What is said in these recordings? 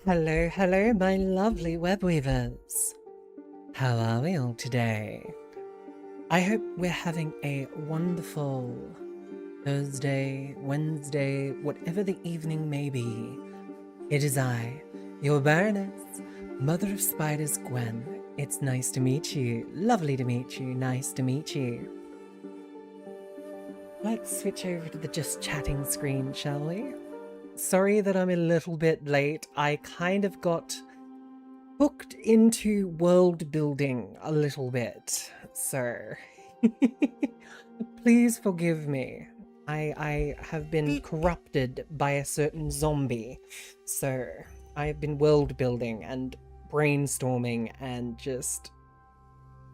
Hello, hello, my lovely web weavers. How are we all today? I hope we're having a wonderful Thursday, Wednesday, whatever the evening may be. It is I, your baroness, mother of spiders, Gwen. It's nice to meet you. Lovely to meet you. Nice to meet you. Let's switch over to the just chatting screen, shall we? Sorry that I'm a little bit late. I kind of got booked into world building a little bit, so please forgive me. I have been corrupted by a certain zombie, so I've been world building and brainstorming and just,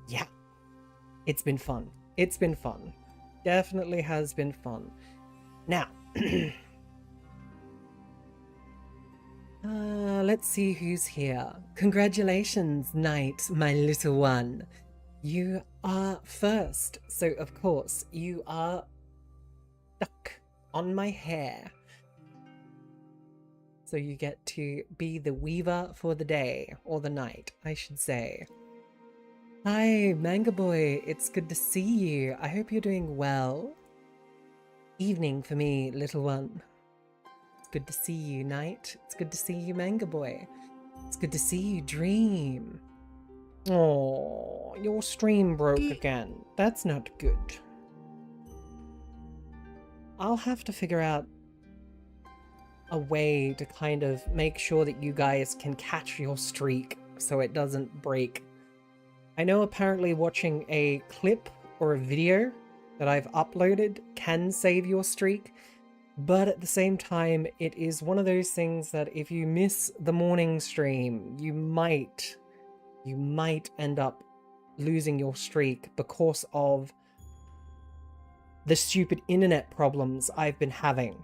yeah, it's been fun. It's been fun. Definitely has been fun. Now, let's see who's here. Congratulations, Knight, my little one. You are first, so of course you are stuck on my hair. So you get to be the weaver for the day, or the night, I should say. Hi, Manga Boy, it's good to see you. I hope you're doing well. Evening for me, little one. It's good to see you, Knight. It's good to see you, Manga Boy. It's good to see you, Dream. Oh, your stream broke again. That's not good. I'll have to figure out a way to kind of make sure that you guys can catch your streak so it doesn't break. I know apparently watching a clip or a video that I've uploaded can save your streak, but at the same time, it is one of those things that if you miss the morning stream, you might end up losing your streak because of the stupid internet problems I've been having.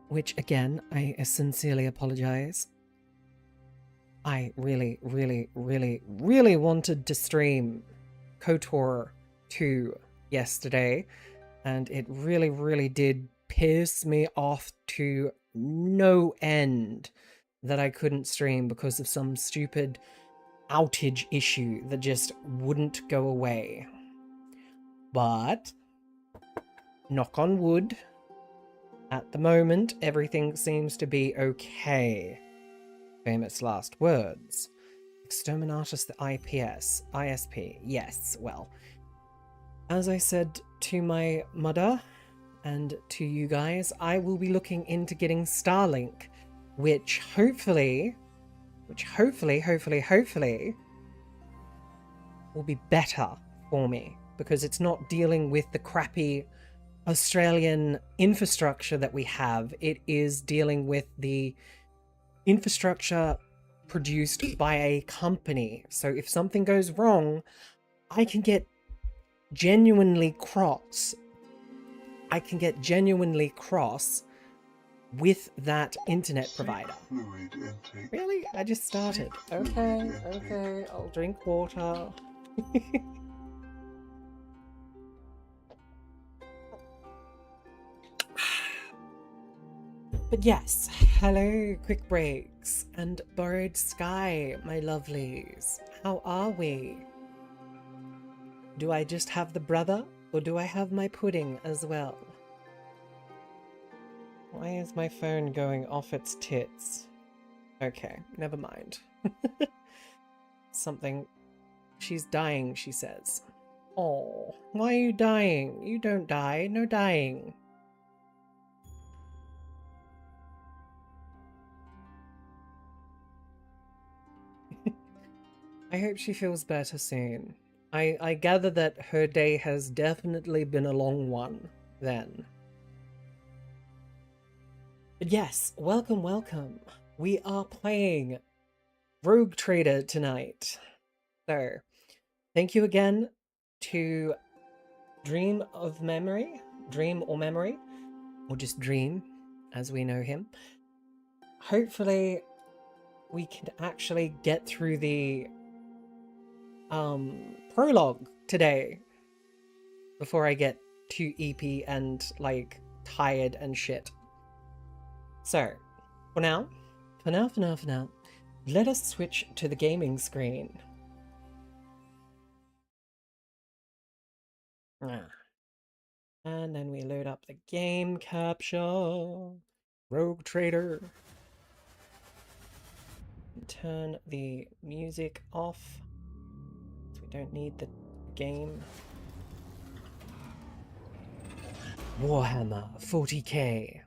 Which, again, I sincerely apologize. I really wanted to stream KOTOR 2 yesterday, and it really did piss me off to no end that I couldn't stream because of some stupid outage issue that just wouldn't go away. But, knock on wood, at the moment everything seems to be okay. Famous last words. Exterminatus the ISP. Yes, well, as I said to my mother and to you guys, I will be looking into getting Starlink, which hopefully will be better for me because it's not dealing with the crappy Australian infrastructure that we have. It is dealing with the infrastructure produced by a company. So if something goes wrong, I can get genuinely cross. With that internet provider. Really? I just started. Okay, I'll drink water. But yes, hello, Quick Breaks and Borrowed Sky, my lovelies. How are we? Do I just have the brother, or do I have my pudding as well? Why is my phone going off its tits? Okay, never mind. Something. She's dying, she says. Oh, why are you dying? You don't die. No dying. I hope she feels better soon. I gather that her day has definitely been a long one, then. But yes, welcome. We are playing Rogue Trader tonight. So, thank you again to Dream or Memory, or just Dream, as we know him. Hopefully, we can actually get through the prologue today before I get too EP and like tired and shit. So for now For now, let us switch to the gaming screen. And then we load up the game capture. Rogue Trader. Turn the music off, so we don't need the game. Warhammer 40k.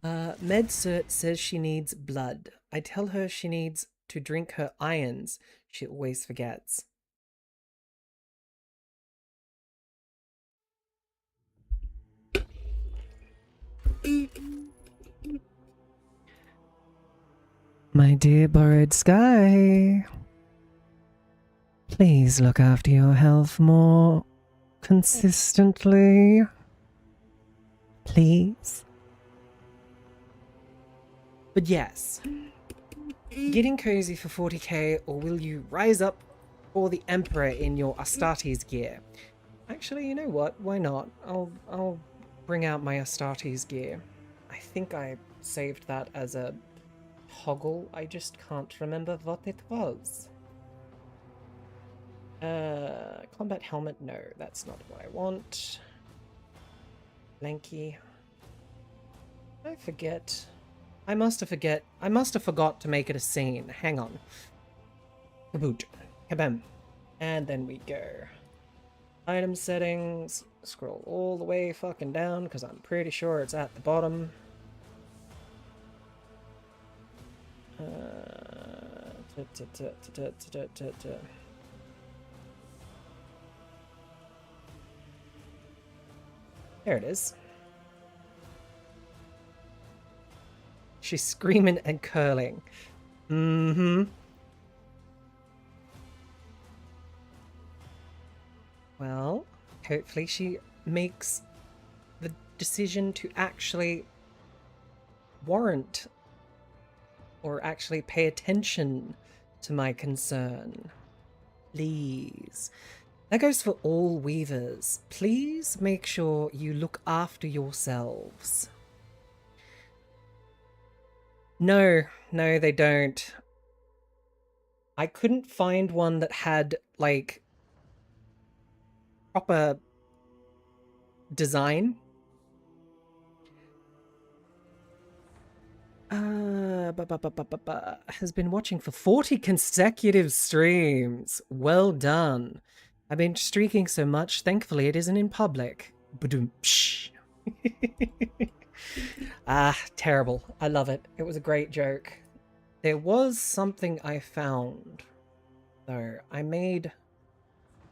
MedCert says she needs blood. I tell her she needs to drink her irons. She always forgets. My dear borrowed sky, please look after your health more consistently. Please. But yes, getting cozy for 40k, or will you rise up for the Emperor in your Astartes gear? Actually, you know what? Why not? I'll bring out my Astartes gear. I think I saved that as a toggle. I just can't remember what it was. Combat helmet? No, that's not what I want. Lanky. I forget. I must have forgot to make it a scene. Hang on. Kaboot. Kabam. And then we go. Item settings. Scroll all the way fucking down, because I'm pretty sure it's at the bottom. There it is. She's screaming and curling. Mm-hmm. Well, hopefully she makes the decision to actually warrant or actually pay attention to my concern. Please. That goes for all weavers. Please make sure you look after yourselves. No, they don't. I couldn't find one that had, like, proper design. Has been watching for 40 consecutive streams. Well done. I've been streaking so much, thankfully it isn't in public. Ba-doom-psh. Terrible. I love it. It was a great joke. There was something I found, though. I made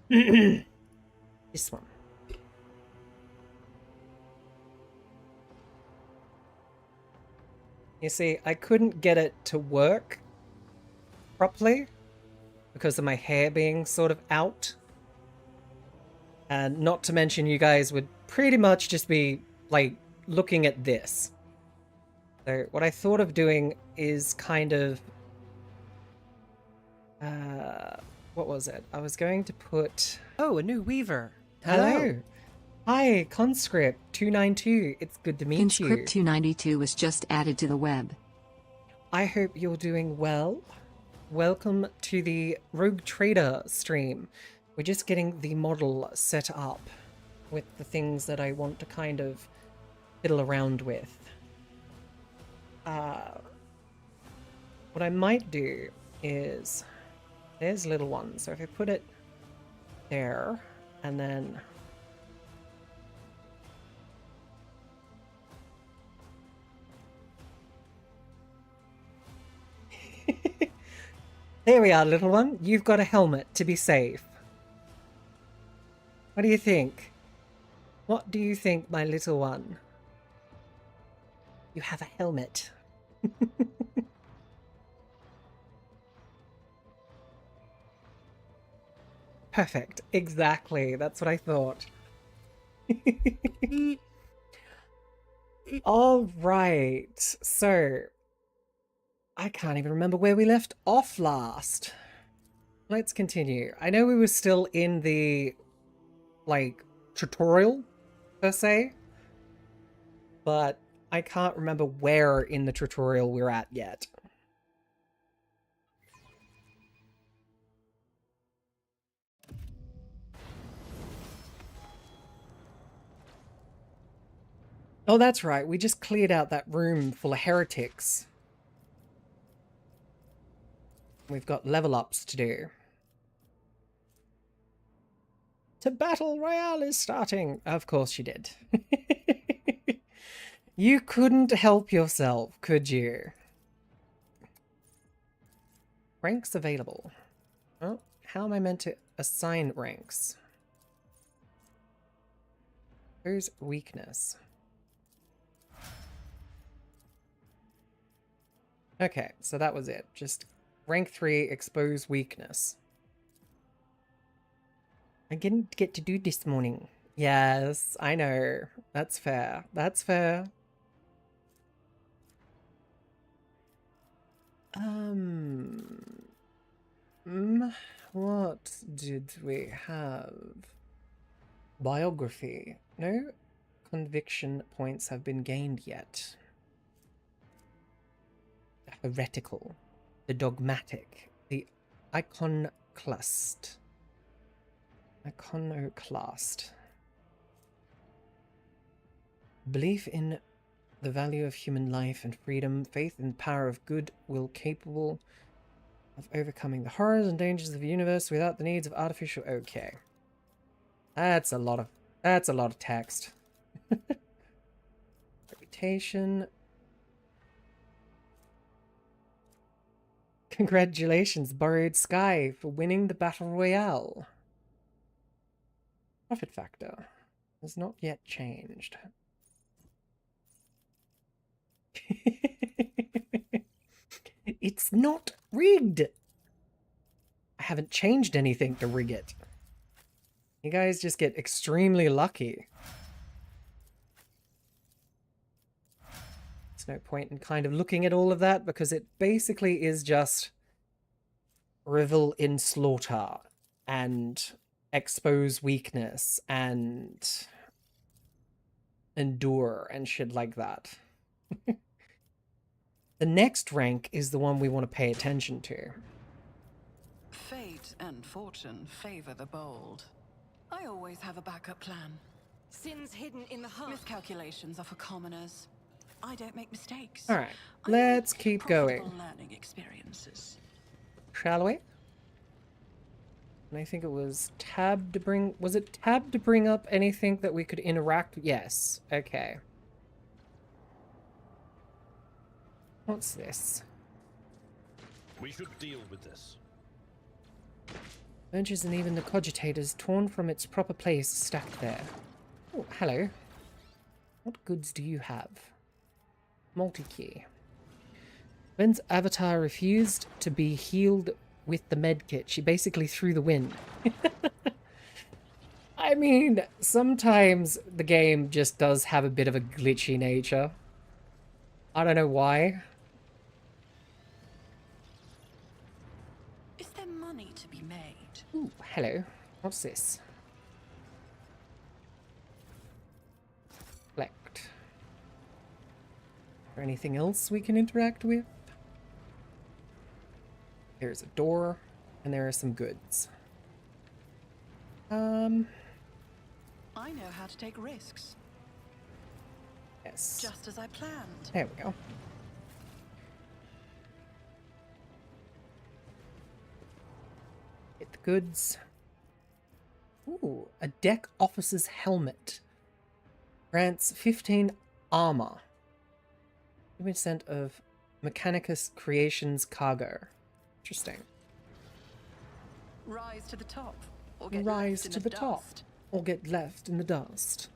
this one. You see, I couldn't get it to work properly because of my hair being sort of out. And not to mention, you guys would pretty much just be, like, looking at this. So what I thought of doing is kind of... what was it? I was going to put... Oh, a new weaver. Hello. Hi, Conscript 292. It's good to meet you. Conscript 292 was just added to the web. I hope you're doing well. Welcome to the Rogue Trader stream. We're just getting the model set up with the things that I want to kind of fiddle around with. What I might do is... There's a little one, so if I put it there, and then... There we are, little one. You've got a helmet to be safe. What do you think? What do you think, my little one? You have a helmet. Perfect. Exactly. That's what I thought. All right. So... I can't even remember where we left off last. Let's continue. I know we were still in the, like, tutorial, per se. But I can't remember where in the tutorial we're at yet. Oh, that's right. We just cleared out that room full of heretics. We've got level ups to do. The battle royale is starting. Of course you did. You couldn't help yourself, could you? Ranks available. Oh, how am I meant to assign ranks? Who's weakness? Okay, so that was it. Just rank 3, expose weakness. I didn't get to do this morning. Yes, I know. That's fair. That's fair. What did we have? Biography. No conviction points have been gained yet. The heretical. The dogmatic. The iconoclast. Iconoclast. Belief in the value of human life and freedom, faith in the power of good will capable of overcoming the horrors and dangers of the universe without the needs of artificial... Okay. That's a lot of text. Reputation. Congratulations, Borrowed Sky, for winning the Battle Royale. Profit factor has not yet changed. It's not rigged. I haven't changed anything to rig it. You guys just get extremely lucky. There's no point in kind of looking at all of that because it basically is just revel in slaughter and expose weakness and endure and shit like that. The next rank is the one we want to pay attention to. Fate and fortune favor the bold. I always have a backup plan. Sins hidden in the heart. Miscalculations are for commoners. I don't make mistakes. All right, let's keep going. Learning experiences. Shall we? And I think it was tab to bring... Was it tab to bring up anything that we could interact with? Yes. Okay. What's this? We should deal with this. Urges and even the cogitators torn from its proper place stacked there. Oh, hello. What goods do you have? Multi-key. Gwen's avatar refused to be healed with the medkit. She basically threw the wind. I mean, sometimes the game just does have a bit of a glitchy nature. I don't know why. Is there money to be made? Ooh, hello. What's this? Collect. Is there anything else we can interact with? There's a door, and there are some goods. I know how to take risks. Yes. Just as I planned. There we go. Get the goods. Ooh, a deck officer's helmet. Grants 15 armor. 20% of Mechanicus Creations cargo. Interesting. Rise to the top, or get Rise left in to the the top, dust. or get left in the dust.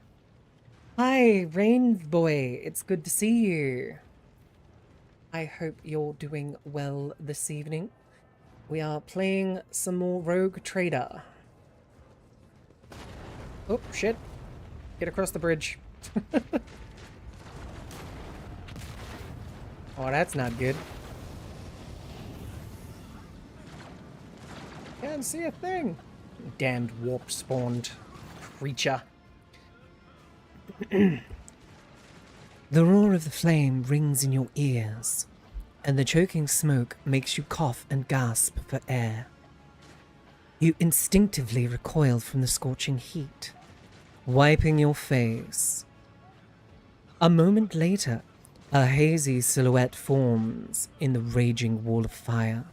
Hi, Rayne boy. It's good to see you. I hope you're doing well this evening. We are playing some more Rogue Trader. Oh, shit. Get across the bridge. Oh, that's not good. Can't see a thing. Damned warp-spawned creature. The roar of the flame rings in your ears, and the choking smoke makes you cough and gasp for air. You instinctively recoil from the scorching heat, wiping your face. A moment later, a hazy silhouette forms in the raging wall of fire.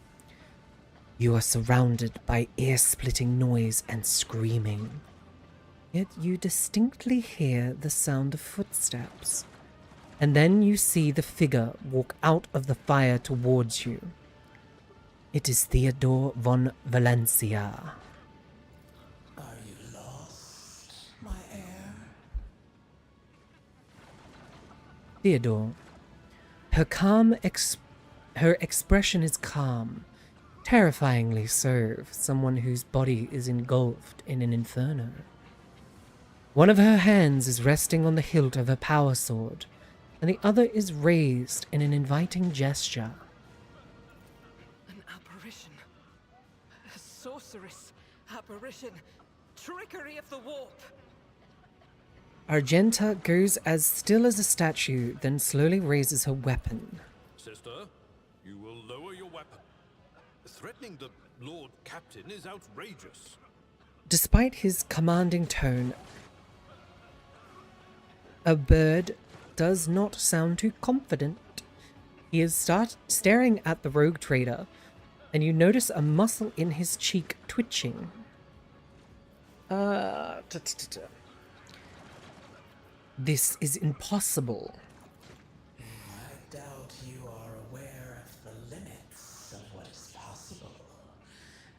You are surrounded by ear-splitting noise and screaming. Yet you distinctly hear the sound of footsteps. And then you see the figure walk out of the fire towards you. It is Theodore von Valencia. Are you lost, my heir? Theodore. Her expression is calm, terrifyingly so for someone whose body is engulfed in an inferno. One of her hands is resting on the hilt of her power sword, and the other is raised in an inviting gesture. An apparition. A sorceress. Apparition. Trickery of the warp. Argenta goes as still as a statue, then slowly raises her weapon. Sister, you will lower your weapon. Threatening the Lord Captain is outrageous. Despite his commanding tone, a bird does not sound too confident. He is staring at the rogue trader, and you notice a muscle in his cheek twitching. This is impossible. I doubt you are aware of the limits of what is possible.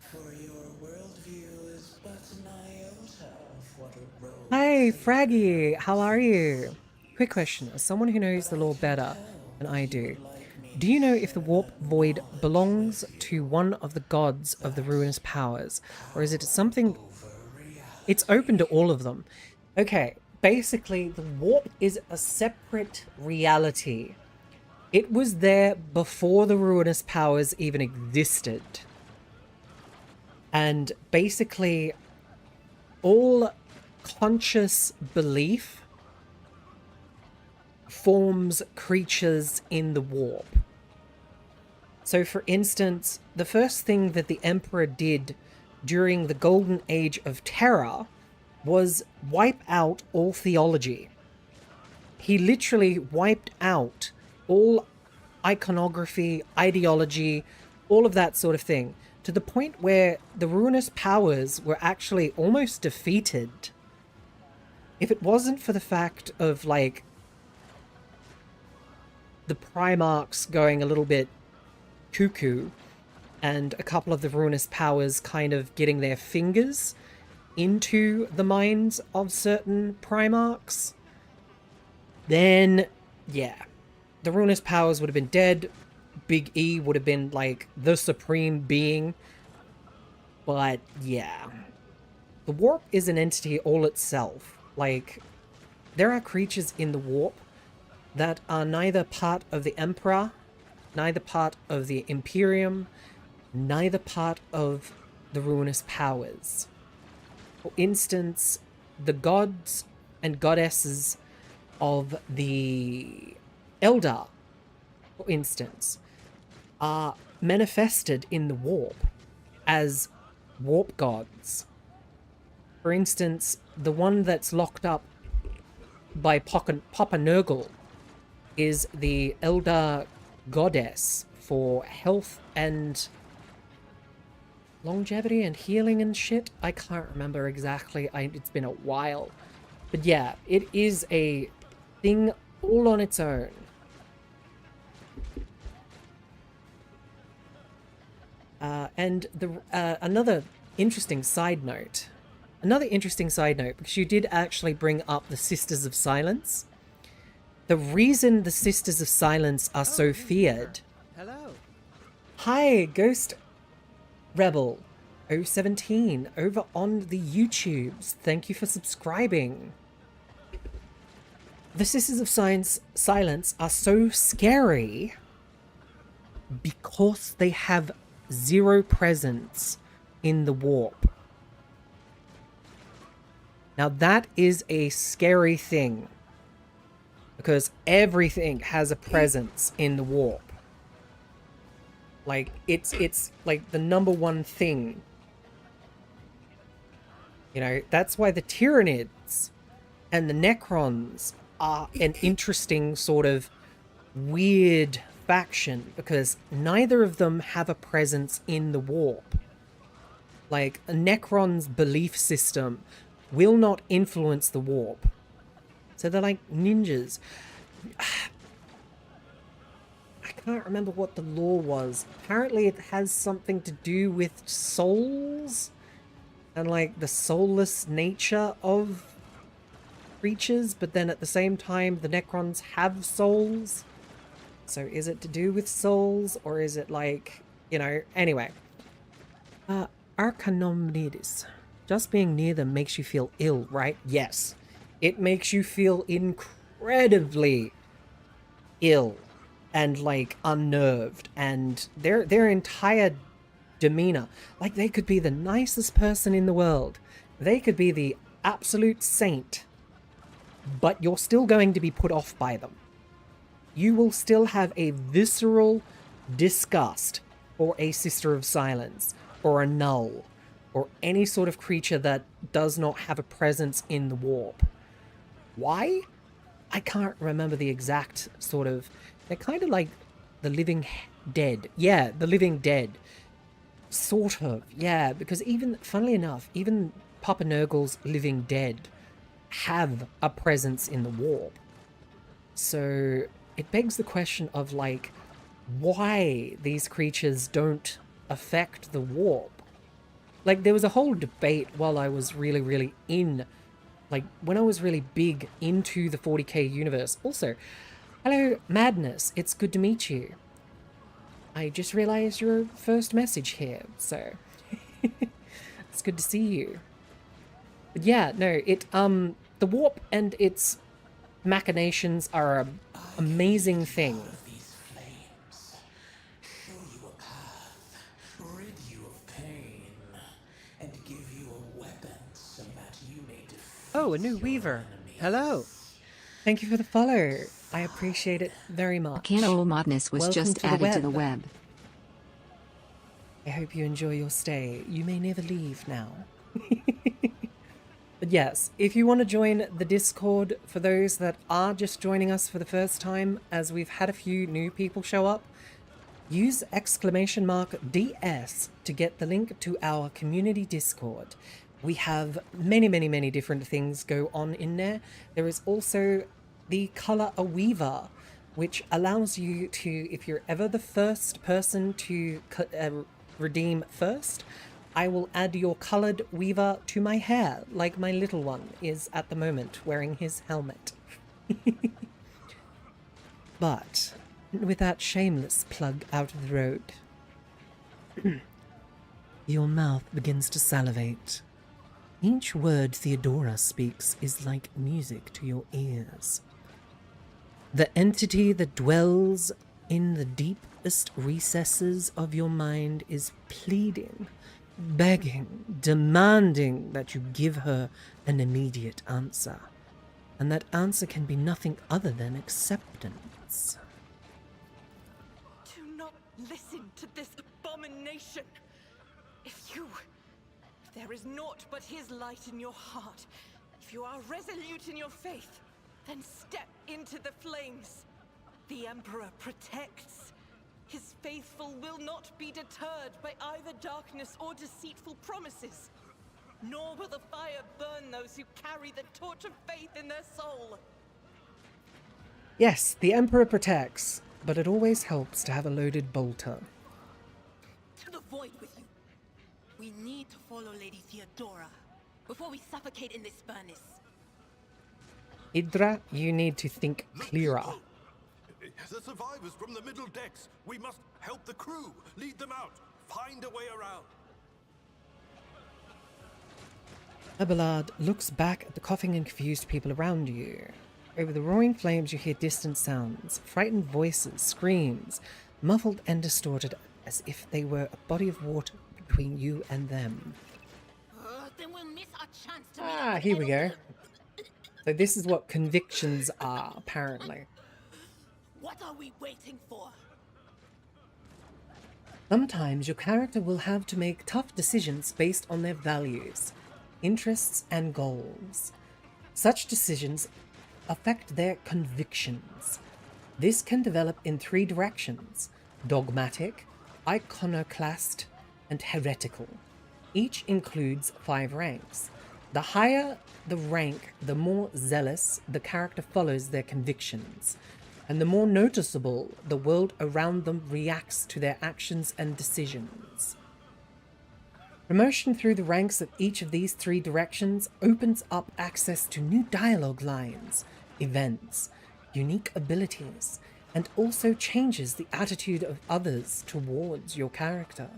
For your worldview is but an iota of what a rogue... Hi, Fraggy. How are you? Quick question. As someone who knows the lore better than I do you know if the warp void belongs to one of the gods of the ruinous powers? Or is it something... It's open to all of them. Okay, basically, the warp is a separate reality. It was there before the ruinous powers even existed. And basically, all conscious belief forms creatures in the warp. So, for instance, the first thing that the Emperor did during the Golden Age of Terror was wipe out all theology. He literally wiped out all iconography, ideology, all of that sort of thing, to the point where the ruinous powers were actually almost defeated. If it wasn't for the fact of, like, the Primarchs going a little bit cuckoo, and a couple of the ruinous powers kind of getting their fingers into the minds of certain Primarchs, then, yeah, the ruinous powers would have been dead. Big E would have been, like, the supreme being. But, yeah. The warp is an entity all itself. Like, there are creatures in the warp that are neither part of the Emperor, neither part of the Imperium, neither part of the ruinous powers. For instance, the gods and goddesses of the Eldar, for instance, are manifested in the warp as warp gods. For instance, the one that's locked up by Papa Nurgle is the Eldar goddess for health and longevity and healing and shit. I can't remember exactly. It's been a while. But yeah, it is a thing all on its own. And another interesting side note, because you did actually bring up the Sisters of Silence. The reason the Sisters of Silence are so feared... Hello. Hi, Ghost Rebel 017 over on the YouTubes. Thank you for subscribing. The Sisters of Silence are so scary because they have zero presence in the warp. Now that is a scary thing, because everything has a presence in the warp. Like, it's like the number one thing. You know, that's why the Tyranids and the Necrons are an interesting sort of weird faction because neither of them have a presence in the warp. Like, Necron's belief system will not influence the warp. So they're like ninjas. I can't remember what the lore was. Apparently it has something to do with souls and like the soulless nature of creatures, but then at the same time the Necrons have souls. So is it to do with souls, or is it like, you know, anyway. Arcanomnidis. Just being near them makes you feel ill, right? Yes. It makes you feel incredibly ill and like unnerved, and their entire demeanor, like they could be the nicest person in the world. They could be the absolute saint, but you're still going to be put off by them. You will still have a visceral disgust for a Sister of Silence, or a Null, or any sort of creature that does not have a presence in the warp. Why? I can't remember the exact sort of... They're kind of like the living dead. Yeah, the living dead. Sort of, yeah, because even, funnily enough, even Papa Nurgle's living dead have a presence in the warp. So it begs the question of, like, why these creatures don't affect the warp. Like, there was a whole debate while I was really in, like, when I was really big into the 40k universe. Also, hello, Madness, it's good to meet you. I just realized your first message here, so it's good to see you. But yeah, no, the warp and its machinations are an amazing thing. These flames, show you a path, rid you of pain, and give you a weapon so that you may defeat Oh, a new your Weaver. enemies. Hello. Thank you for the follow. I appreciate it very much. Cannibal Madness was Welcome just to the added to the web. web. I hope you enjoy your stay. You may never leave now. But yes, if you want to join the Discord, for those that are just joining us for the first time, as we've had a few new people show up, use !DS to get the link to our community Discord. We have many different things go on in there. There is also the Color a Weaver, which allows you to, if you're ever the first person to redeem first, I will add your colored weaver to my hair, like my little one is at the moment, wearing his helmet. But, with that shameless plug out of the road, your mouth begins to salivate. Each word Theodora speaks is like music to your ears. The entity that dwells in the deepest recesses of your mind is pleading, begging, demanding that you give her an immediate answer. And that answer can be nothing other than acceptance. Do not listen to this abomination. If there is naught but his light in your heart, if you are resolute in your faith, then step into the flames. The Emperor protects. His faithful will not be deterred by either darkness or deceitful promises. Nor will the fire burn those who carry the torch of faith in their soul. Yes, the Emperor protects, but it always helps to have a loaded bolter. To the void with you. We need to follow Lady Theodora before we suffocate in this furnace. Idra, you need to think clearer. The survivors from the middle decks. We must help the crew, lead them out, find a way around. Abelard looks back at the coughing and confused people around you. Over the roaring flames you hear distant sounds, frightened voices, screams, muffled and distorted as if they were a body of water between you and them. Then we'll miss our chance to meet up with Here we go. Helllo. So this is what convictions are, apparently. What are we waiting for? Sometimes your character will have to make tough decisions based on their values, interests, and goals. Such decisions affect their convictions. This can develop in 3 directions: dogmatic, iconoclast, and heretical. Each includes 5 ranks. The higher the rank, the more zealous the character follows their convictions, and the more noticeable the world around them reacts to their actions and decisions. Promotion through the ranks of each of these 3 directions opens up access to new dialogue lines, events, unique abilities, and also changes the attitude of others towards your character.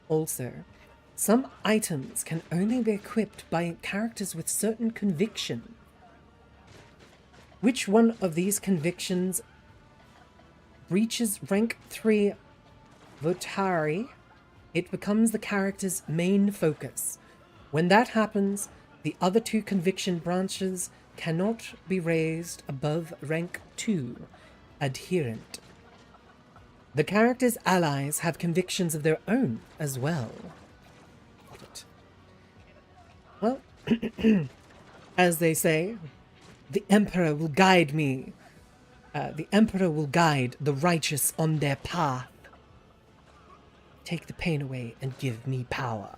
Also, some items can only be equipped by characters with certain conviction. Which one of these convictions reaches rank 3 Votari, it becomes the character's main focus. When that happens, the other 2 conviction branches cannot be raised above rank 2 Adherent. The character's allies have convictions of their own as well. Well, as they say, the Emperor will guide me. The Emperor will guide the righteous on their path. Take the pain away and give me power.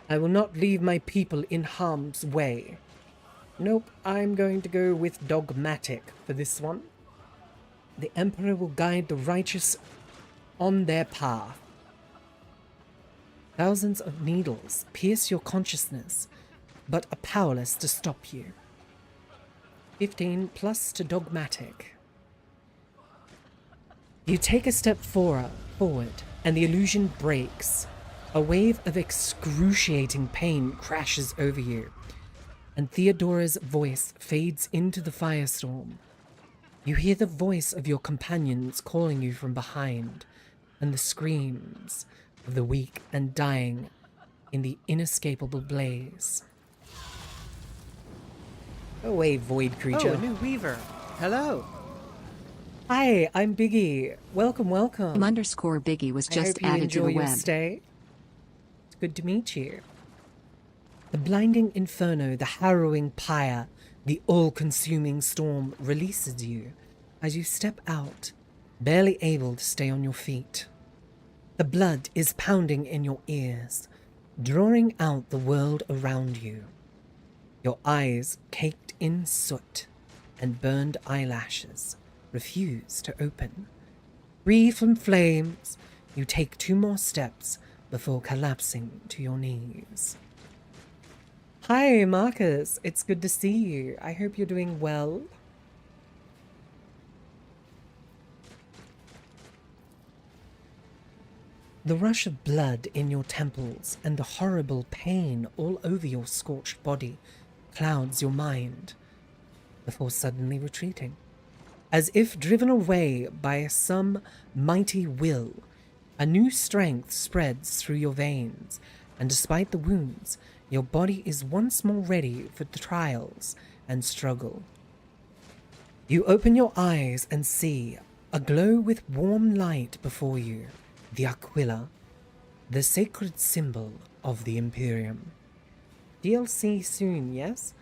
I will not leave my people in harm's way. Nope, I'm going to go with dogmatic for this one. The Emperor will guide the righteous on their path. Thousands of needles pierce your consciousness, but are powerless to stop you. 15 plus to dogmatic. You take a step forward, and the illusion breaks. A wave of excruciating pain crashes over you, and Theodora's voice fades into the firestorm. You hear the voice of your companions calling you from behind, and the screams of the weak and dying in the inescapable blaze. Go away, void creature. Oh, a new weaver. Hello. Hi, I'm Biggie. Welcome, welcome. _Biggie was I just hope you added to enjoy the your web. stay. It's good to meet you. The blinding inferno, the harrowing pyre, the all-consuming storm releases you as you step out, barely able to stay on your feet. The blood is pounding in your ears, drawing out the world around you. Your eyes, caked in soot and burned eyelashes, refuse to open. Free from flames, you take 2 more steps before collapsing to your knees. Hi, Marcus. It's good to see you. I hope you're doing well. The rush of blood in your temples and the horrible pain all over your scorched body clouds your mind before suddenly retreating. As if driven away by some mighty will, a new strength spreads through your veins, and despite the wounds, your body is once more ready for the trials and struggle. You open your eyes and see, aglow with warm light before you, the Aquila, the sacred symbol of the Imperium. DLC soon, yes?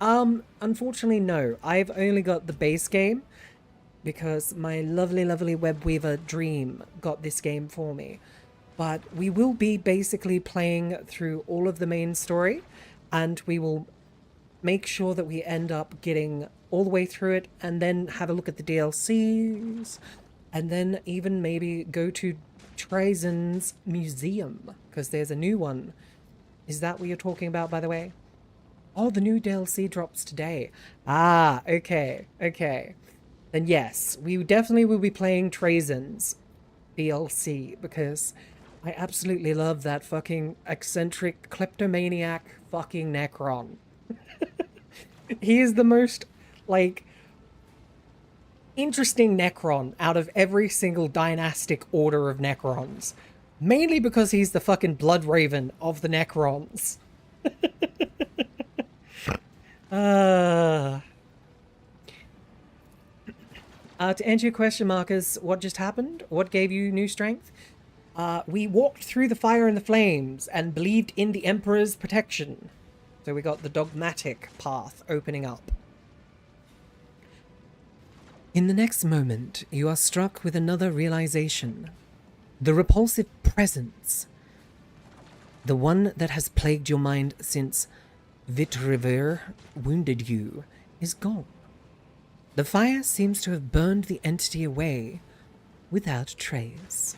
Unfortunately no. I've only got the base game because my lovely, lovely webweaver Dream got this game for me. But we will be basically playing through all of the main story, and we will make sure that we end up getting all the way through it and then have a look at the DLCs, and then even maybe go to Treason's museum, because there's a new one. Is that what you're talking about, by the way? Oh, the new DLC drops today. Ah, okay, okay. Then yes, we definitely will be playing Treason's DLC, because I absolutely love that fucking eccentric kleptomaniac fucking Necron. He is the most, like, interesting Necron out of every single dynastic order of Necrons. Mainly because he's the fucking Blood Raven of the Necrons. To answer your question, Marcus, what just happened? What gave you new strength? We walked through the fire and the flames and believed in the Emperor's protection. So we got the dogmatic path opening up. In the next moment, you are struck with another realization. The repulsive presence, the one that has plagued your mind since Vitriver wounded you, is gone. The fire seems to have burned the entity away without trace.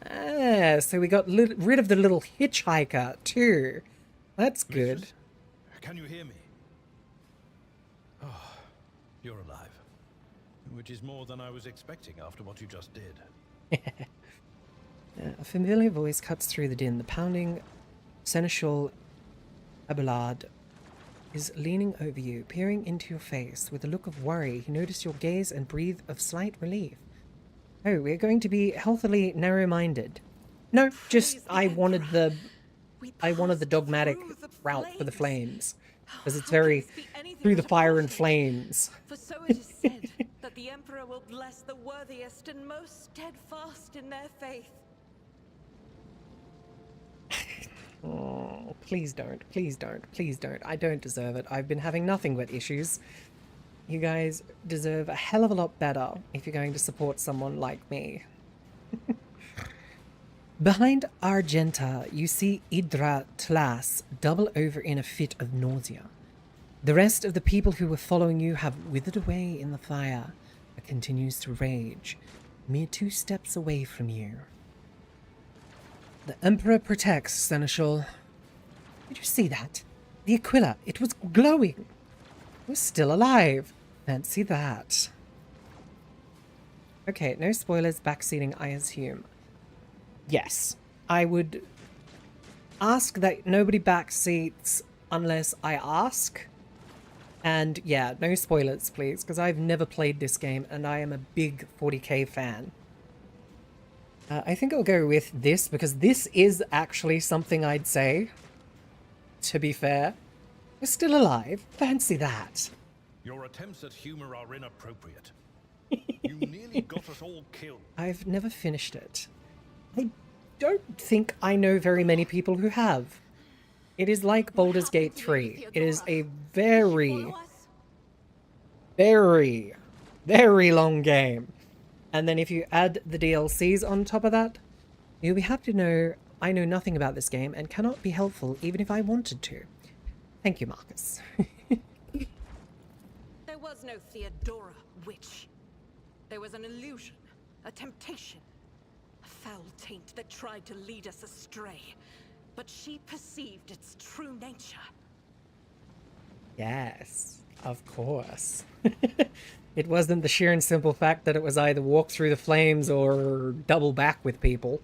Ah, so we got rid of the little hitchhiker too. That's good. Mistress, can you hear me? Oh, you're alive. Which is more than I was expecting after what you just did. A familiar voice cuts through the din. The pounding seneschal Abelard is leaning over you, peering into your face with a look of worry. He noticed your gaze and breathed of slight relief. Oh, we're going to be healthily narrow-minded. No, just I wanted the dogmatic route for the flames, because it's very through the fire and flames. For so it is said that the Emperor will bless the worthiest and most steadfast in their faith. Oh, please don't, please don't, please don't. I don't deserve it. I've been having nothing but issues. You guys deserve a hell of a lot better if you're going to support someone like me. Behind Argenta, you see Idra Tlas double over in a fit of nausea. The rest of the people who were following you have withered away in the fire that continues to rage, mere 2 steps away from you. The Emperor protects, Seneschal. Did you see that? The Aquila, it was glowing. We're still alive. Fancy that. Okay, no spoilers, backseating, I assume. Yes, I would ask that nobody backseats unless I ask. And yeah, no spoilers, please, because I've never played this game and I am a big 40k fan. I think I'll go with this because this is actually something I'd say. To be fair, we're still alive. Fancy that. Your attempts at humor are inappropriate. You nearly got us all killed. I've never finished it. I don't think I know very many people who have. It is like Baldur's Gate 3. It is a very, very, very long game. And then if you add the DLCs on top of that, you'll be happy to know I know nothing about this game and cannot be helpful even if I wanted to. Thank you, Marcus. There was no Theodora, witch. There was an illusion, a temptation, a foul taint that tried to lead us astray. But she perceived its true nature. Yes, of course. It wasn't the sheer and simple fact that it was either walk through the flames or double back with people.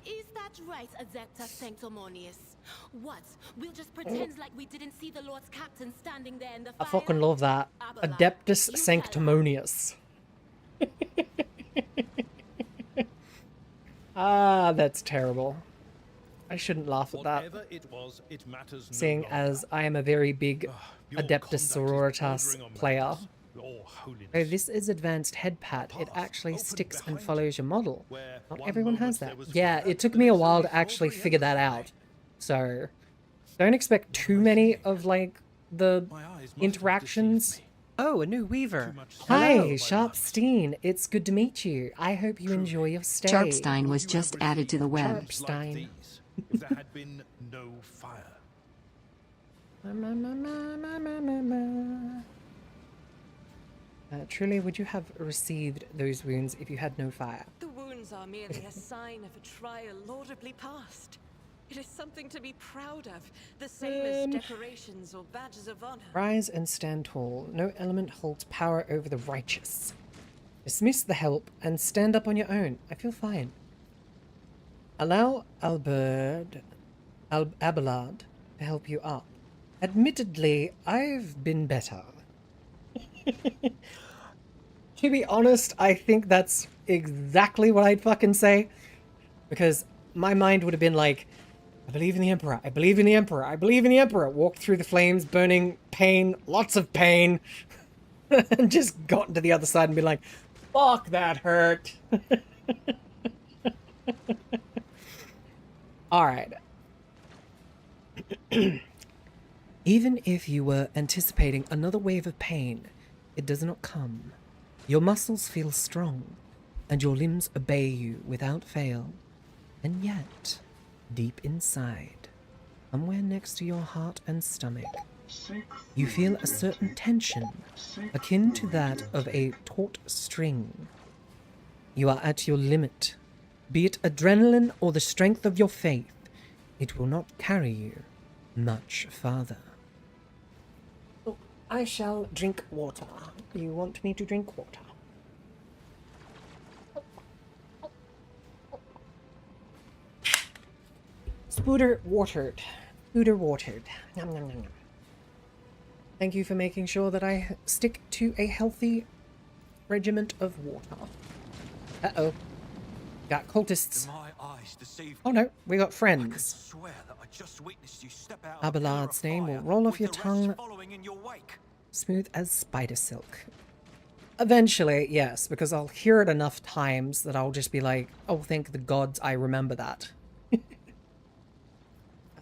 Is that right, Adeptus Sanctimonious? What? We'll just pretend like we didn't see the Lord's Captain standing there in the I fire? fucking love that. Adeptus Sanctimonious. Ah, that's terrible. I shouldn't laugh at that. Whatever it was, it matters no Seeing longer. as I am a very big Your Adeptus conduct is Sororitas bordering on player. madness. Your holiness. Oh, this is advanced head pat. It path actually opened sticks and behind follows your model. where Not one everyone has moment that. there was Yeah, fire, it took the me a next while only to actually strawberry figure that and out. So, don't expect too many of, like, the My eyes must have interactions. deceived me. Oh, a new weaver. Too much Hi, Hello, my Sharpstein. It's good to meet you. I hope you enjoy your stay. Sharpstein was Would you just have added to the received web. things like Sharpstein. these if there had been no fire? Truly, would you have received those wounds if you had no fire? The wounds are merely a sign of a trial laudably passed. It is something to be proud of, the same as decorations or badges of honor. Rise and stand tall. No element holds power over the righteous. Dismiss the help and stand up on your own. I feel fine. Allow Abelard to help you up. Admittedly, I've been better. To be honest, I think that's exactly what I'd fucking say. Because my mind would have been like, I believe in the Emperor, I believe in the Emperor, I believe in the Emperor. Walked through the flames, burning, pain, lots of pain. And just gotten to the other side and been like, fuck, that hurt. Alright. Even if you were anticipating another wave of pain, it does not come. Your muscles feel strong, and your limbs obey you without fail. And yet, deep inside, somewhere next to your heart and stomach, you feel a certain tension, akin to that of a taut string. You are at your limit. Be it adrenaline or the strength of your faith, it will not carry you much farther. Oh, I shall drink water. You want me to drink water? Spooder watered. Spooder watered. Nom, nom, nom, nom. Thank you for making sure that I stick to a healthy regiment of water. Uh-oh. Got cultists. Oh no, we got friends. Abelard's name will roll off your tongue smooth as spider silk. Eventually, yes, because I'll hear it enough times that I'll just be like, oh, thank the gods I remember that.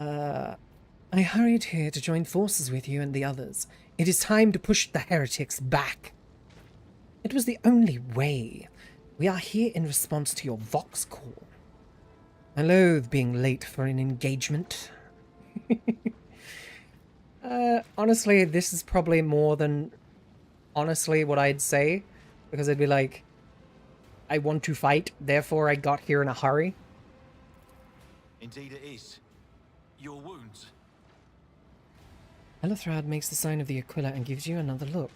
I hurried here to join forces with you and the others. It is time to push the heretics back. It was the only way. We are here in response to your Vox call. I loathe being late for an engagement. Honestly, this is probably more than honestly what I'd say, because I'd be like, I want to fight, therefore I got here in a hurry. Indeed it is. Your wounds. Elithrad makes the sign of the Aquila and gives you another look.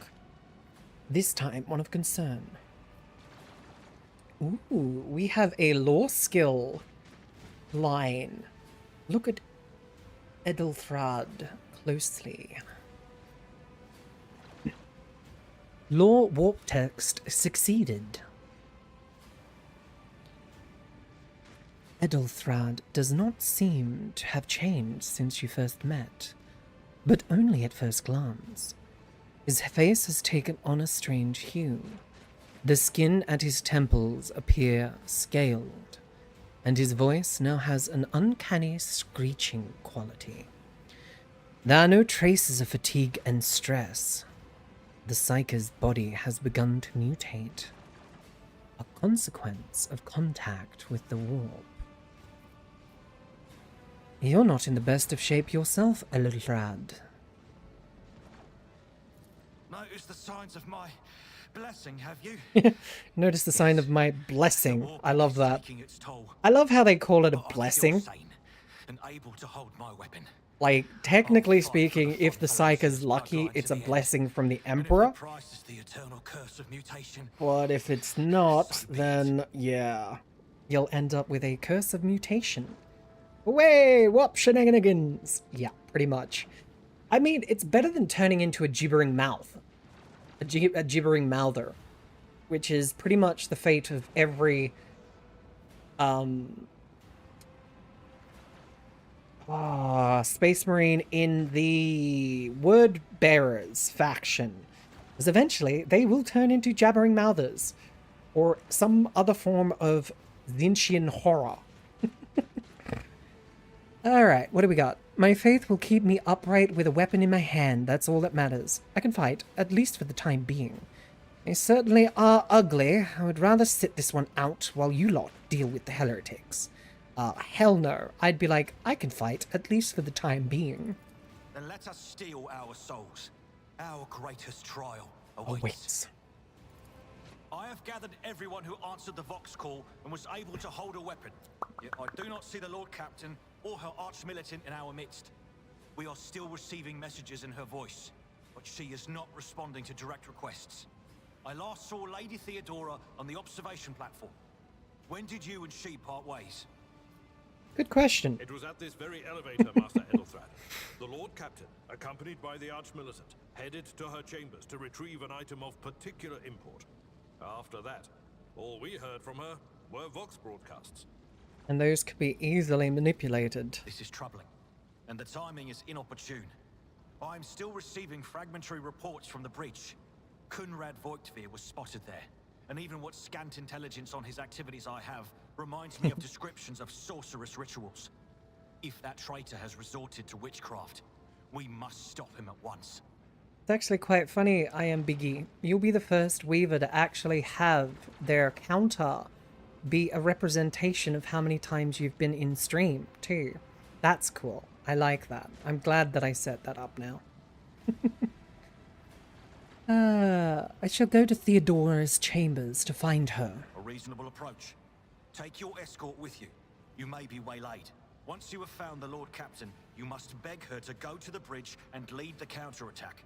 This time, one of concern. Ooh, we have a law skill line. Look at Edelthrad closely. Law warp text succeeded. Edelthrad does not seem to have changed since you first met, but only at first glance. His face has taken on a strange hue. The skin at his temples appear scaled, and his voice now has an uncanny screeching quality. There are no traces of fatigue and stress. The Psyker's body has begun to mutate, a consequence of contact with the warp. You're not in the best of shape yourself, Elrad. Notice the signs of my blessing, have you? Notice the sign of my blessing. I love that. I love how they call it a blessing. And able to hold my weapon. Like, technically speaking, if the Psyker's lucky, it's a blessing from the Emperor. But if it's not, then yeah, you'll end up with a curse of mutation. Away, whoop, shenanigans. Yeah, pretty much. I mean, it's better than turning into a gibbering mouth. A gibbering mouther. Which is pretty much the fate of every, Space Marine in the Word Bearers faction. Because eventually, they will turn into jabbering mouthers. Or some other form of Zinchian horror. Alright, what do we got? My faith will keep me upright with a weapon in my hand. That's all that matters. I can fight, at least for the time being. They certainly are ugly. I would rather sit this one out while you lot deal with the heretics. Hell no. I'd be like, I can fight, at least for the time being. Then let us steal our souls. Our greatest trial Awaits. I have gathered everyone who answered the Vox call and was able to hold a weapon. Yet I do not see the Lord Captain or her arch-militant in our midst. We are still receiving messages in her voice, but she is not responding to direct requests. I last saw Lady Theodora on the observation platform. When did you and she part ways? Good question. It was at this very elevator, Master Edelthrad. The Lord Captain, accompanied by the Arch-Militant, headed to her chambers to retrieve an item of particular import. After that, all we heard from her were Vox broadcasts. And those could be easily manipulated. This is troubling, and the timing is inopportune. I'm still receiving fragmentary reports from the breach. Kunrad Voigtveer was spotted there, and even what scant intelligence on his activities I have reminds me of descriptions of sorcerous rituals. If that traitor has resorted to witchcraft, we must stop him at once. It's actually quite funny, I am Biggie. You'll be the first Weaver to actually have their counter be a representation of how many times you've been in stream, too. That's cool. I like that. I'm glad that I set that up now. I shall go to Theodora's chambers to find her. A reasonable approach. Take your escort with you. You may be waylaid. Once you have found the Lord Captain, you must beg her to go to the bridge and lead the counterattack.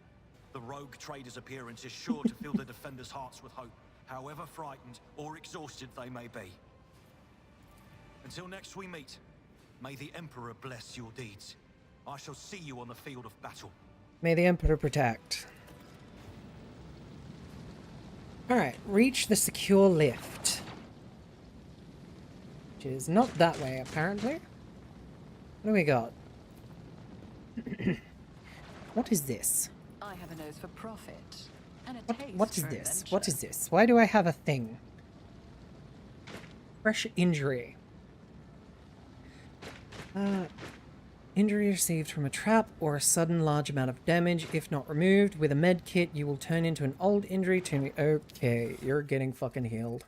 The rogue trader's appearance is sure to fill the defenders' hearts with hope, however frightened or exhausted they may be. Until next we meet, may the Emperor bless your deeds. I shall see you on the field of battle. May the Emperor protect. Alright, reach the secure lift. Which is not that way, apparently. What do we got? What is this? I have a nose for profit. And a taste What is for this? adventure. What is this? Why do I have a thing? Fresh injury. Injury received from a trap or a sudden large amount of damage. If not removed with a med kit, you will turn into an old injury to... Okay, you're getting fucking healed.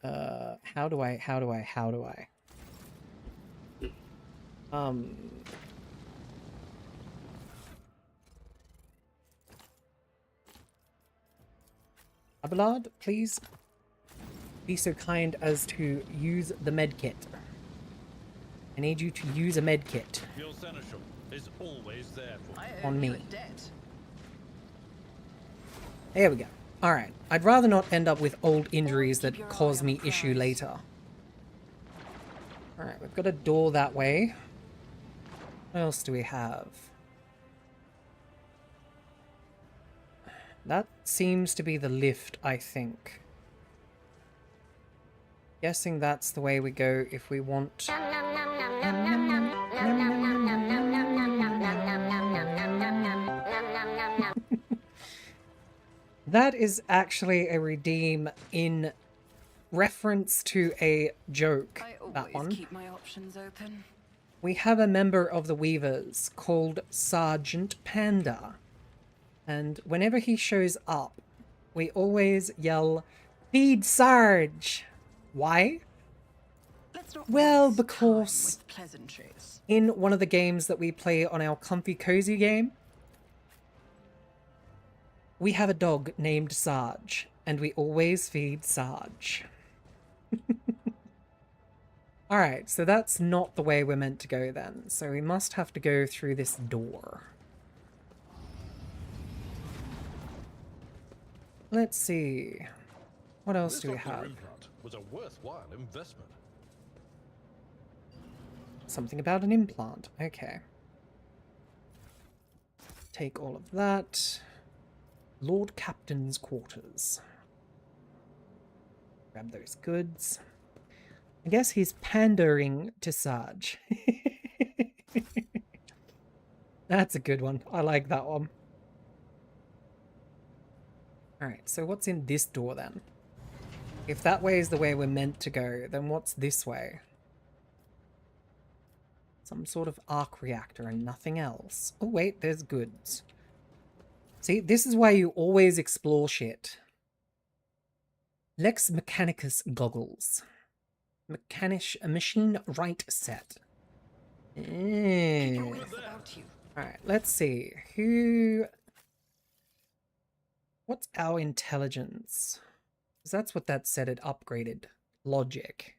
How do I... Abelard, please be so kind as to use the med kit. I need you to use a med kit Your seneschal is always there for you. I owe on you me. a debt. There we go. Alright, I'd rather not end up with old injuries keep that your cause eye me on issue prize. later. Alright, we've got a door that way. What else do we have? That seems to be the lift, I think. Guessing that's the way we go if we want... That is actually a redeem in reference to a joke, I that always one. keep my options open. We have a member of the Weavers called Sergeant Panda. And whenever he shows up, we always yell, "Feed Sarge!" Why? Let's not Well, waste time because with pleasantries. in one of the games that we play on our Comfy Cozy game, we have a dog named Sarge, and we always feed Sarge. Alright, so that's not the way we're meant to go then. So we must have to go through this door. Let's see. What else This do we ocular have? implant was a worthwhile investment. Something about an implant. Okay. Take all of that. Lord Captain's quarters. Grab those goods. I guess he's pandering to Sarge. That's a good one. I like that one. Alright, so what's in this door then? If that way is the way we're meant to go, then what's this way? Some sort of arc reactor and nothing else. Oh wait, there's goods. See, this is why you always explore shit. Lex Mechanicus goggles. A machine right set. What's about you? Alright, let's see. Who... What's our intelligence? Because that's what that said it upgraded. Logic.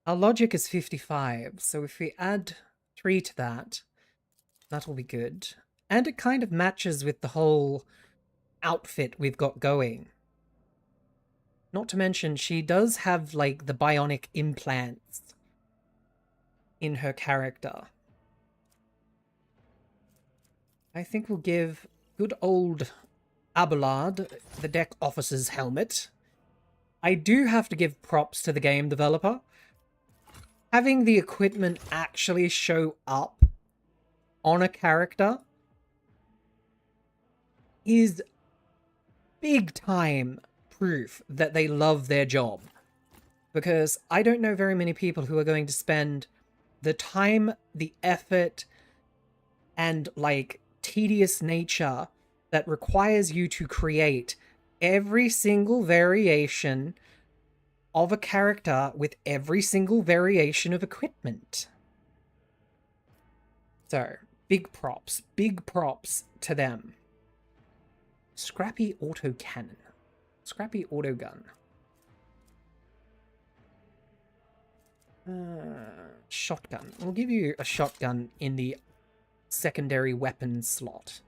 Our logic is 55, so if we add 3 to that, that'll be good. And it kind of matches with the whole outfit we've got going. Not to mention, she does have, like, the bionic implants in her character. I think we'll give good old Abelard the deck officer's helmet. I do have to give props to the game developer. Having the equipment actually show up on a character is big time proof that they love their job. Because I don't know very many people who are going to spend the time, the effort, and like tedious nature that requires you to create every single variation of a character with every single variation of equipment. So, big props to them. Scrappy autocannon. Scrappy autogun. Shotgun. We'll give you a shotgun in the secondary weapon slot.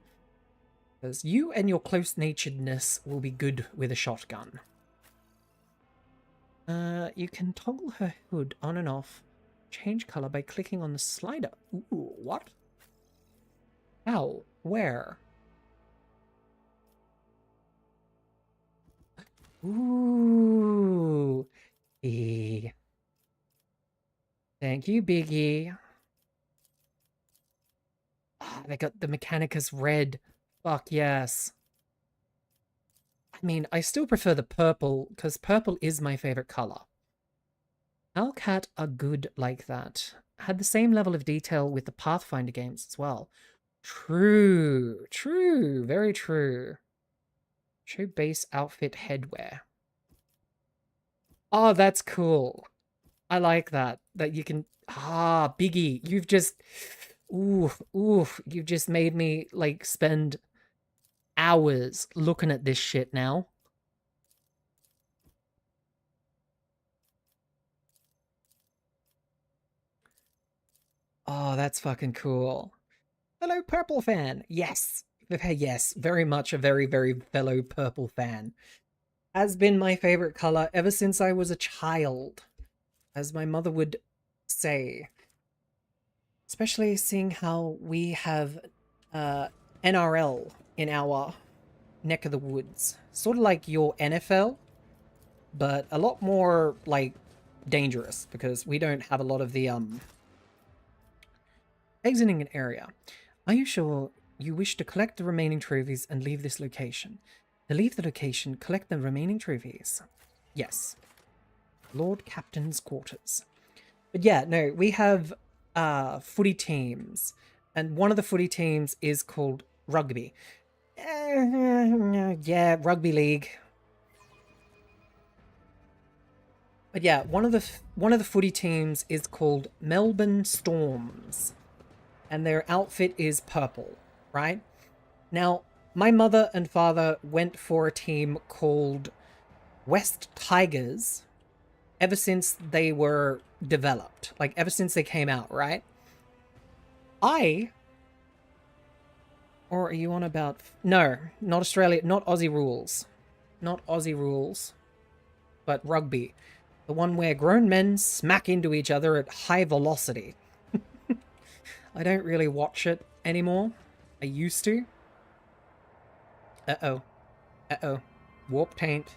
Because you and your close-naturedness will be good with a shotgun. You can toggle her hood on and off. Change color by clicking on the slider. Ooh, what? How? Where? Ooh. E. Thank you, Biggie. Ah, they got the Mechanicus red. Fuck yes. I mean, I still prefer the purple, because purple is my favorite color. Hellcat are good like that. Had the same level of detail with the Pathfinder games as well. True. True. Very true. Show base outfit headwear. Oh, that's cool. I like that. That you can... Ah, Biggie, you've just... Ooh, you've just made me, like, spend hours looking at this shit now. Oh, that's fucking cool. Fellow Purple fan. Yes. Yes, very much a very, very fellow Purple fan. Has been my favorite color ever since I was a child, as my mother would say. Especially seeing how we have NRL in our neck of the woods. Sort of like your NFL, but a lot more, like, dangerous, because we don't have a lot of the, exiting an area. Are you sure you wish to collect the remaining trophies and leave this location? To leave the location, collect the remaining trophies. Yes. Lord Captain's quarters. But yeah, no, we have footy teams, and one of the footy teams is called rugby. Yeah, rugby league. But yeah, one of the footy teams is called Melbourne Storms, and their outfit is purple, right? Now, my mother and father went for a team called West Tigers ever since they were developed, like ever since they came out, right? Or are you on about... No, not Australia, not Aussie rules. Not Aussie rules, but rugby. The one where grown men smack into each other at high velocity. I don't really watch it anymore. I used to. Uh-oh. Uh-oh. Warp taint.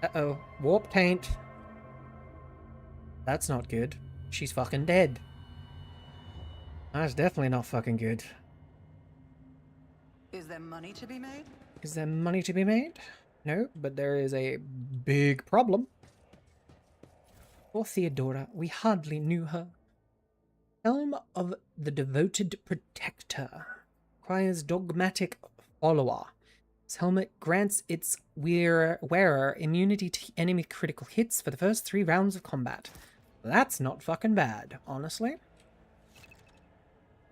Uh-oh. Warp taint. That's not good. She's fucking dead. That's definitely not fucking good. Is there money to be made? Is there money to be made? No, but there is a big problem. Poor Theodora, we hardly knew her. Helm of the Devoted Protector. Requires dogmatic follower. This helmet grants its wearer immunity to enemy critical hits for the first 3 rounds of combat. That's not fucking bad, honestly.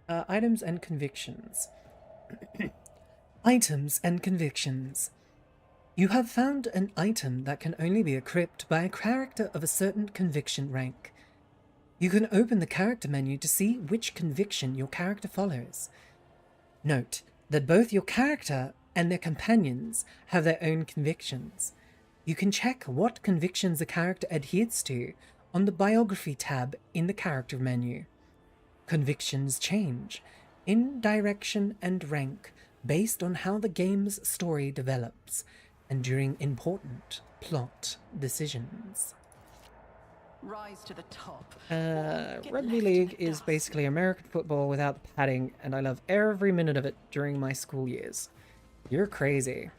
Items and convictions. Items and convictions. You have found an item that can only be equipped by a character of a certain conviction rank. You can open the character menu to see which conviction your character follows. Note that both your character and their companions have their own convictions. You can check what convictions a character adheres to on the Biography tab in the character menu. Convictions change in direction and rank based on how the game's story develops and during important plot decisions. Rise to the top. Rugby league is basically American football without the padding, and I love every minute of it during my school years. You're crazy.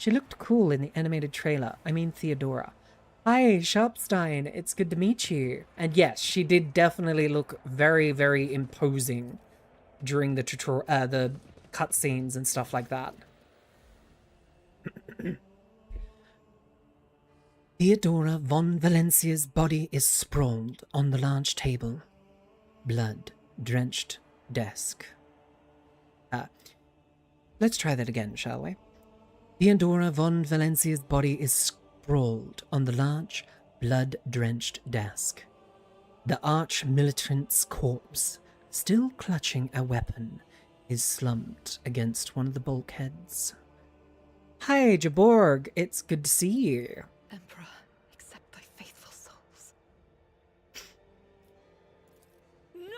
She looked cool in the animated trailer. I mean Theodora. Hi, Sharpstein. It's good to meet you. And yes, she did definitely look very, very imposing during the tutorial, the cutscenes and stuff like that. Theodora von Valencia's body is sprawled on the large table. Blood-drenched desk. Let's try that again, shall we? Theodora von Valencia's body is sprawled on the large, blood-drenched desk. The arch-militant's corpse, still clutching a weapon, is slumped against one of the bulkheads. Hi, Jaborg. It's good to see you. Emperor, accept thy faithful souls. No!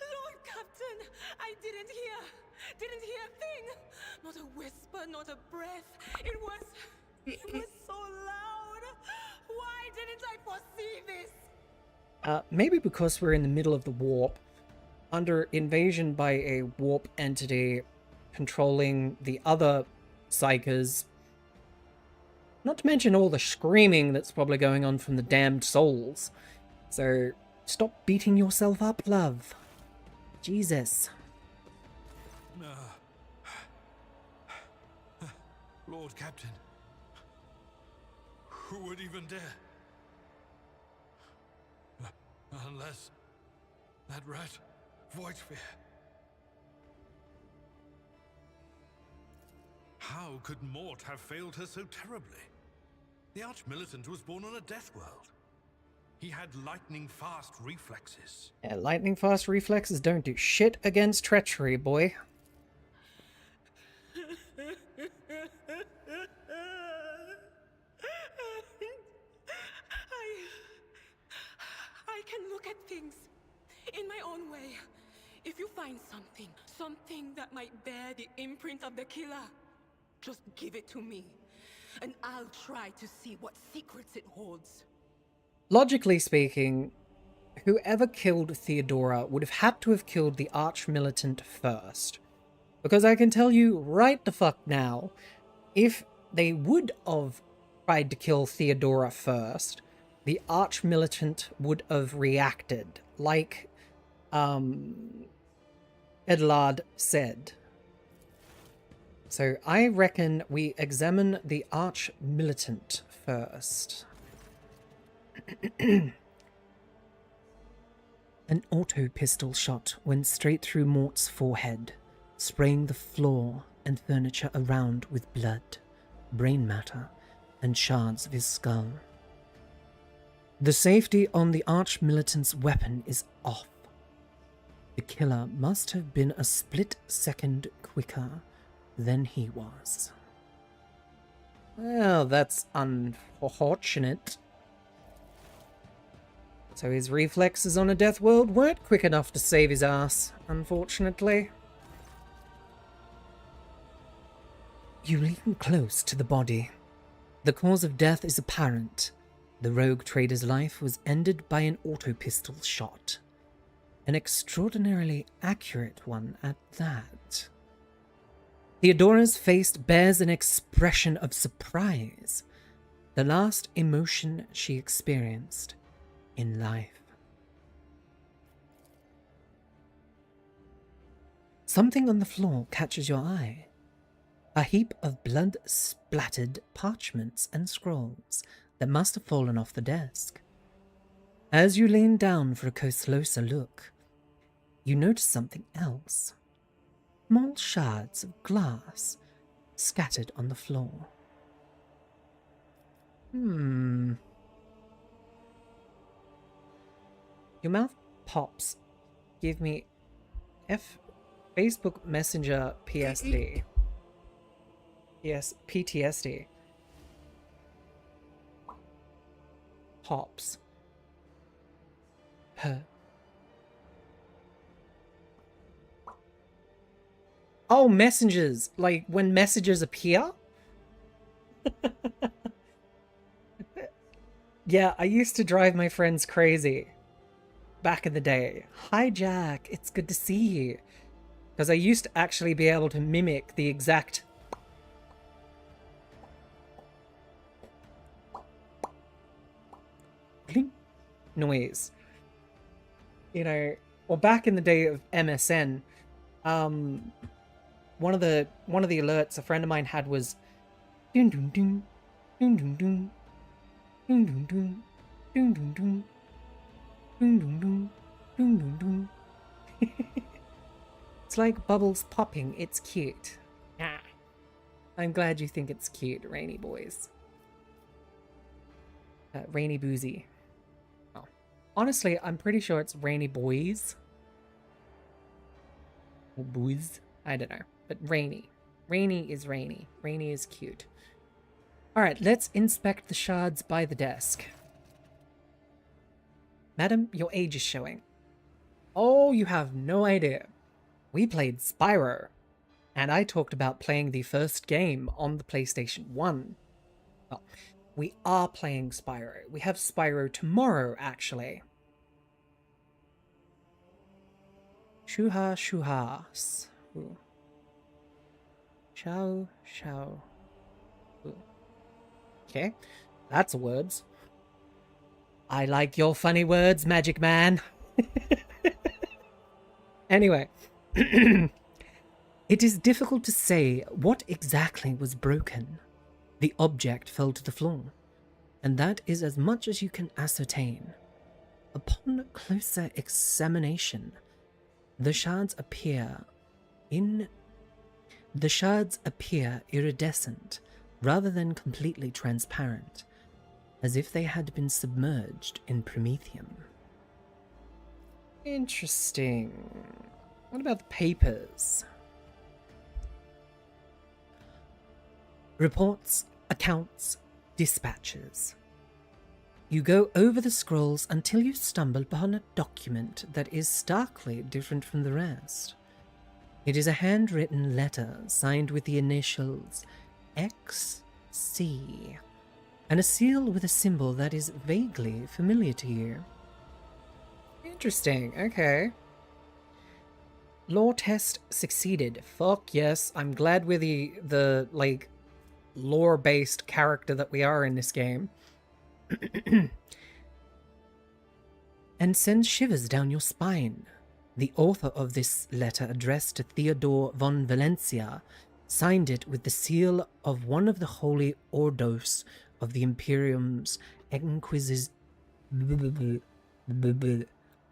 Lord Captain, I didn't hear a thing. Not a whisper, not a breath. It was so loud. Why didn't I foresee this? Maybe because we're in the middle of the warp, under invasion by a warp entity controlling the other psychers. Not to mention all the screaming that's probably going on from the damned souls. So, stop beating yourself up, love. Jesus. Lord Captain, who would even dare? Unless that rat, Voidsphere. How could Mort have failed her so terribly? The Arch-Militant was born on a death world. He had lightning-fast reflexes. Yeah, lightning-fast reflexes don't do shit against treachery, boy. I can look at things in my own way. If you find something that might bear the imprint of the killer, just give it to me, and I'll try to see what secrets it holds. Logically speaking, whoever killed Theodora would have had to have killed the Arch-Militant first. Because I can tell you right the fuck now, if they would have tried to kill Theodora first, the Arch-Militant would have reacted, like Edlard said. So I reckon we examine the Arch-Militant first. An auto pistol shot went straight through Mort's forehead, spraying the floor and furniture around with blood, brain matter, and shards of his skull. The safety on the Arch-Militant's weapon is off. The killer must have been a split second quicker than he was. Well, that's unfortunate. So his reflexes on a death world weren't quick enough to save his ass, unfortunately. You lean close to the body. The cause of death is apparent. The rogue trader's life was ended by an auto-pistol shot. An extraordinarily accurate one at that. Theodora's face bears an expression of surprise, the last emotion she experienced in life. Something on the floor catches your eye. A heap of blood-splattered parchments and scrolls that must have fallen off the desk. As you lean down for a closer look, you notice something else. Small shards of glass scattered on the floor. Your mouth pops. Give me Facebook Messenger PSD. Yes, PTSD. Pops. Her. Oh, messengers. Like when messages appear? Yeah, I used to drive my friends crazy back in the day. Hi, Jack. It's good to see you. Because I used to actually be able to mimic the exact clink noise. You know, or back in the day of MSN, one of the alerts a friend of mine had was dun dun dun dun dun dun dun dun dun dun dun dun dun dun dun dun dun dun. It's like bubbles popping. It's cute. Ah. I'm glad you think it's cute, Rainy boys. Rainy boozy. Oh. Honestly, I'm pretty sure it's Rainy boys. Or boys. I don't know. But Rainy. Rainy is Rainy. Rainy is cute. Alright, let's inspect the shards by the desk. Madam, your age is showing. Oh, you have no idea. We played Spyro. And I talked about playing the first game on the PlayStation 1. Well, we are playing Spyro. We have Spyro tomorrow, actually. Shuha shuhas. Shao shao. Okay, that's words. I like your funny words, Magic Man. Anyway. It is difficult to say what exactly was broken. The object fell to the floor, and that is as much as you can ascertain. Upon closer examination, the shards appear iridescent rather than completely transparent, as if they had been submerged in promethium. Interesting. What about the papers? Reports, accounts, dispatches. You go over the scrolls until you stumble upon a document that is starkly different from the rest. It is a handwritten letter signed with the initials XC, and a seal with a symbol that is vaguely familiar to you. Interesting, okay. Lore test succeeded. Fuck yes, I'm glad we're the like, lore-based character that we are in this game. And sends shivers down your spine. The author of this letter, addressed to Theodore von Valencia, signed it with the seal of one of the holy ordos of the Imperium's Inquisition.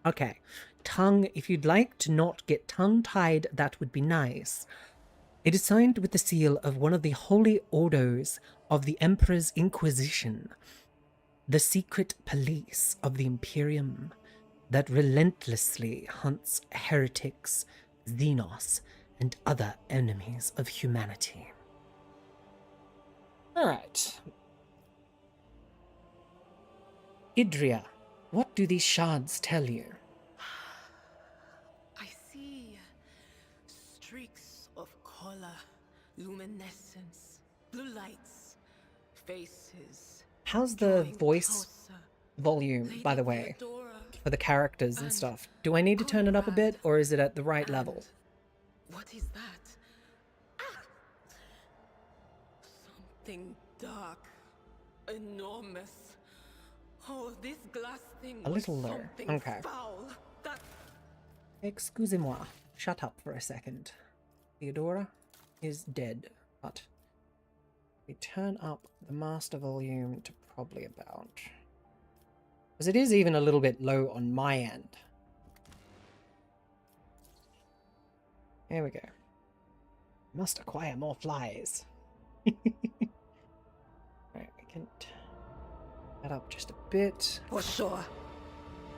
Okay, tongue, if you'd like to not get tongue-tied, that would be nice. It is signed with the seal of one of the holy ordos of the Emperor's Inquisition, the secret police of the Imperium that relentlessly hunts heretics, xenos, and other enemies of humanity. Alright. Idria, what do these shards tell you? I see streaks of color, luminescence, blue lights, faces. How's the drawing voice closer. volume, Lady by the way, Theodora, for the characters and and stuff? Do I need to turn it up a bit, or is it at the right and level? What is that? Ah! Something dark, enormous. Oh, this glass thing A little was lower. something Okay. foul. That Excusez-moi. Shut up for a second. Theodora is dead, but we turn up the master volume to probably about... because it is even a little bit low on my end. Here we go. Must acquire more flies. Right, we can turn that up just a bit. for sure.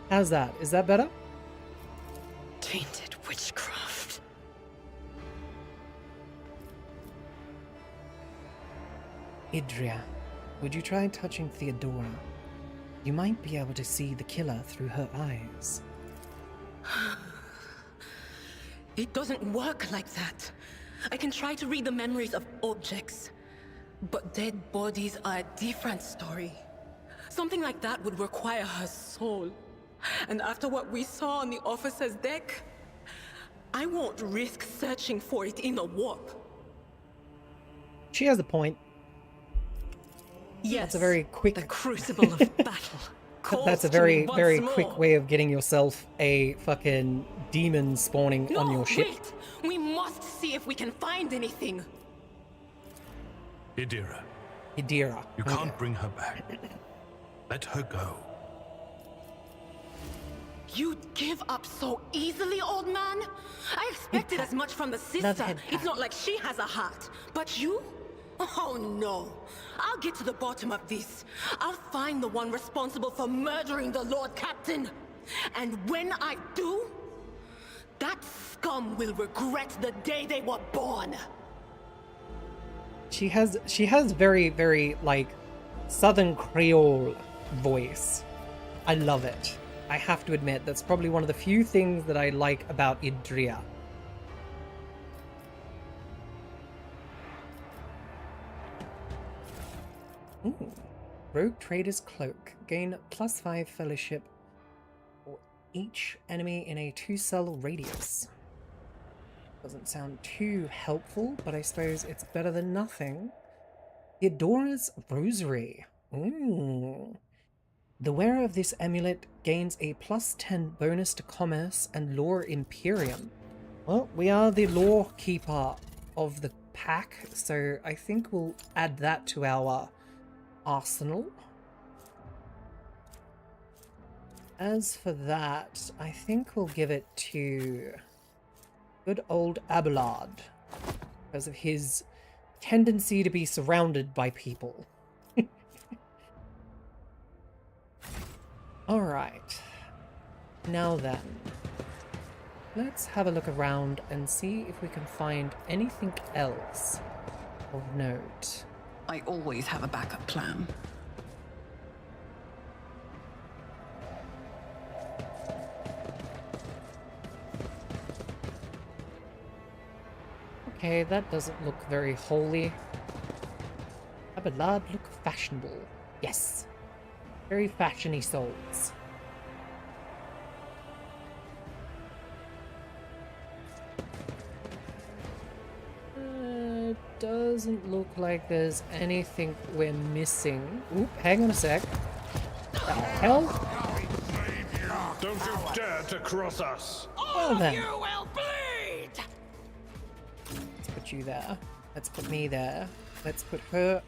How's that? Is that better? Tainted witchcraft. Idria, would you try touching Theodora? You might be able to see the killer through her eyes. It doesn't work like that. I can try to read the memories of objects, but dead bodies are a different story. Something like that would require her soul. And after what we saw on the officer's deck, I won't risk searching for it in a warp. She has a point. Yes, That's a very quick... the crucible of battle. That's a very, very quick way of getting yourself a fucking demon spawning on your ship. Wait! We must see if we can find anything. Idira, Idira. you can't bring her back. Let her go. You'd give up so easily, old man? I expected as much from the sister. It's not like she has a heart. But you? Oh no. I'll get to the bottom of this. I'll find the one responsible for murdering the Lord Captain. And when I do, that scum will regret the day they were born. She has very, very, like, Southern Creole voice. I love it. I have to admit, that's probably one of the few things that I like about Idria. Ooh. Rogue Trader's Cloak. Gain +5 fellowship for each enemy in a 2-cell radius. Doesn't sound too helpful, but I suppose it's better than nothing. Theodora's Rosary. Ooh. The wearer of this amulet gains a +10 bonus to commerce and lore Imperium. Well, we are the lore keeper of the pack, so I think we'll add that to our arsenal. As for that, I think we'll give it to good old Abelard, because of his tendency to be surrounded by people. Alright, now then, let's have a look around and see if we can find anything else of note. I always have a backup plan. Okay, that doesn't look very holy. Abelard look fashionable. Yes. Very fashiony souls. Doesn't look like there's anything we're missing. Oop, hang on a sec. The hell? Don't you dare to cross us! Well then. You will bleed! Let's put you there. Let's put me there. Let's put her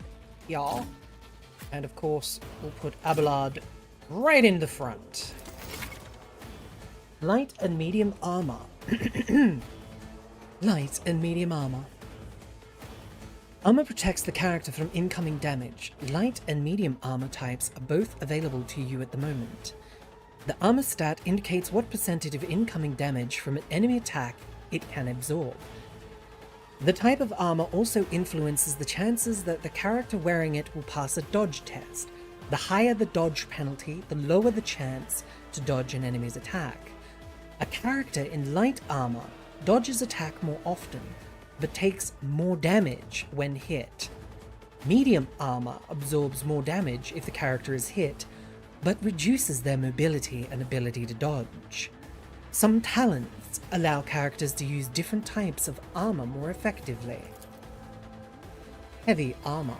here. And of course, we'll put Abelard right in the front. Light and medium armor. Light and medium armor. Armor protects the character from incoming damage. Light and medium armor types are both available to you at the moment. The armor stat indicates what percentage of incoming damage from an enemy attack it can absorb. The type of armor also influences the chances that the character wearing it will pass a dodge test. The higher the dodge penalty, the lower the chance to dodge an enemy's attack. A character in light armor dodges attack more often, but takes more damage when hit. Medium armor absorbs more damage if the character is hit, but reduces their mobility and ability to dodge. Some talents allow characters to use different types of armor more effectively. Heavy armor.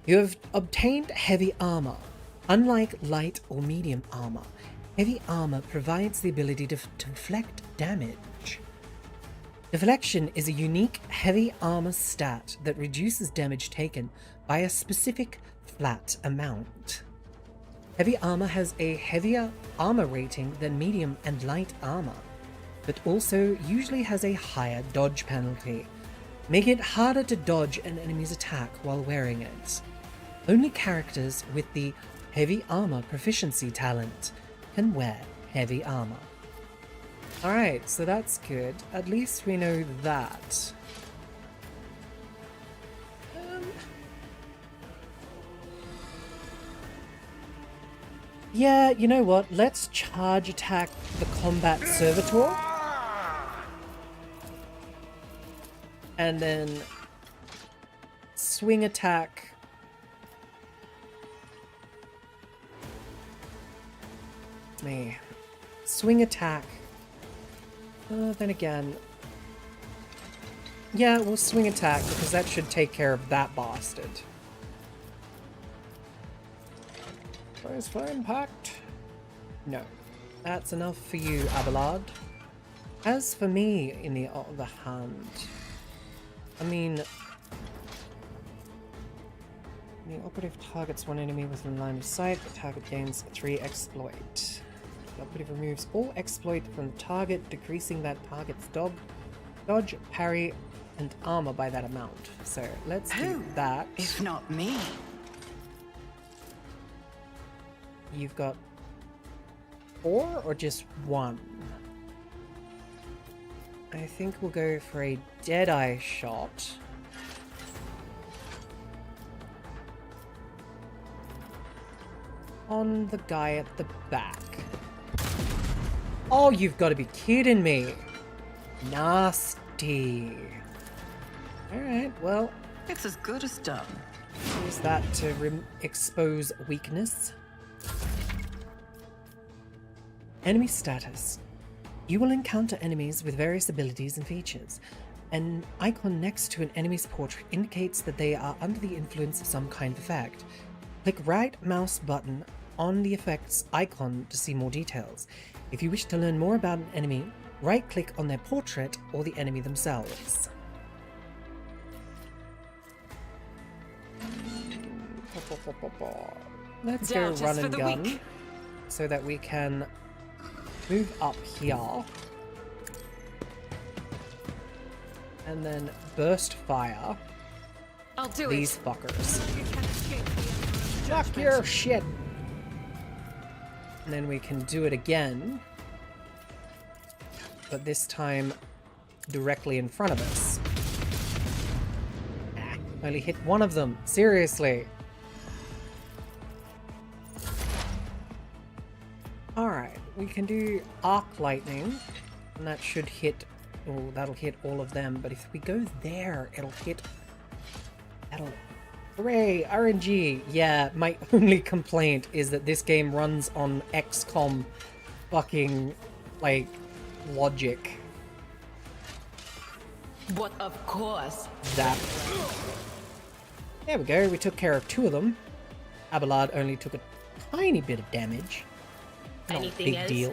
You have obtained heavy armor. Unlike light or medium armor, heavy armor provides the ability to deflect damage. Deflection is a unique heavy armor stat that reduces damage taken by a specific flat amount. Heavy armor has a heavier armor rating than medium and light armor, but also usually has a higher dodge penalty, making it harder to dodge an enemy's attack while wearing it. Only characters with the heavy armor proficiency talent can wear heavy armor. Alright, so that's good. At least we know that. Yeah, you know what? Let's charge attack the combat servitor. And then swing attack swing attack Then again... Yeah, we'll swing attack, because that should take care of that bastard. Where's Flame Pact? No. That's enough for you, Abelard. As for me, in the other hand... I mean... The operative targets one enemy within line of sight. The target gains 3 exploit. The operative removes all exploit from the target, decreasing that target's dodge, parry, and armor by that amount. So let's do that. If not me. You've got 4 or just 1? I think we'll go for a Deadeye shot. On the guy at the back. Oh, you've got to be kidding me. Nasty. Alright, well. It's as good as done. Use that to expose weakness. Enemy status. You will encounter enemies with various abilities and features. An icon next to an enemy's portrait indicates that they are under the influence of some kind of effect. Click right mouse button on the effect's icon to see more details. If you wish to learn more about an enemy, right-click on their portrait or the enemy themselves. Let's go run and gun so that we can move up here and then burst fire these fuckers. Fuck your shit! And then we can do it again, but this time directly in front of us. Only hit one of them, seriously. Alright, we can do arc lightning, and that should hit, oh, that'll hit all of them, but if we go there, it'll hit, hooray, RNG. Yeah, my only complaint is that this game runs on XCOM fucking, like, logic. But of course. That. There we go, we took care of 2 of them. Abelard only took a tiny bit of damage. Not a big deal.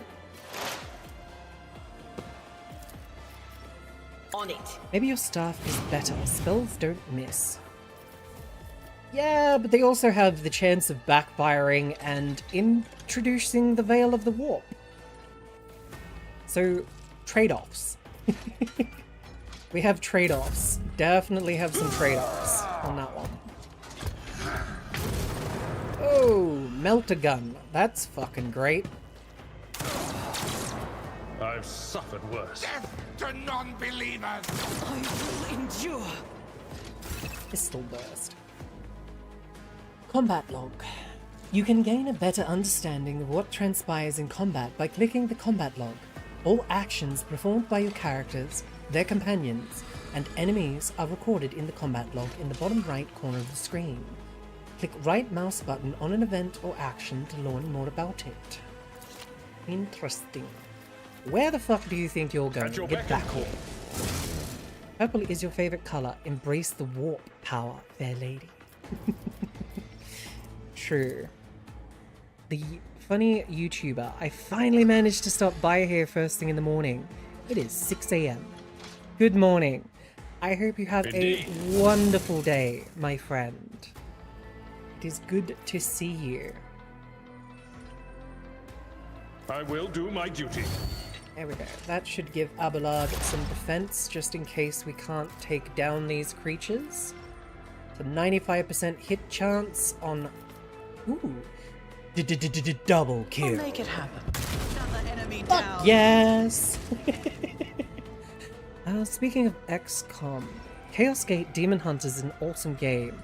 On it. Maybe your staff is better. Spells don't miss. Yeah, but they also have the chance of backfiring and introducing the Veil of the Warp. So, trade-offs. We have trade-offs. Definitely have some trade-offs on that one. Oh, melt-a-gun. That's fucking great. I've suffered worse. Death to non-believers! I will endure. Pistol burst. Combat log. You can gain a better understanding of what transpires in combat by clicking the combat log. All actions performed by your characters, their companions, and enemies are recorded in the combat log in the bottom right corner of the screen. Click right mouse button on an event or action to learn more about it. Interesting. Where the fuck do you think you're going? Get back here. Purple is your favorite color. Embrace the warp power, fair lady. True. The funny YouTuber. I finally managed to stop by here first thing in the morning. It is 6 AM. Good morning. I hope you have a wonderful day, my friend. It is good to see you. I will do my duty. There we go. That should give Abelard some defense, just in case we can't take down these creatures. It's a 95% hit chance on... Ooh. Double kill. I'll make it happen. Another enemy down. Yes! Speaking of XCOM, Chaos Gate Demon Hunters is an awesome game.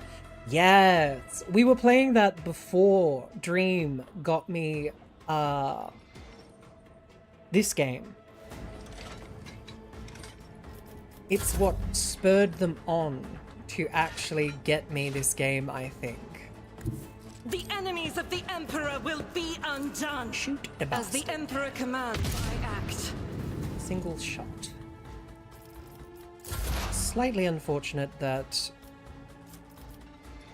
Yes! We were playing that before Dream got me, this game. It's what spurred them on to actually get me this game, I think. The enemies of the Emperor will be undone. Shoot the As bastard. the Emperor commands, I act. single shot. Slightly unfortunate that...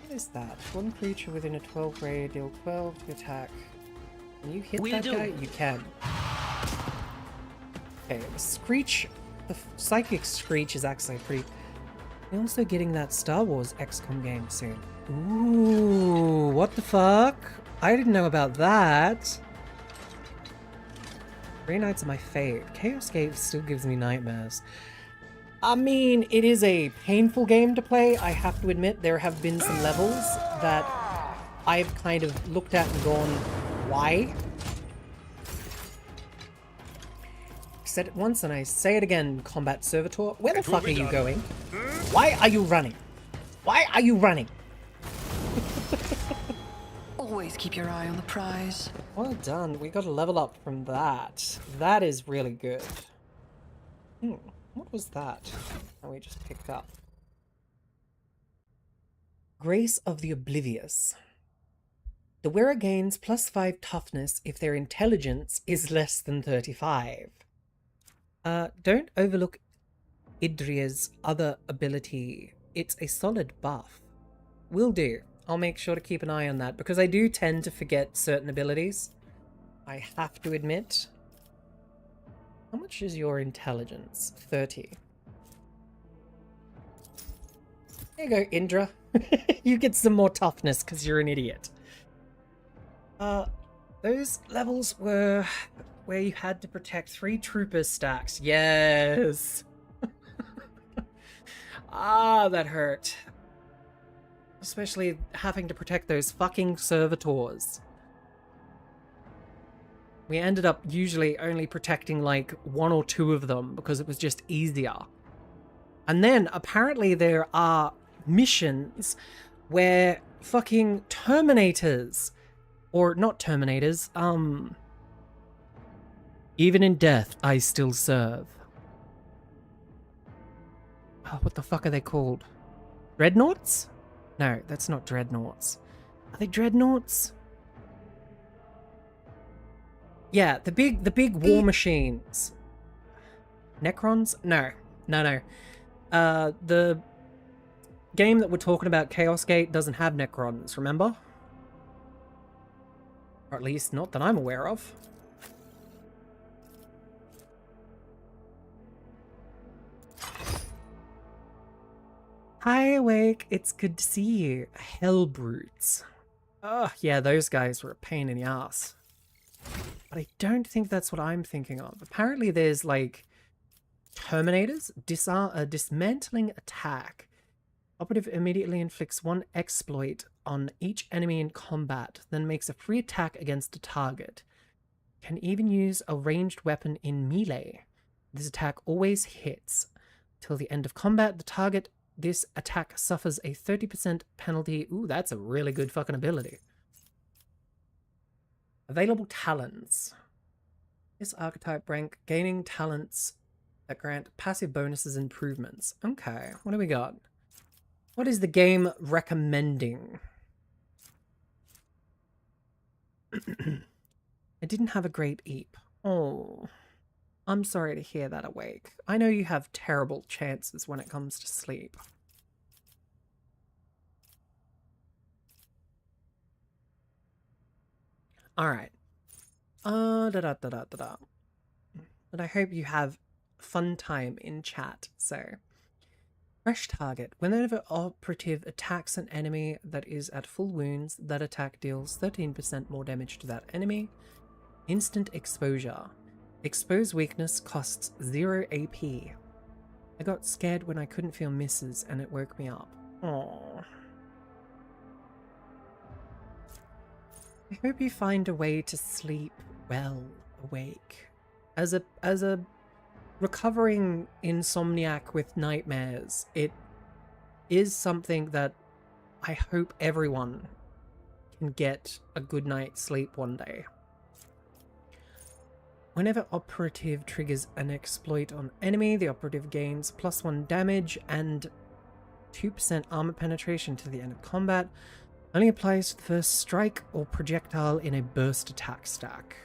What is that? One creature within a 12 radius deal 12 to attack. Can you hit that guy? You can. Okay, the Screech... The Psychic Screech is actually pretty... We're also getting that Star Wars XCOM game soon. Ooh, what the fuck? I didn't know about that. Grey Knights are my fave. Chaos Gate still gives me nightmares. I mean, it is a painful game to play, I have to admit. There have been some levels that I've kind of looked at and gone, why? I said it once and I say it again, Combat Servitor. Where the fuck are you going? Why are you running? Why are you running? Always keep your eye on the prize. Well done. We got a level up from that. That is really good. What was that? Oh, we just picked up. Grace of the Oblivious. The wearer gains +5 toughness if their intelligence is less than 35. Don't overlook Idria's other ability. It's a solid buff. Will do. I'll make sure to keep an eye on that, because I do tend to forget certain abilities. I have to admit. How much is your intelligence? 30. There you go, Indra. You get some more toughness because you're an idiot. Those levels were where you had to protect 3 trooper stacks. Yes! Ah, that hurt. Especially having to protect those fucking servitors. We ended up usually only protecting like 1 or 2 of them because it was just easier. And then apparently there are missions where fucking Terminators, or not Terminators, even in death I still serve. Oh, what the fuck are they called? Dreadnoughts? No, that's not Dreadnoughts. Are they Dreadnoughts? Yeah, the big war machines. Necrons? No. The game that we're talking about, Chaos Gate, doesn't have Necrons, remember? Or at least not that I'm aware of. Hi, Awake. It's good to see you. Hell brutes. Oh, yeah, those guys were a pain in the ass. But I don't think that's what I'm thinking of. Apparently there's, like, Terminators. Dismantling attack. Operative immediately inflicts 1 exploit on each enemy in combat, then makes a free attack against a target. Can even use a ranged weapon in melee. This attack always hits. Till the end of combat, the target this attack suffers a 30% penalty. Ooh, that's a really good fucking ability. Available talents. This archetype rank, gaining talents that grant passive bonuses and improvements. Okay, what do we got? What is the game recommending? I didn't have a great eep. Oh, I'm sorry to hear that, Awake. I know you have terrible chances when it comes to sleep. Alright. But I hope you have fun time in chat, so. Fresh target. Whenever operative attacks an enemy that is at full wounds, that attack deals 13% more damage to that enemy. Instant exposure. Expose weakness costs 0 AP. I got scared when I couldn't feel misses and it woke me up. Aww. I hope you find a way to sleep well, Awake. As a recovering insomniac with nightmares, it is something that I hope everyone can get a good night's sleep one day. Whenever operative triggers an exploit on enemy, the operative gains +1 damage and 2% armor penetration to the end of combat. Only applies to the first strike or projectile in a burst attack stack.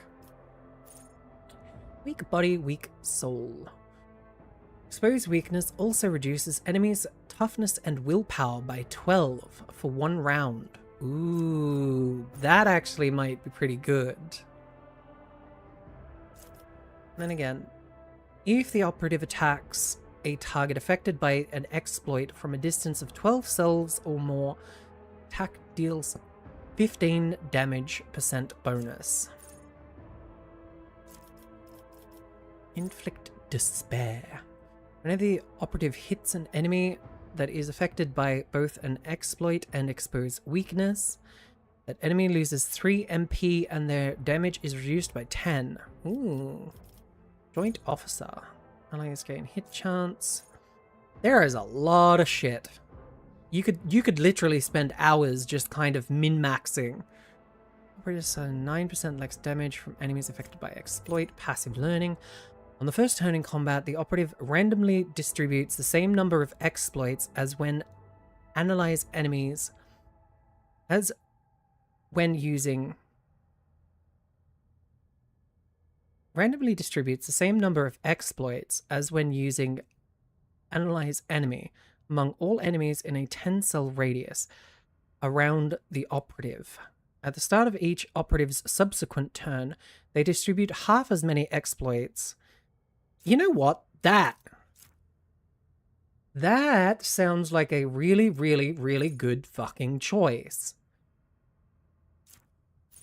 Weak body, weak soul. Exposed weakness also reduces enemies' toughness and willpower by 12 for 1 round. Ooh, that actually might be pretty good. Then again, if the operative attacks a target affected by an exploit from a distance of 12 cells or more, attack deals 15 damage % bonus. Inflict despair. Whenever the operative hits an enemy that is affected by both an exploit and exposed weakness, that enemy loses 3 MP and their damage is reduced by 10. Ooh. Joint officer. Allies gain hit chance. There is a lot of shit. You could literally spend hours just kind of min-maxing. Operators 9% less damage from enemies affected by exploit. Passive learning. On the first turn in combat, the operative randomly distributes the same number of exploits as when analyze enemies as when using randomly distributes the same number of exploits as when using analyze enemy among all enemies in a 10-cell radius around the operative. At the start of each operative's subsequent turn, they distribute half as many exploits. You know what? That sounds like a really, really, really good fucking choice.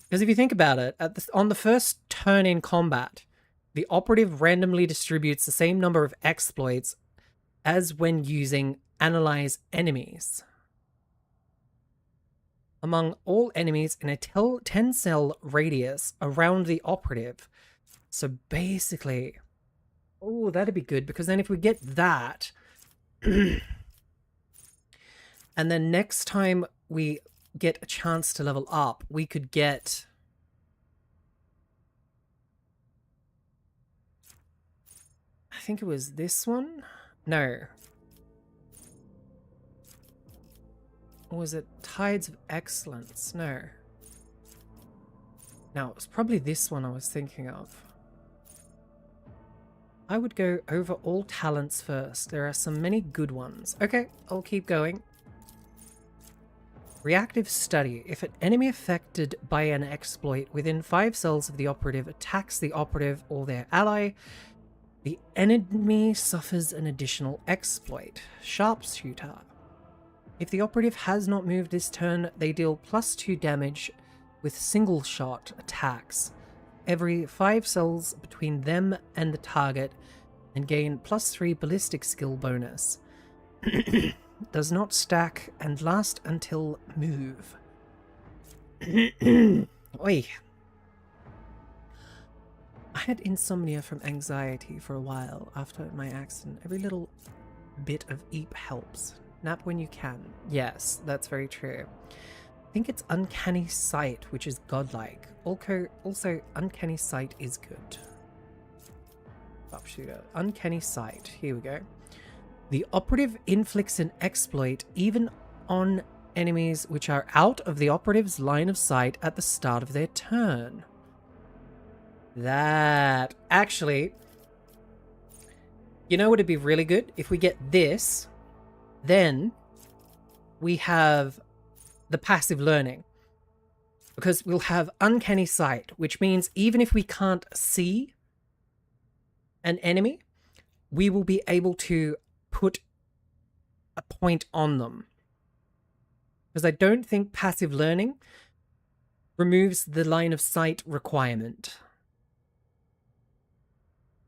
Because if you think about it, on the first turn in combat, the operative randomly distributes the same number of exploits as when using analyze enemies among all enemies in a 10-cell radius around the operative. So basically, oh, that'd be good, because then if we get that, and then next time we get a chance to level up, we could get I think it was this one? No. Or was it Tides of Excellence? No. No, it was probably this one I was thinking of. I would go over all talents first. There are some many good ones. Okay, I'll keep going. Reactive Study. If an enemy affected by an exploit within 5 cells of the operative attacks the operative or their ally, the enemy suffers an additional exploit. Sharpshooter. If the operative has not moved this turn, they deal +2 damage with single shot attacks every 5 cells between them and the target, and gain +3 ballistic skill bonus. Does not stack and last until move. Oi. I had insomnia from anxiety for a while after my accident. Every little bit of eep helps. Nap when you can. Yes, that's very true. I think it's Uncanny Sight, which is godlike. Also, Uncanny Sight is good. Sharpshooter. Uncanny Sight. Here we go. The operative inflicts an exploit even on enemies which are out of the operative's line of sight at the start of their turn. That... Actually, you know what would be really good? If we get this, then we have the passive learning. Because we'll have Uncanny Sight, which means even if we can't see an enemy, we will be able to put a point on them. Because I don't think passive learning removes the line of sight requirement.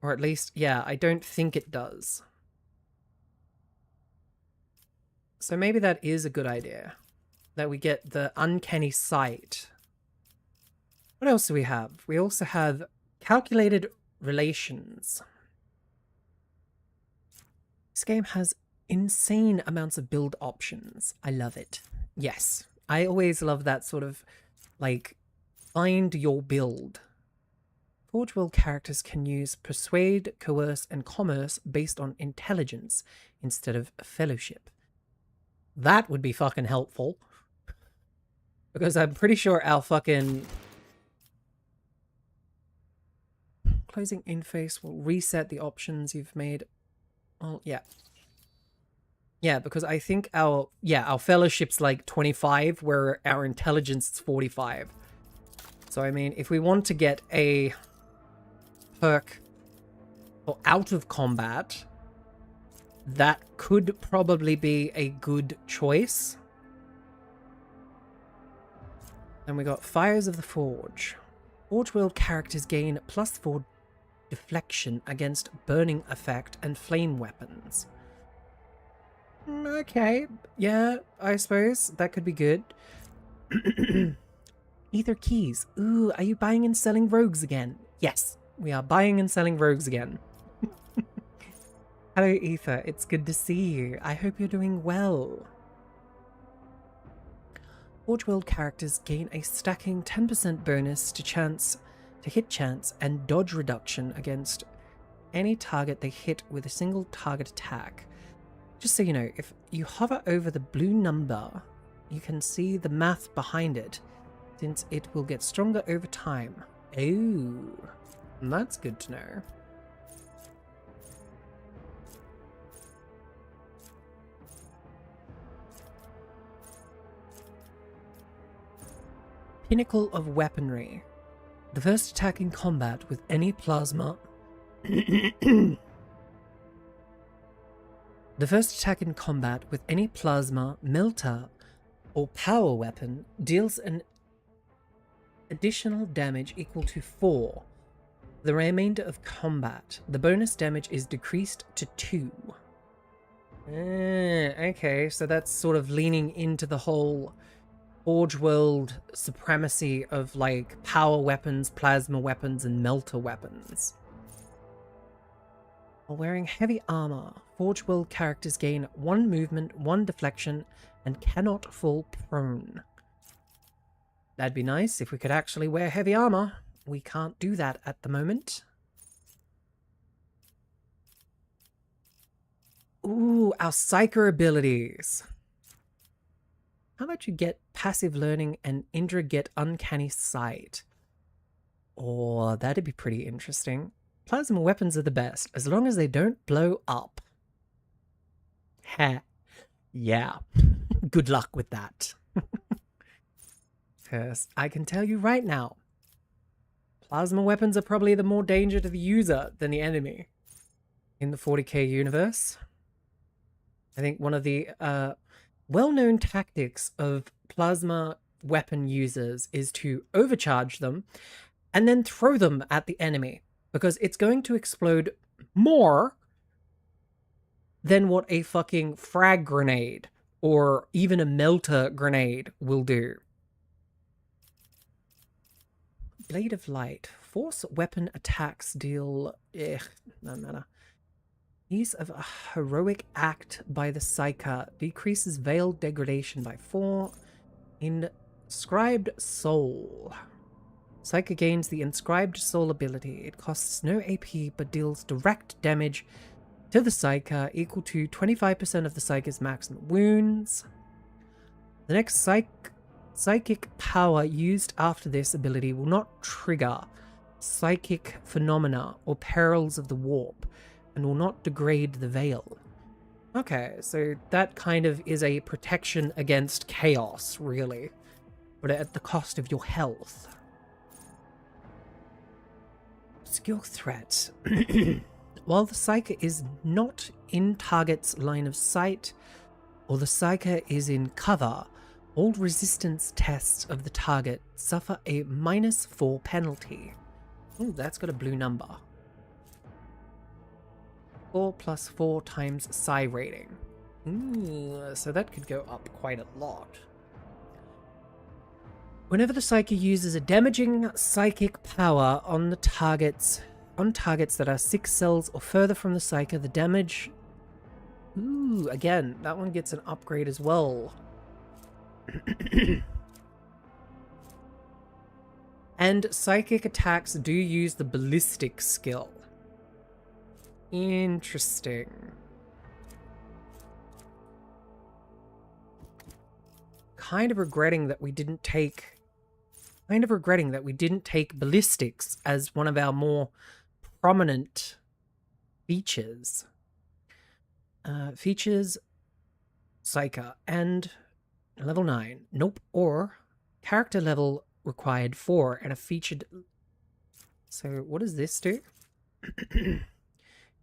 Or at least, yeah, I don't think it does. So maybe that is a good idea. That we get the Uncanny Sight. What else do we have? We also have Calculated Relations. This game has insane amounts of build options. I love it. Yes, I always love that sort of, like, find your build. Forge World characters can use Persuade, Coerce, and Commerce based on intelligence instead of Fellowship. That would be fucking helpful. Because I'm pretty sure our fucking Closing interface will reset the options you've made. Oh, yeah. Yeah, because I think our fellowship's like 25, where our intelligence is 45. So, I mean, if we want to get a perk for out of combat, that could probably be a good choice. And we got Fires of the Forge. Forge World characters gain +4 deflection against burning effect and flame weapons. Okay, yeah, I suppose that could be good. Ether keys. Ooh, are you buying and selling rogues again? Yes, we are buying and selling rogues again. Hello, Ether. It's good to see you. I hope you're doing well. Forge World characters gain a stacking 10% bonus to hit chance and dodge reduction against any target they hit with a single target attack. Just so you know, if you hover over the blue number, you can see the math behind it, since it will get stronger over time. Oh, that's good to know. Pinnacle of Weaponry. The first attack in combat with any plasma... The first attack in combat with any plasma, melter, or power weapon deals an additional damage equal to 4. The remainder of combat, the bonus damage is decreased to 2. Okay, so that's sort of leaning into the whole Forge World supremacy of like power weapons, plasma weapons, and melter weapons. While wearing heavy armor, Forge World characters gain 1 movement, 1 deflection, and cannot fall prone. That'd be nice if we could actually wear heavy armor. We can't do that at the moment. Ooh, our Psyker abilities. How about you get passive learning and Indra get uncanny sight? Oh, that'd be pretty interesting. Plasma weapons are the best, as long as they don't blow up. Heh. Yeah. Good luck with that. Because I can tell you right now, plasma weapons are probably the more danger to the user than the enemy in the 40k universe. I think one of the well-known tactics of plasma weapon users is to overcharge them and then throw them at the enemy, because it's going to explode more than what a fucking frag grenade or even a melter grenade will do. Blade of Light. Force weapon attacks deal... no matter. Use of a heroic act by the Psyker decreases veil degradation by 4. Inscribed Soul. Psyker gains the Inscribed Soul ability. It costs no AP but deals direct damage to the Psyker equal to 25% of the Psyker's maximum wounds. The next psychic power used after this ability will not trigger psychic phenomena or perils of the warp, and will not degrade the veil. Okay, so that kind of is a protection against chaos, really, but at the cost of your health. Skill threat. While the Psyker is not in target's line of sight, or the Psyker is in cover, all resistance tests of the target suffer a -4 penalty. Ooh, that's got a blue number. 4 + 4 times psi rating. Ooh, so that could go up quite a lot. Whenever the Psyker uses a damaging psychic power on the targets that are 6 cells or further from the Psyker, the damage... Ooh, again, that one gets an upgrade as well. And psychic attacks do use the ballistic skill. Interesting. Kind of regretting that we didn't take ballistics as one of our more prominent features. Features Psyker and level 9. Nope. Or character level required 4 and a featured. So what does this do?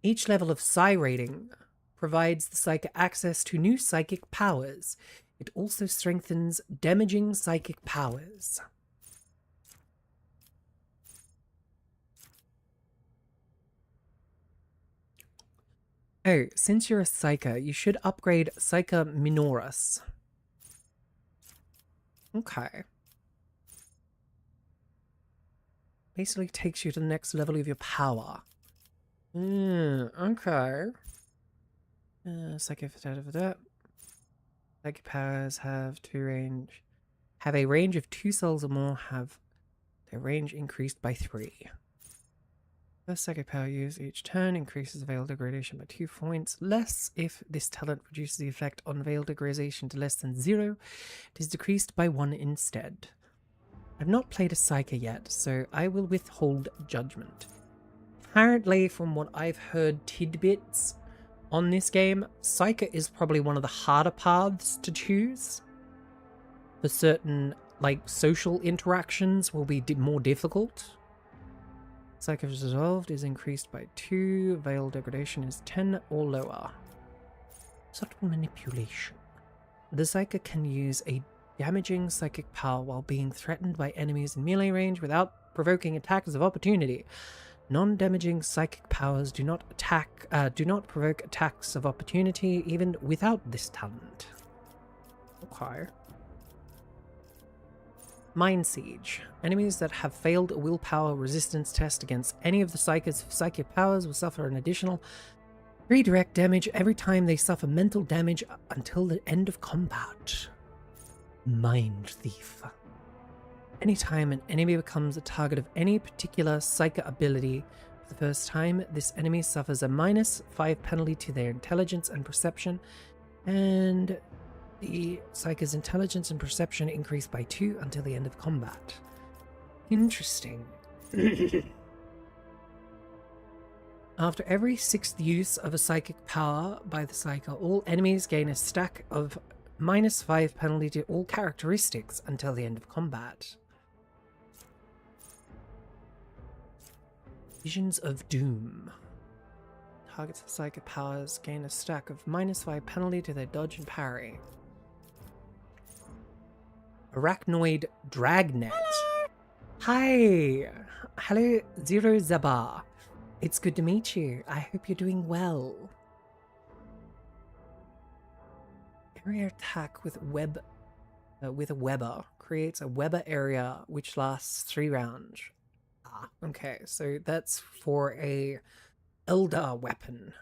Each level of Psi rating provides the Psyker access to new psychic powers. It also strengthens damaging psychic powers. Oh, since you're a Psyker, you should upgrade Psyker Minoris. Okay. Basically takes you to the next level of your power. Okay. Psychic powers have a range of 2 cells or more, have their range increased by 3. First psychic power used each turn increases veil degradation by 2 points less. If this talent reduces the effect on veil degradation to less than 0, it is decreased by 1 instead. I've not played a Psyker yet, so I will withhold judgment. Apparently, from what I've heard tidbits on this game, Psyker is probably one of the harder paths to choose. For certain, like, social interactions will be more difficult. Psyker resolved is increased by 2. Veil degradation is 10 or lower. Subtle manipulation. The Psyker can use a damaging psychic power while being threatened by enemies in melee range without provoking attacks of opportunity. Non-damaging psychic powers do not provoke attacks of opportunity even without this talent. Okay. Mind Siege. Enemies that have failed a willpower resistance test against any of the Psyker's psychic powers will suffer an additional 3 direct damage every time they suffer mental damage until the end of combat. Mind Thief. Anytime an enemy becomes a target of any particular Psyker ability for the first time, this enemy suffers a -5 penalty to their intelligence and perception, and the Psyker's intelligence and perception increase by 2 until the end of combat. Interesting. After every 6th use of a psychic power by the Psyker, all enemies gain a stack of -5 penalty to all characteristics until the end of combat. Visions of Doom. Targets with psychic powers gain a stack of -5 penalty to their dodge and parry. Arachnoid Dragnet. Hi! Hello, Zero Zabar. It's good to meet you. I hope you're doing well. Area attack with a Weber creates a Weber area which lasts 3 rounds. Ah, okay, so that's for a Elder weapon.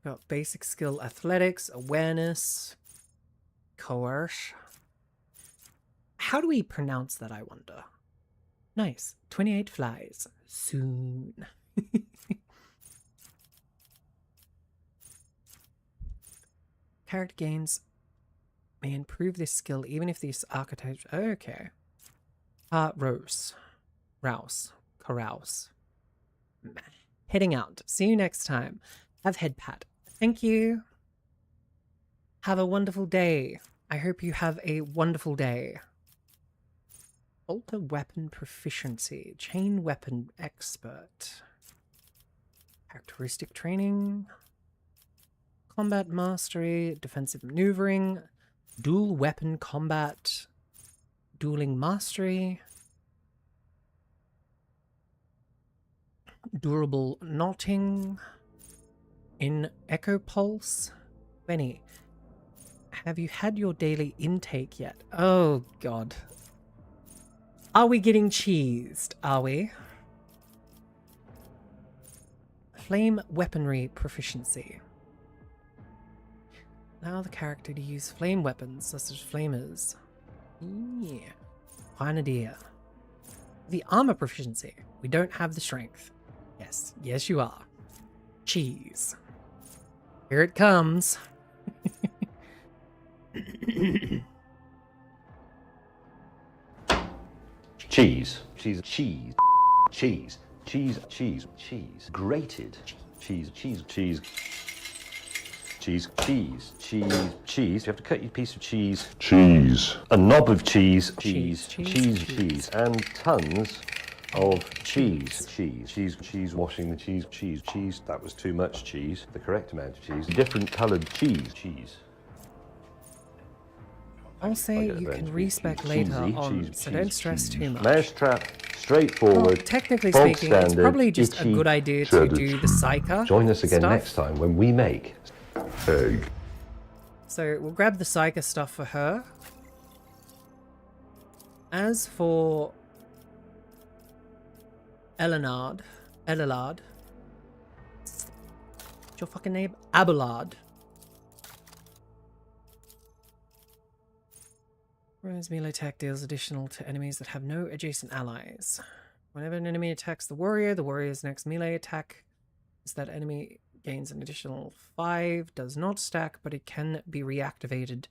Got basic skill athletics, awareness, coerce. How do we pronounce that, I wonder? Nice. 28 flies. Soon. Character gains may improve this skill even if these archetypes... Okay. Rouse. Carouse. Heading out. See you next time. Have head pat. Thank you. Have a wonderful day. I hope you have a wonderful day. Alter weapon proficiency. Chain weapon expert. Characteristic training. Combat mastery. Defensive maneuvering. Dual weapon combat. Dueling mastery. Durable knotting. In Echo Pulse. Benny, have you had your daily intake yet? Oh god. Are we getting cheesed? Are we? Flame weaponry proficiency. Allow the character to use flame weapons such as flamers. Yeah. Grenadier. The armor proficiency. We don't have the strength. Yes. Yes, you are. Cheese. Here it comes. Cheese. cheese, cheese, cheese, cheese, cheese, cheese, cheese, grated cheese, cheese, cheese, cheese, cheese, cheese, cheese. You have to cut your piece of cheese. Cheese. A knob of cheese, cheese, cheese, cheese, and tons of cheese, cheese, washing the cheese, cheese. That was too much cheese. The correct amount of cheese. Different coloured cheese. I'll say you can respec later on, so don't stress too much. Mousetrap, straightforward. Well, technically bog speaking, it's standard, probably just a itchy, good idea to shredded. do the Psyker Join us again stuff. next time when we make egg. So we'll grab the Psyker stuff for her. As for Elillard, what's your fucking name? Abelard. Warrior's melee attack deals additional to enemies that have no adjacent allies. Whenever an enemy attacks the warrior's next melee attack is that enemy gains an additional 5, does not stack, but it can be reactivated.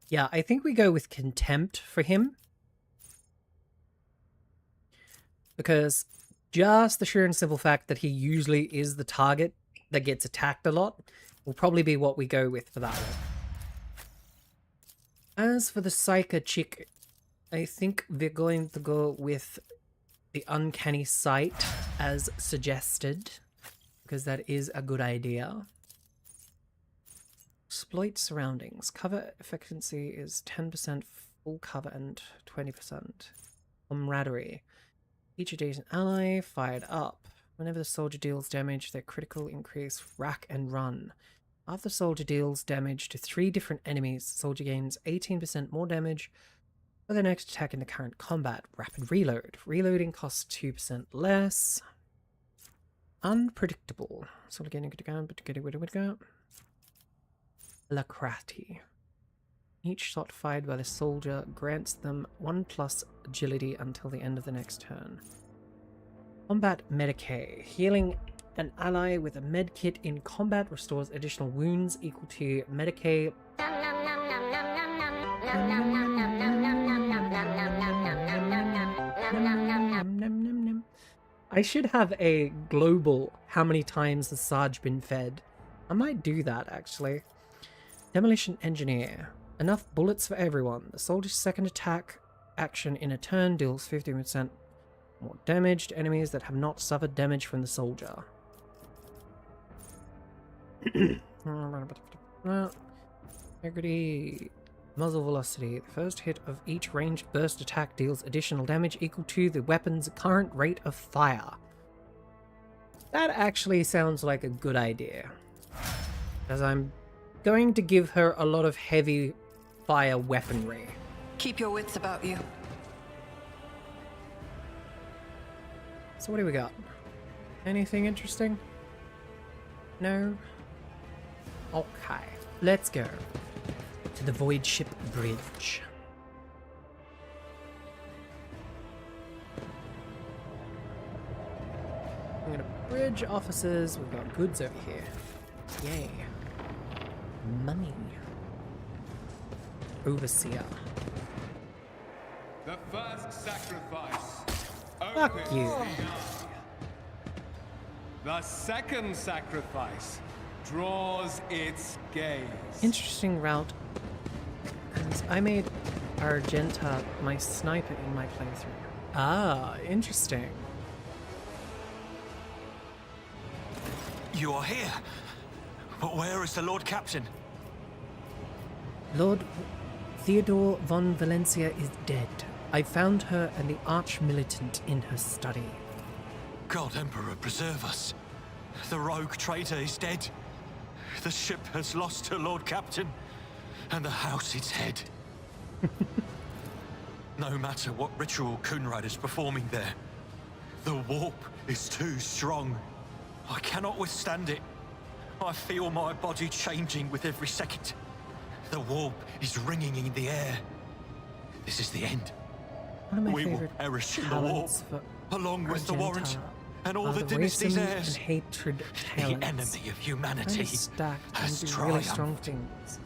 Yeah, I think we go with Contempt for him. Because just the sheer and simple fact that he usually is the target that gets attacked a lot will probably be what we go with for that one. As for the Psyker chick, I think we're going to go with the Uncanny Sight as suggested, because that is a good idea. Exploit surroundings. Cover efficiency is 10% full cover and 20%. Camaraderie. Each adjacent ally fired up. Whenever the soldier deals damage, their critical increase rack and run. After the soldier deals damage to 3 different enemies, the soldier gains 18% more damage for their next attack in the current combat. Rapid reload. Reloading costs 2% less. Unpredictable. Soldier getting good gun, but get it with go. Lacrati. Each shot fired by the soldier grants them 1+ agility until the end of the next turn. Combat Medicae. Healing an ally with a medkit in combat restores additional wounds equal to Medicae. I should have a global how many times the Sarge been fed. I might do that actually. Demolition Engineer. Enough bullets for everyone. The soldier's second attack action in a turn deals 15% more damage to enemies that have not suffered damage from the soldier. Integrity. Muzzle velocity. The first hit of each ranged burst attack deals additional damage equal to the weapon's current rate of fire. That actually sounds like a good idea, as I'm going to give her a lot of heavy fire weaponry. Keep your wits about you. So what do we got? Anything interesting? No? Okay, let's go to the Void Ship Bridge. I'm gonna bridge officers. We've got goods over here. Yay. Money. Overseer. The first sacrifice. Fuck opens you. the eye. The second sacrifice draws its gaze. Interesting route. And I made Argenta my sniper in my playthrough. Ah, interesting. You are here. But where is the Lord Captain? Lord Theodore von Valencia is dead. I found her and the arch-militant in her study. God Emperor preserve us. The rogue traitor is dead. The ship has lost her Lord Captain, and the house its head. No matter what ritual Kunrad is performing there, the warp is too strong. I cannot withstand it. I feel my body changing with every second. The warp is ringing in the air. This is the end. One of my We will favorite perish in the warp, talents for along with the Argenta warrant and all are the the dynasty's racism heirs. and hatred The talents. enemy of Kind humanity of stacked has and do really triumphed. strong things.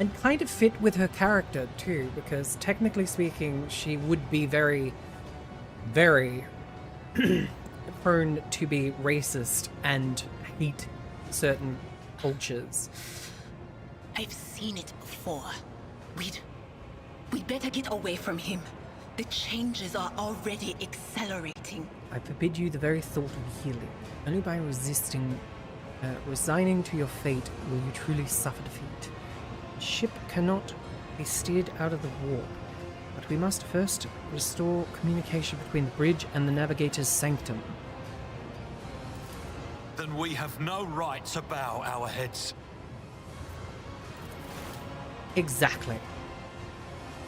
And kind of fit with her character too, because technically speaking, she would be very, very prone to be racist and hate certain cultures. I've seen it before. We'd better get away from him. The changes are already accelerating. I forbid you the very thought of healing. Only by resigning to your fate will you truly suffer defeat. The ship cannot be steered out of the warp, but we must first restore communication between the bridge and the navigator's sanctum. Then we have no right to bow our heads. Exactly.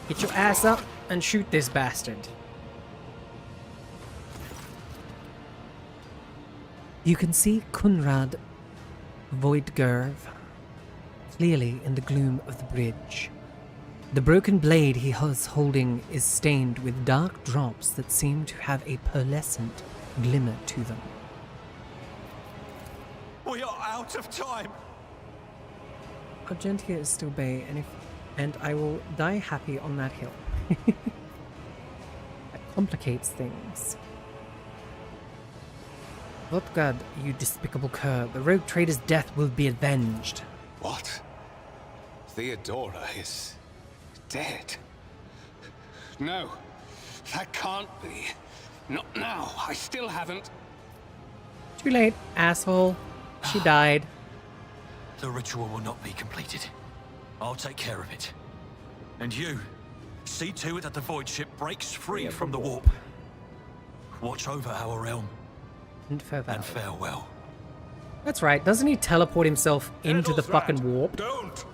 Get your ass up and shoot this bastard. You can see Kunrad Voidgerv clearly in the gloom of the bridge. The broken blade he was holding is stained with dark drops that seem to have a pearlescent glimmer to them. We are out of time. Argentia is still bay, and I will die happy on that hill. That complicates things. Lotgard, you despicable cur, the rogue trader's death will be avenged. What? Theodora is dead? No, that can't be. Not now. I still haven't. Too late, asshole. She died. The ritual will not be completed. I'll take care of it. And you, see to it that the void ship breaks free from the warp. Watch over our realm. And farewell. And farewell. That's right, doesn't he teleport himself into the fucking warp? Don't!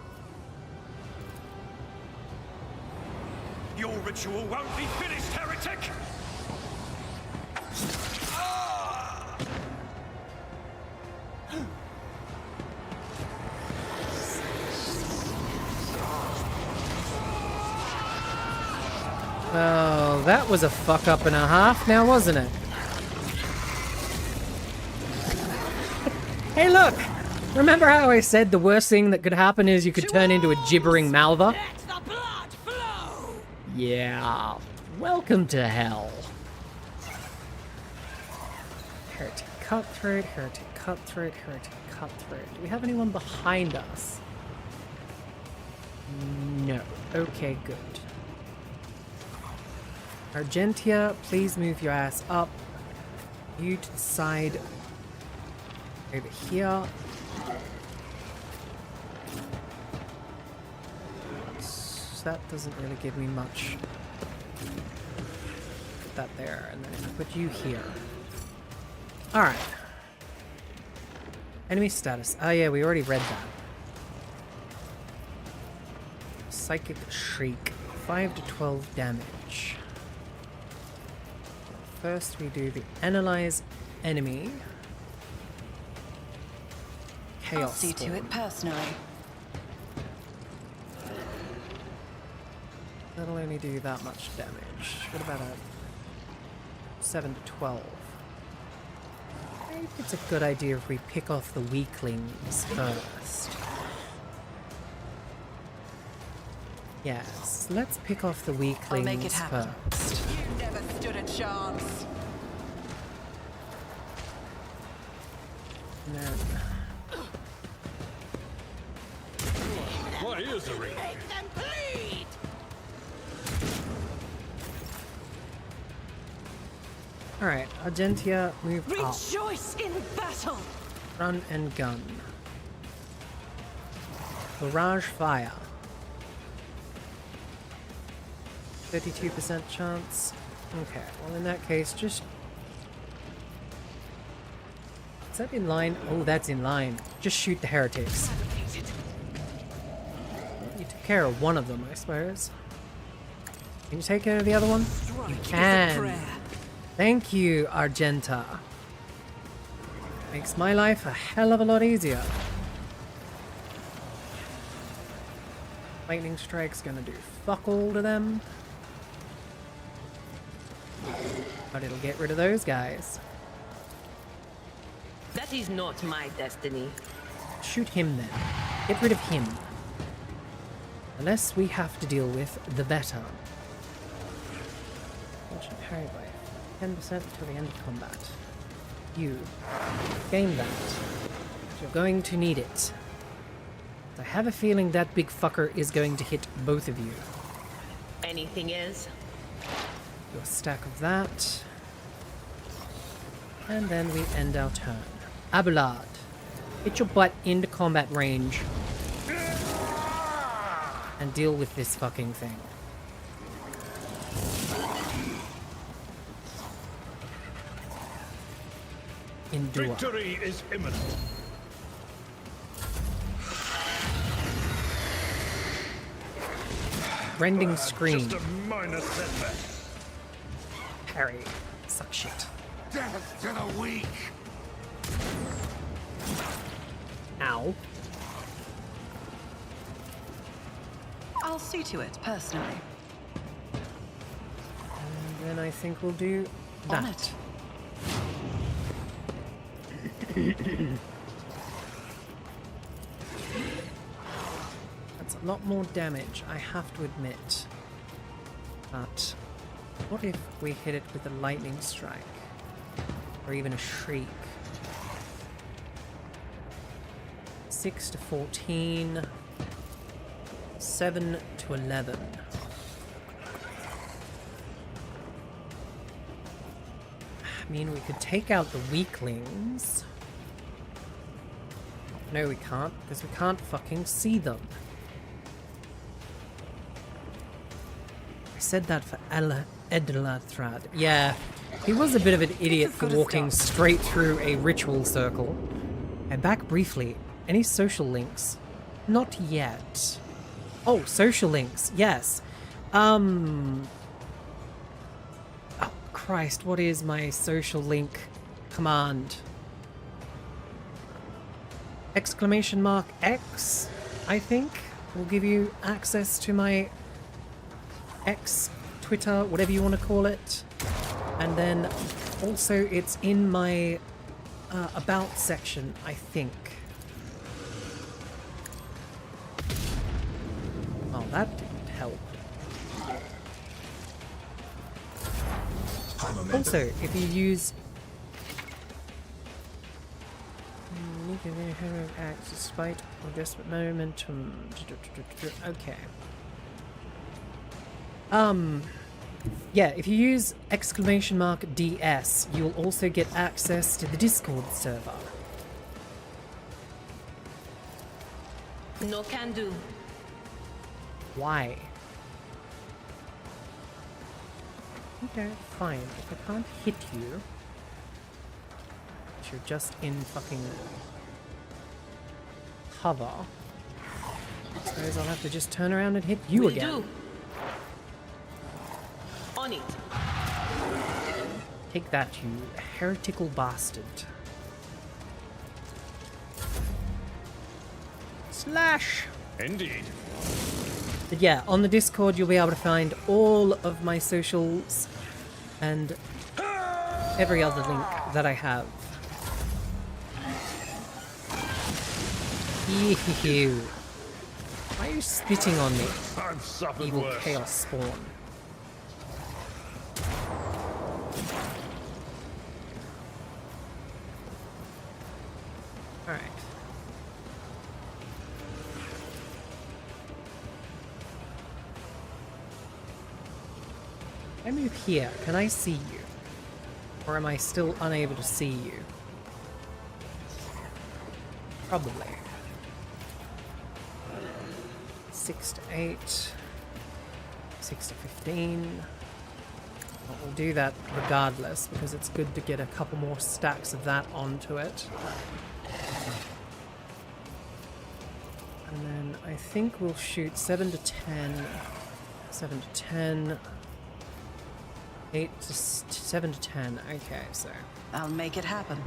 Your ritual won't be finished, heretic! Oh, that was a fuck up and a half now, wasn't it? Hey, look! Remember how I said the worst thing that could happen is you could turn into a gibbering Malva? Let the blood flow! Yeah. Welcome to hell. Heretic cutthroat, heretic cutthroat, heretic cutthroat. Do we have anyone behind us? No. Okay, good. Argentia, please move your ass up. You to the side. Over here. So that doesn't really give me much. Put that there, and then I put you here. Alright. Enemy status. Oh yeah, we already read that. Psychic Shriek. 5 to 12 damage. First we do the Analyze Enemy. Chaos I'll see to it personally. That'll only do that much damage. What about a 7 to 12? I think it's a good idea if we pick off the weaklings first. Yes, let's pick off the weaklings I'll make it happen. first. You never stood a chance. No. My ears are ringing. Make them bleed! Alright, Argentia, move up. Rejoice in battle! Run and gun. Barrage fire. 32% chance. Okay, well in that case, just... Is that in line? Oh, that's in line. Just shoot the heretics. You took care of one of them, I suppose. Can you take care of the other one? You can. Thank you, Argenta. Makes my life a hell of a lot easier. Lightning strike's gonna do fuck all to them. But it'll get rid of those guys. That is not my destiny. Shoot him then. Get rid of him. The less we have to deal with, the better. Fortune parry by 10% until the end of combat. You gain that. You're going to need it. I have a feeling that big fucker is going to hit both of you. Anything is? Your stack of that. And then we end our turn. Abelard, get your butt into combat range. And deal with this fucking thing. Endure. Victory is imminent. Rending scream. Just a minor setback. Parry. Suck shit. Death to the weak. Ow. I'll see to it, personally. And then I think we'll do On that. That's a lot more damage, I have to admit. But what if we hit it with a lightning strike? Or even a shriek? 6 to 14. 7 to 11. I mean, we could take out the weaklings. No, we can't, because we can't fucking see them. I said that for Edlathrad. Yeah, he was a bit of an idiot for walking straight through a ritual circle. And back briefly, any social links? Not yet. Oh, social links, yes. Oh, Christ, what is my social link command? Exclamation mark X, I think, will give you access to my X, Twitter, whatever you want to call it. And then also it's in my about section, I think. Oh, that didn't help. Also, if you use acts despite or desperate momentum. Okay. Yeah, if you use exclamation mark DS, you will also get access to the Discord server. No can do. Why? Okay, fine. If I can't hit you, you're just in fucking cover. I suppose I'll have to just turn around and hit you again. Do. On it. Take that, you heretical bastard. Slash! Indeed. But yeah, on the Discord you'll be able to find all of my socials and every other link that I have. Ew. Why are you spitting on me? I've suffered Evil worse. chaos spawn. Alright. I move here. Can I see you? Or am I still unable to see you? Probably. 6 to 8. 6 to 15. But we'll do that regardless, because it's good to get a couple more stacks of that onto it. And then I think we'll shoot 7 to 10. 7 to 10. 8 to 7 to 10. Okay, so I'll make it happen.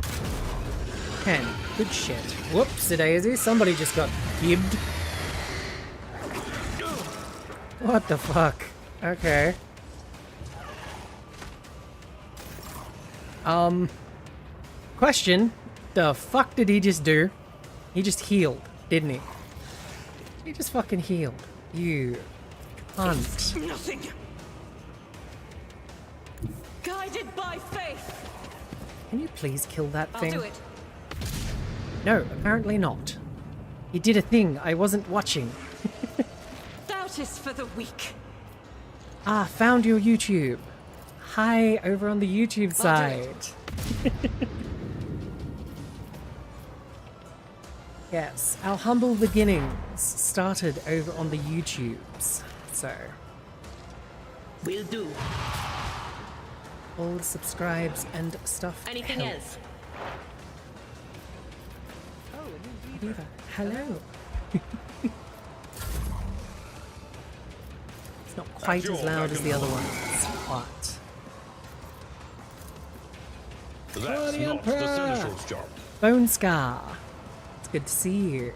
10. Good shit. Whoops, daisy. Somebody just got gibbed. What the fuck? Okay. Question. The fuck did he just do? He just healed, didn't he? He just fucking healed. You can't. It's nothing. Guided by faith. Can you please kill that thing? I'll do it. No, apparently not. He did a thing I wasn't watching. Doubt is for the weak. Ah, found your YouTube. Hi, over on the YouTube I'll side. Yes, our humble beginnings started over on the YouTubes. So, Will do. all the subscribes and stuff. Anything help. else? Beaver, hello. It's not quite as loud as the other ones, but That's not the Seneschal's job. Bone Scar. It's good to see you.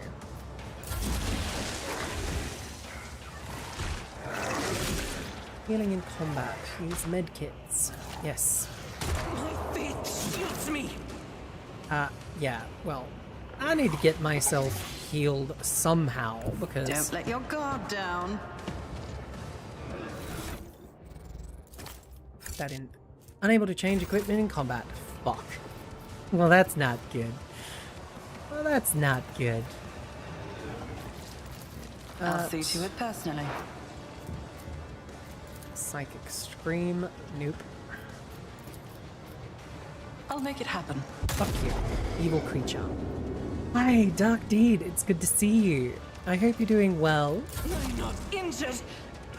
Healing in combat. Use medkits. Yes. My faith shields me. Yeah, well, I need to get myself healed somehow because Don't let your guard down. that in. Unable to change equipment in combat. Fuck. Well, that's not good. Well, that's not good. I'll see to it personally. Psychic Extreme. Nope. I'll make it happen. Fuck you, evil creature. Hi, Dark Deed. It's good to see you. I hope you're doing well. I'm not injured.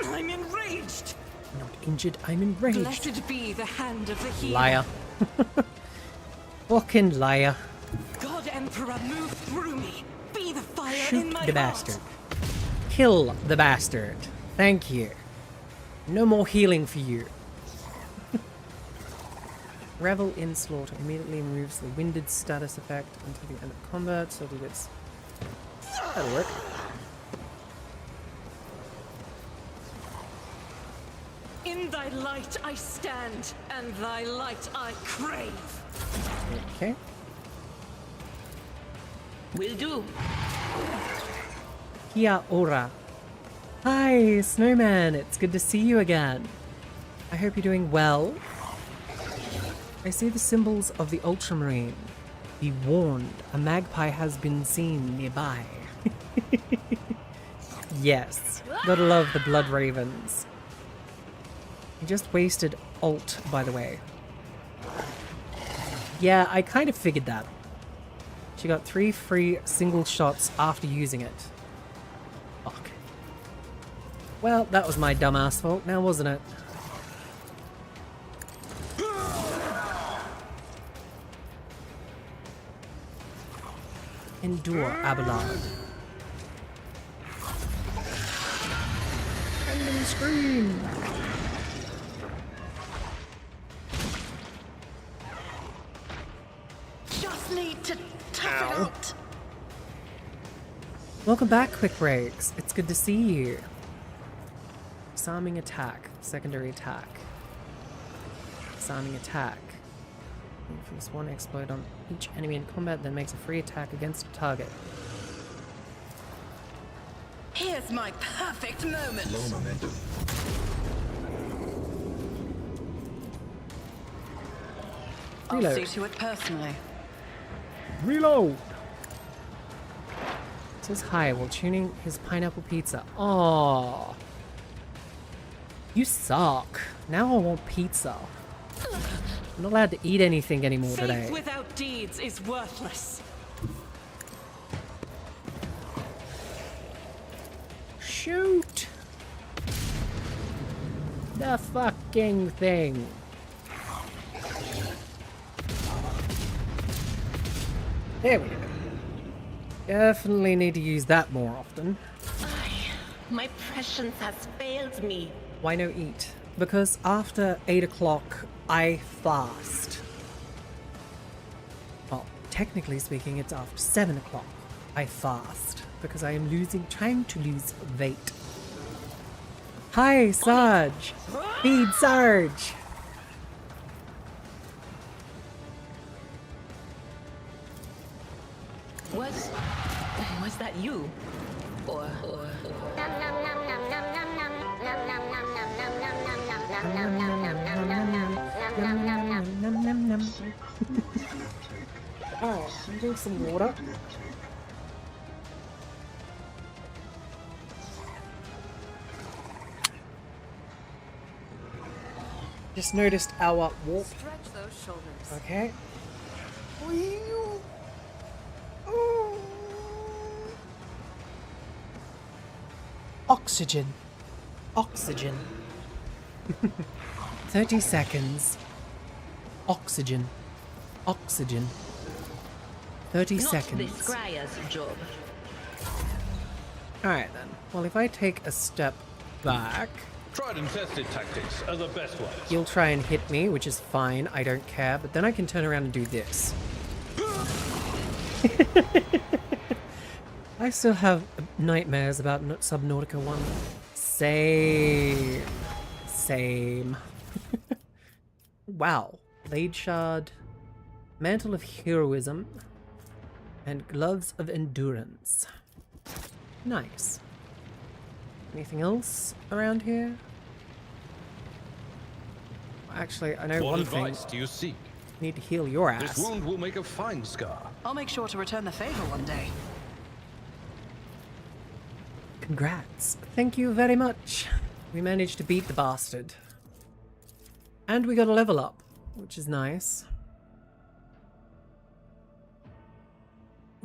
I'm enraged. I'm not injured. I'm enraged. Blessed be the hand of the healer. Liar. Fucking liar. God Emperor, move through me. Be the fire in Shoot my the heart. bastard. Kill the bastard. Thank you. No more healing for you. Revel in Slaughter immediately removes the winded status effect until the end of combat, so that it's... That'll work. In thy light I stand, and thy light I crave. Okay. Will do. Kia ora. Hi, Snowman. It's good to see you again. I hope you're doing well. I see the symbols of the Ultramarine. Be warned, a magpie has been seen nearby. Yes, gotta love the Blood Ravens. You just wasted ult, by the way. Yeah, I kind of figured that. She got 3 free single shots after using it. Fuck. Well, that was my dumbass fault now, wasn't it? Endure, Abelard. And scream! Just need to tough it out. Welcome back, Quick Breaks. It's good to see you. Disarming attack. Secondary attack. Disarming attack. Infuse 1 explode on each enemy in combat, then makes a free attack against a target. Here's my perfect moment. Low momentum. I'll Reload. see to it personally. Reload! It says hi while tuning his pineapple pizza. Aww. You suck. Now I want pizza. I'm not allowed to eat anything anymore Faith today. without deeds is worthless. Shoot! The fucking thing. There we go. Definitely need to use that more often. My prescience has failed me. Why no eat? Because after 8 o'clock, I fast. Well, technically speaking, it's after 7 o'clock. I fast. Because I am trying to lose weight. Hi, Sarge! Feed Sarge! Was that you? Or... Oh, I'm drink some water. Just noticed our warp. Stretch those shoulders. Okay. Oxygen. Oxygen. 30 seconds. Oxygen. Oxygen. 30 seconds. job. Alright then. Well, if I take a step back, Tried and tested tactics are the best ones. you'll try and hit me, which is fine. I don't care. But then I can turn around and do this. I still have nightmares about Subnautica 1. Same. Same. Wow. Blade Shard, Mantle of Heroism, and Gloves of Endurance. Nice. Anything else around here? Actually, I know one thing. What advice do you seek? Need to heal your ass. This wound will make a fine scar. I'll make sure to return the favor one day. Congrats. Thank you very much. We managed to beat the bastard. And we got a level up, which is nice.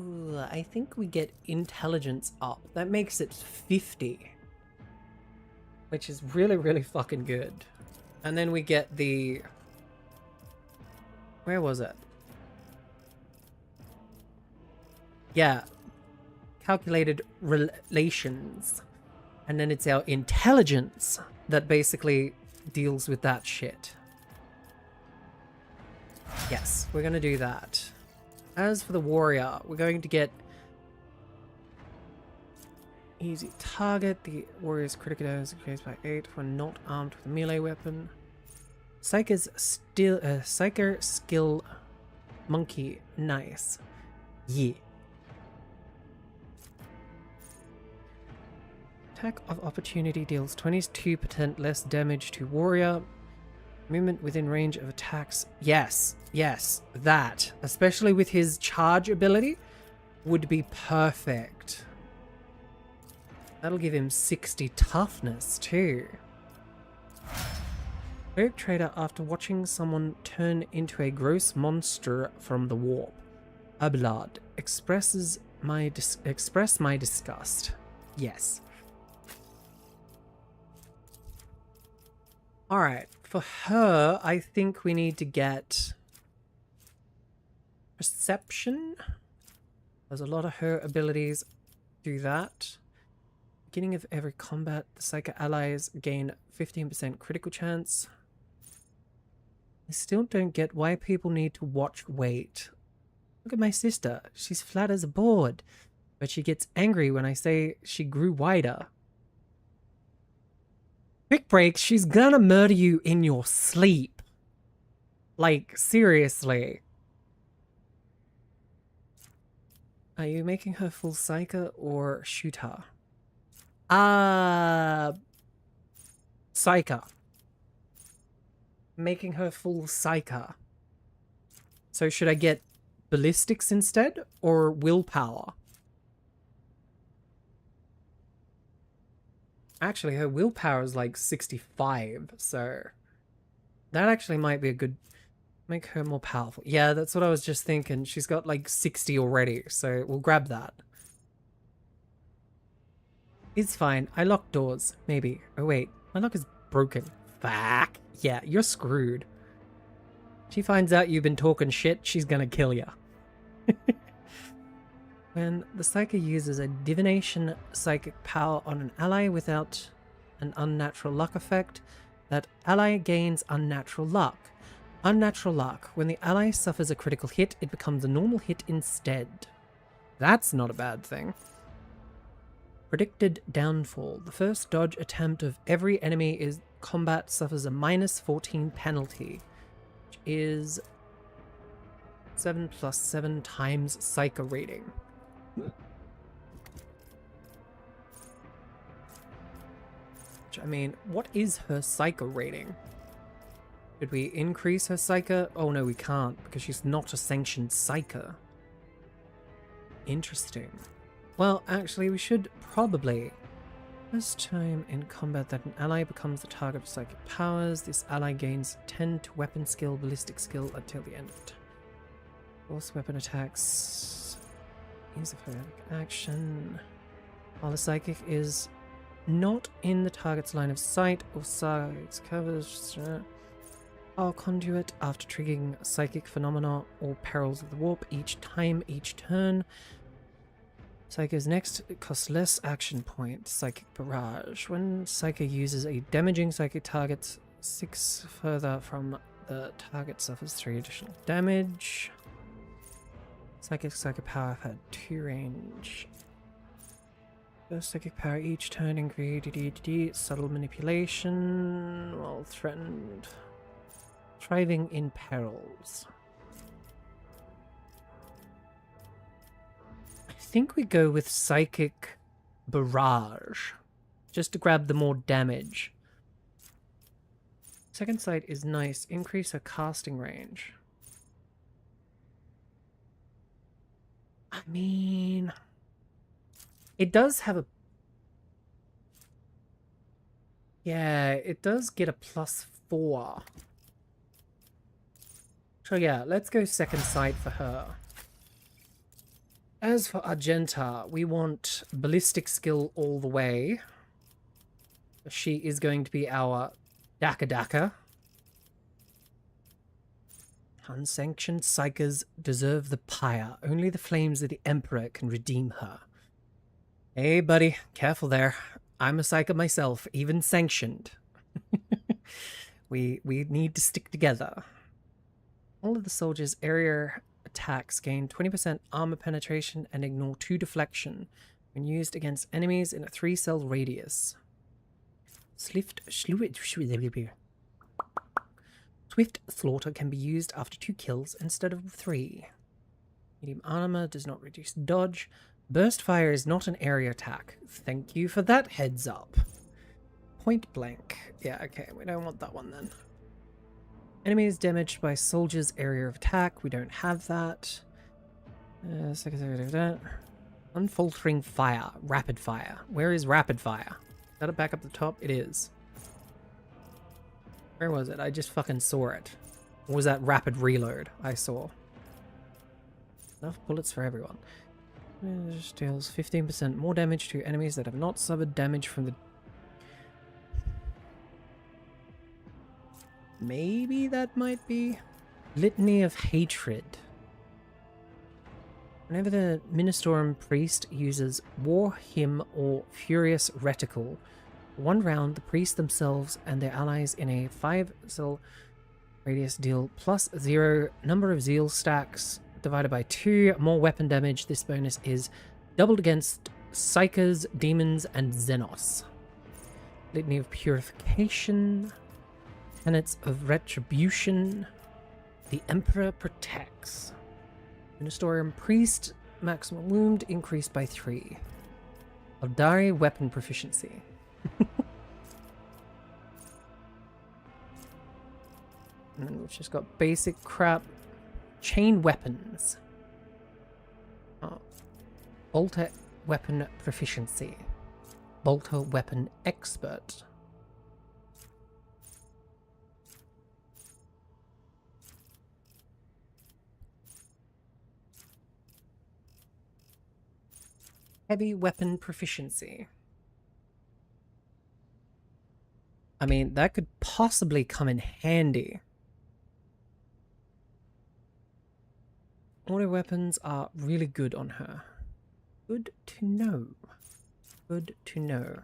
Ooh, I think we get intelligence up. That makes it 50. Which is really, really fucking good. And then we get the... Where was it? Yeah. Calculated relations. And then it's our intelligence that basically deals with that shit. Yes, we're going to do that. As for the warrior, we're going to get easy target. The warrior's critical damage is increased by 8 when not armed with a melee weapon. Psyker's Psyker skill monkey. Nice. Yeah. Attack of opportunity deals 22% less damage to warrior. Movement within range of attacks. Yes, yes, that, especially with his charge ability, would be perfect. That'll give him 60 toughness too. Rogue Trader, after watching someone turn into a gross monster from the warp. Ablad, express my disgust. Yes. Alright, for her, I think we need to get Perception. There's a lot of her abilities do that. Beginning of every combat, the Psyker allies gain 15% critical chance. I still don't get why people need to watch weight. Look at my sister. She's flat as a board, but she gets angry when I say she grew wider. Quick break, she's gonna murder you in your sleep. Like, seriously. Are you making her full Psyker or shoot her? Psyker. Making her full Psyker. So should I get ballistics instead or willpower? Actually, her willpower is like 65, so that actually might be a good... Make her more powerful. Yeah, that's what I was just thinking. She's got like 60 already, so we'll grab that. It's fine. I lock doors. Maybe. Oh wait, my lock is broken. Fuck. Yeah, you're screwed. She finds out you've been talking shit, she's gonna kill you. When the Psyker uses a divination psychic power on an ally without an unnatural luck effect, that ally gains unnatural luck. Unnatural luck. When the ally suffers a critical hit, it becomes a normal hit instead. That's not a bad thing. Predicted downfall. The first dodge attempt of every enemy in combat suffers a -14 penalty, which is 7 + 7 times Psyker rating. damage. I mean, what is her psycho rating? Did we increase her psycho? Oh no, we can't, because she's not a sanctioned psycho. Interesting. Well, actually, we should probably... First time in combat that an ally becomes the target of psychic powers, this ally gains 10 to weapon skill, ballistic skill until the end of it. Force weapon attacks. Use of heroic action. While the psychic is not in the target's line of sight or sight covers our conduit after triggering psychic phenomena or perils of the warp each turn. Psycho's next costs less action point. Psychic barrage. When Psycho uses a damaging psychic target, 6 further from the target suffers 3 additional damage. Psychic power had 2 range. First psychic power each turn increase subtle manipulation while threatened. Thriving in perils. I think we go with Psychic Barrage, just to grab the more damage. Second sight is nice. Increase her casting range. I mean, it does have a... Yeah, it does get a +4. So yeah, let's go second sight for her. As for Argenta, we want ballistic skill all the way. She is going to be our Daka. Unsanctioned psychers deserve the pyre. Only the flames of the Emperor can redeem her. Hey, buddy, careful there. I'm a psycho myself, even sanctioned. We need to stick together. All of the soldiers' area attacks gain 20% armor penetration and ignore 2 deflection when used against enemies in a 3-cell radius. Swift slaughter can be used after 2 kills instead of 3. Medium armor does not reduce dodge. Burst fire is not an area attack. Thank you for that heads up. Point blank. Yeah, okay, we don't want that one then. Enemy is damaged by soldier's area of attack. We don't have that. Unfaltering fire. Rapid fire. Where is rapid fire? Is that it back up the top? It is. Where was it? I just fucking saw it. Or was that rapid reload I saw? Enough bullets for everyone. Deals 15% more damage to enemies that have not suffered damage from the... Maybe that might be Litany of Hatred. Whenever the Ministorum priest uses War Hymn or Furious Reticle, 1 round the priests themselves and their allies in a 5-cell radius deal +0 number of zeal stacks divided by 2 more weapon damage. This bonus is doubled against Psychers, Demons, and Xenos. Litany of Purification. Tenets of Retribution. The Emperor Protects. Ministorium Priest. Maximum wound increased by 3. Eldari Weapon Proficiency. And then we've just got basic crap. Chain Weapons. Bolter Weapon Proficiency. Bolter Weapon Expert. Heavy Weapon Proficiency. I mean, that could possibly come in handy. Auto weapons are really good on her. Good to know. Good to know.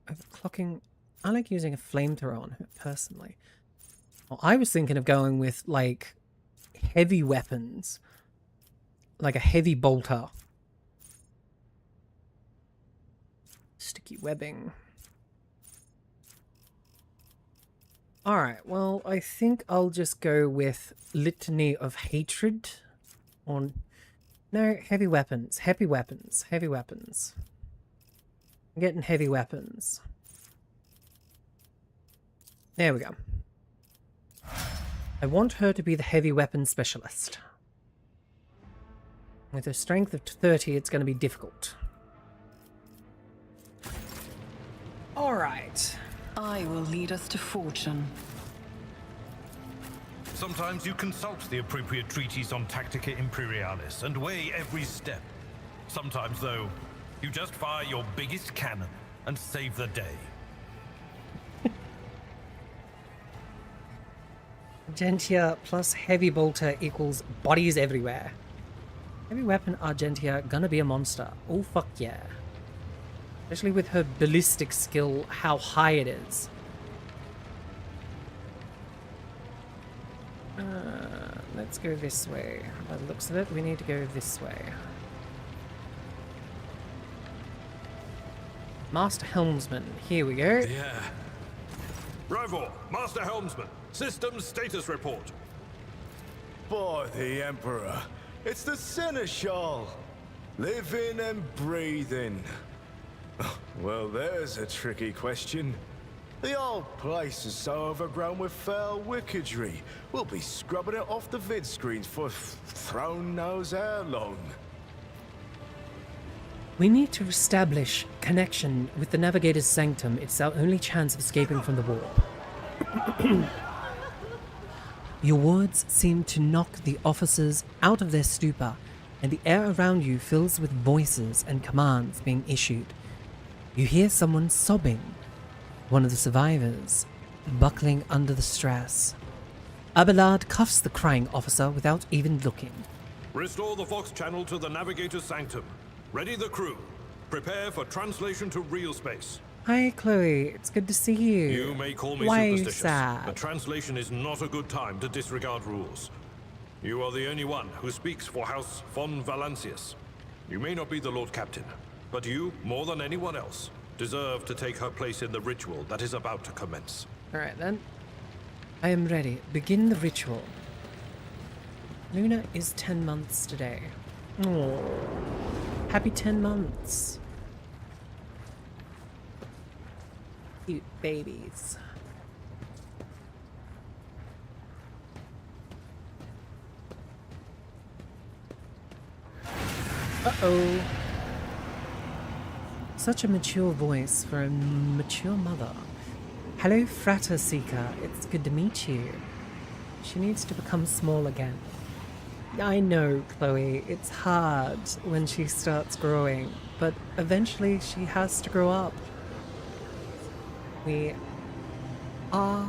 Overclocking. I like using a flamethrower on her, personally. Well, I was thinking of going with, like, heavy weapons. Like a heavy bolter. Sticky webbing. Alright, well, I think I'll just go with Litany of Hatred on No, heavy weapons. Heavy weapons. Heavy weapons. I'm getting heavy weapons. There we go. I want her to be the heavy weapon specialist. With a strength of 30, it's going to be difficult. Alright. I will lead us to fortune. Sometimes you consult the appropriate treatise on Tactica Imperialis and weigh every step. Sometimes, though, you just fire your biggest cannon and save the day. Argentia plus heavy bolter equals bodies everywhere. Heavy weapon Argentia gonna be a monster. Oh fuck yeah. Especially with her ballistic skill, how high it is. Let's go this way. By the looks of it, we need to go this way. Master Helmsman, here we go. Yeah. Rivor, Master Helmsman, systems status report. By the Emperor, it's the Seneschal. Living and breathing. Well, there's a tricky question. The old place is so overgrown with foul wickedry. We'll be scrubbing it off the vid screens for throne knows how long. We need to establish connection with the Navigator's Sanctum. It's our only chance of escaping from the warp. Your words seem to knock the officers out of their stupor, and the air around you fills with voices and commands being issued. You hear someone sobbing, one of the survivors, buckling under the stress. Abelard cuffs the crying officer without even looking. Restore the Vox channel to the Navigator's Sanctum. Ready the crew. Prepare for translation to real space. Hi, Chloe. It's good to see you. You may call me Why superstitious, sad? but translation is not a good time to disregard rules. You are the only one who speaks for House von Valancius. You may not be the Lord Captain, but you, more than anyone else, deserve to take her place in the ritual that is about to commence. Alright then. I am ready. Begin the ritual. Luna is 10 months today. Oh, happy 10 months. Cute babies. Uh-oh. Such a mature voice for a mature mother. Hello, Frater Seeker. It's good to meet you. She needs to become small again. I know, Chloe. It's hard when she starts growing, but eventually she has to grow up. We are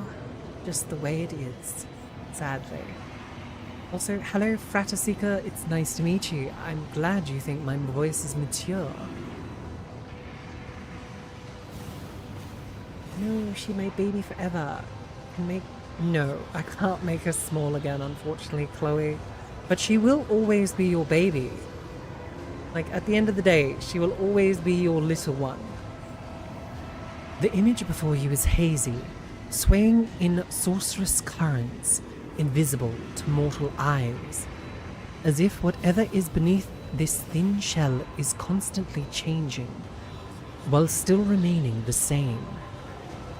just the way it is, sadly. Also, hello, Frater Seeker. It's nice to meet you. I'm glad you think my voice is mature. No, she my baby forever. No, I can't make her small again, unfortunately, Chloe. But she will always be your baby. Like, at the end of the day, she will always be your little one. The image before you is hazy, swaying in sorcerous currents, invisible to mortal eyes, as if whatever is beneath this thin shell is constantly changing, while still remaining the same.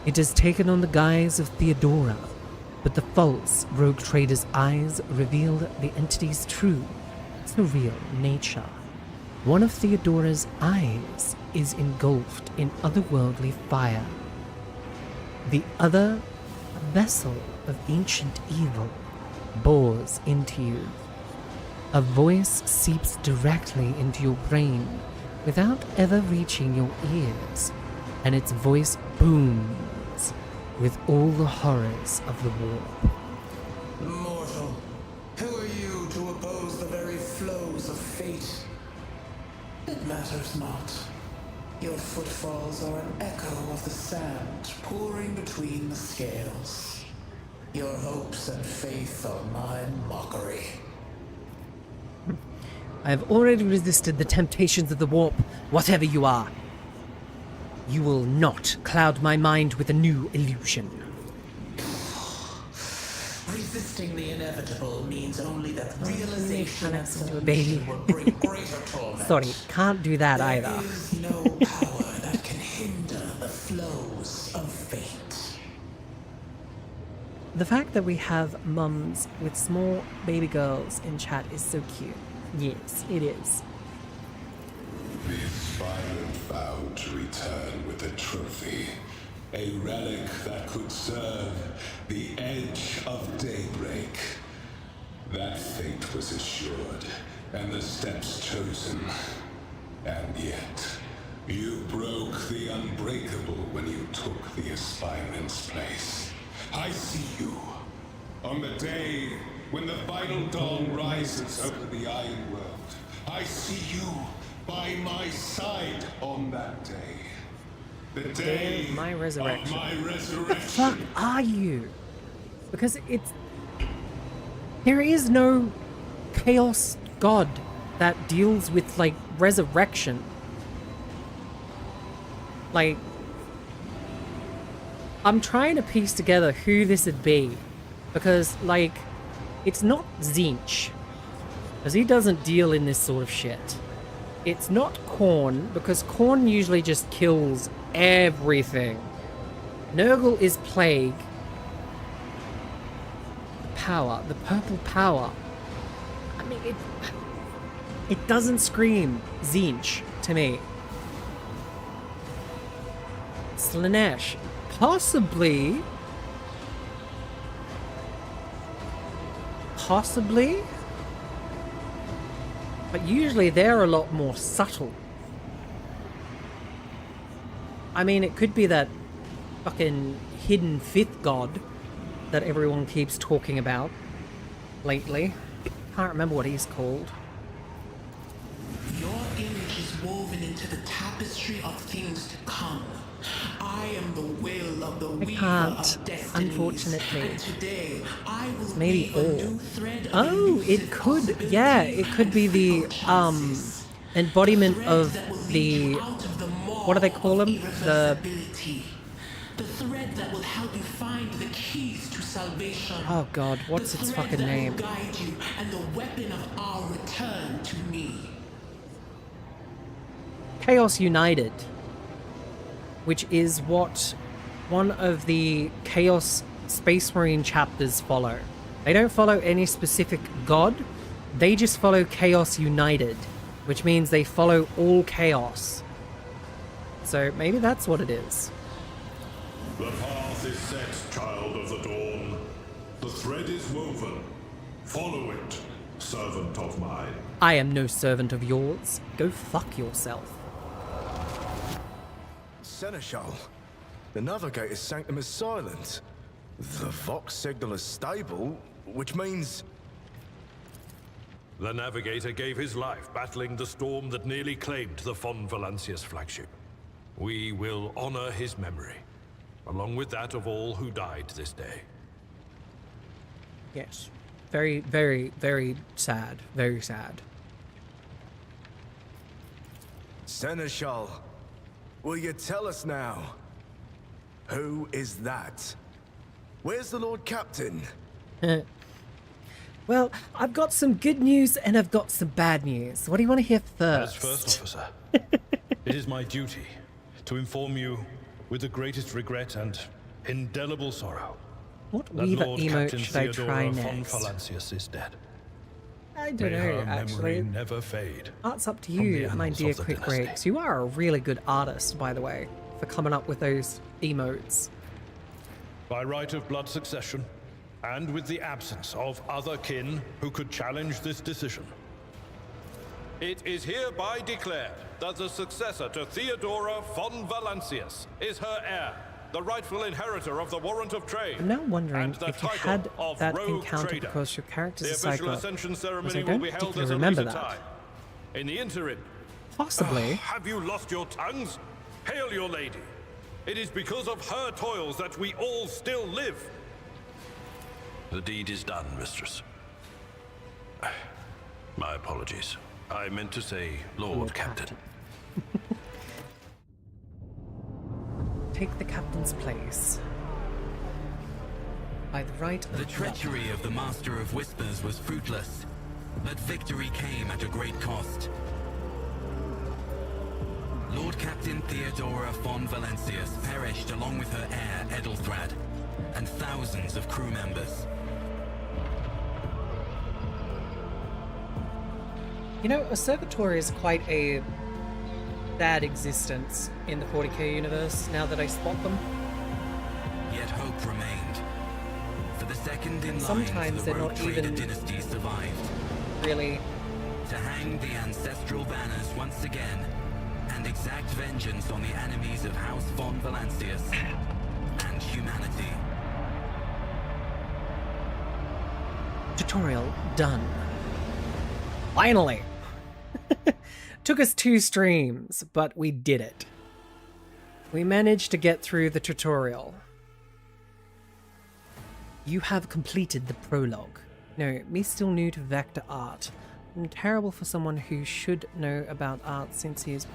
It has taken on the guise of Theodora, but the false rogue trader's eyes reveal the entity's true, surreal nature. One of Theodora's eyes is engulfed in otherworldly fire. The other, a vessel of ancient evil, bores into you. A voice seeps directly into your brain without ever reaching your ears, and its voice booms with all the horrors of the warp. Mortal, who are you to oppose the very flows of fate? It matters not. Your footfalls are an echo of the sand pouring between the scales. Your hopes and faith are my mockery. I have already resisted the temptations of the warp, whatever you are. You will not cloud my mind with a new illusion. Resisting the inevitable means only that realization and into a baby. will bring greater torment. Sorry, can't do that either. There is no power that can hinder the flows of fate. The fact that we have mums with small baby girls in chat is so cute. Yes, it is. The aspirant vowed to return with a trophy. A relic that could serve the edge of daybreak. That fate was assured, and the steps chosen. And yet, you broke the unbreakable when you took the aspirant's place. I see you. On the day when the final dawn rises over the Iron World, I see you by my side on that day. The day of my resurrection. What the fuck are you? Because it's... There is no chaos god that deals with, like, resurrection. Like... I'm trying to piece together who this would be. Because, like, it's not Tzeentch. Because he doesn't deal in this sort of shit. It's not Khorne, because Khorne usually just kills everything. Nurgle is Plague. Power. The purple power. I mean, it doesn't scream Tzeentch to me. Slaanesh. Possibly. Possibly. But usually they're a lot more subtle. I mean, it could be that fucking hidden fifth god that everyone keeps talking about lately. Can't remember what he's called. Your image is woven into the tapestry of things to come. I am the will of the weaver of destinies. Unfortunately. And today, I will maybe weave a new thread of oh, it could, yeah, it could be the embodiment of the, what do they call them? The thread that will help you find the keys to salvation. Oh god, what's its fucking name? The thread that will guide you and the weapon of our return to me. Chaos United, which is what one of the Chaos Space Marine chapters follow. They don't follow any specific god, they just follow Chaos United, which means they follow all chaos. So maybe that's what it is. The path is set, child of the dawn. The thread is woven. Follow it, servant of mine. I am no servant of yours. Go fuck yourself. Seneschal, the Navigator's sanctum is silent. The Vox signal is stable, which means... The Navigator gave his life battling the storm that nearly claimed the Von Valancius flagship. We will honor his memory, along with that of all who died this day. Yes. Very, very, very sad. Very sad. Seneschal, will you tell us now? Who is that? Where's the Lord Captain? Well, I've got some good news and I've got some bad news. What do you want to hear first? As First Officer, it is my duty to inform you with the greatest regret and indelible sorrow what that Weaver Lord emote Captain should I try Theodora next? von Valancius is dead. I don't May know, her actually. memory never fade. That's up to from the you, my annals dear of the Quick dynasty. Breaks. You are a really good artist, by the way, for coming up with those emotes. By right of blood succession, and with the absence of other kin who could challenge this decision, it is hereby declared that the successor to Theodora von Valancius is her heir, the rightful inheritor of the warrant of trade. I'm now wondering and the if you title had of that rogue encounter trader. because your character's The a official psycho. ascension Because I ceremony will don't be held particularly at a remember later that. time. In the interim, Possibly. have you lost your tongues? Hail your lady. It is because of her toils that we all still live. The deed is done, mistress. My apologies. I meant to say Lord Captain. Take the captain's place. by the right of The blood. treachery of the Master of Whispers was fruitless, but victory came at a great cost. Lord Captain Theodora von Valancius perished along with her heir Edelthrad, and thousands of crew members. You know, a servitor is quite a bad existence in the 40k universe, now that I spot them. Yet hope remained. For the second in line, Sometimes the they're Rogue not Trader even dynasty survived. really To hang the ancestral banners once again, and exact vengeance on the enemies of House von Valancius and humanity. tutorial done. Finally! Took us 2 streams, but we did it. We managed to get through the tutorial. You have completed the prologue. No, me still new to vector art. I'm terrible for someone who should know about art since he is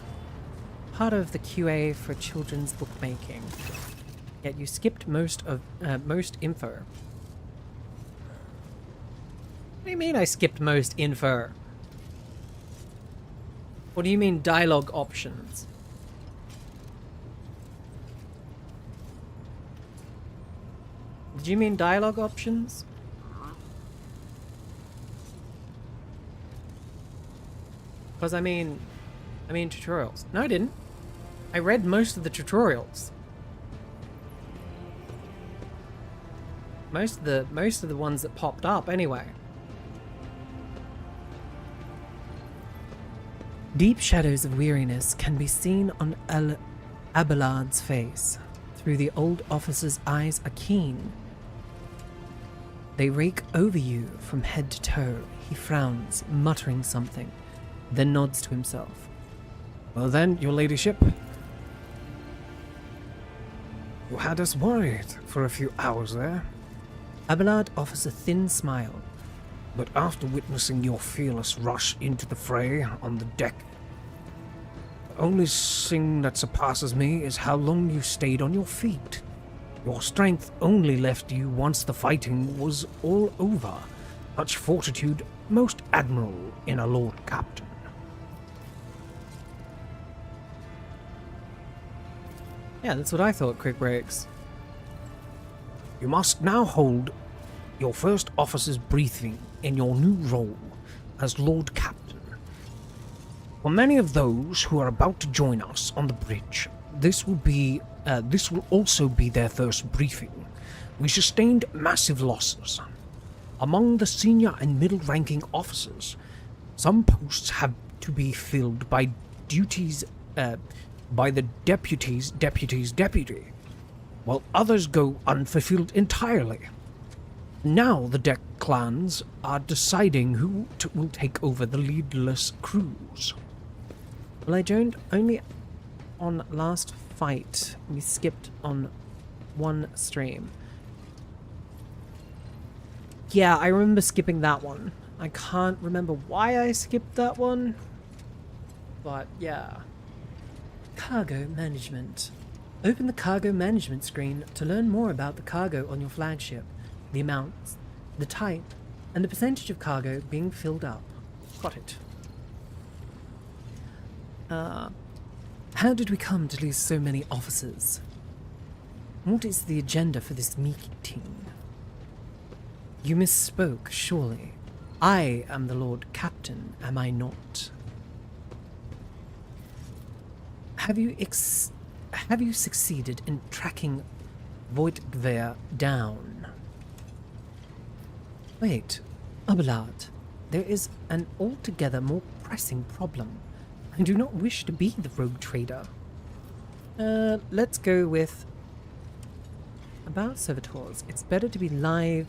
part of the QA for children's bookmaking. Yet you skipped most info. What do you mean I skipped most info? What do you mean dialogue options? Did you mean dialogue options? Because I mean tutorials. No, I didn't. I read most of the tutorials. Most of the ones that popped up anyway. Deep shadows of weariness can be seen on Abelard's face. Through the old officer's eyes are keen. They rake over you from head to toe. He frowns, muttering something, then nods to himself. Well then, your ladyship. You had us worried for a few hours there. Abelard offers a thin smile. But after witnessing your fearless rush into the fray on the deck, the only thing that surpasses me is how long you stayed on your feet. Your strength only left you once the fighting was all over. Such fortitude most admirable in a Lord Captain. Yeah, that's what I thought, Quick Breaks. You must now hold your first officer's briefing in your new role as Lord Captain. For many of those who are about to join us on the bridge, this will also be their first briefing. We sustained massive losses. Among the senior and middle-ranking officers, some posts have to be filled by by the deputy's deputy, while others go unfulfilled entirely. Now the deck clans are deciding who will take over the leadless crews. Well, I joined only on last fight. We skipped on one stream. Yeah, I remember skipping that one. I can't remember why I skipped that one, but yeah. Cargo management. Open the cargo management screen to learn more about the cargo on your flagship, the amounts, the type, and the percentage of cargo being filled up. Got it. How did we come to lose so many officers? What is the agenda for this meeting? You misspoke, surely. I am the Lord Captain, am I not? Have you succeeded in tracking Voigtgewehr down? Wait, Abelard, there is an altogether more pressing problem. I do not wish to be the rogue trader. Let's go with about servitors. It's better to be live.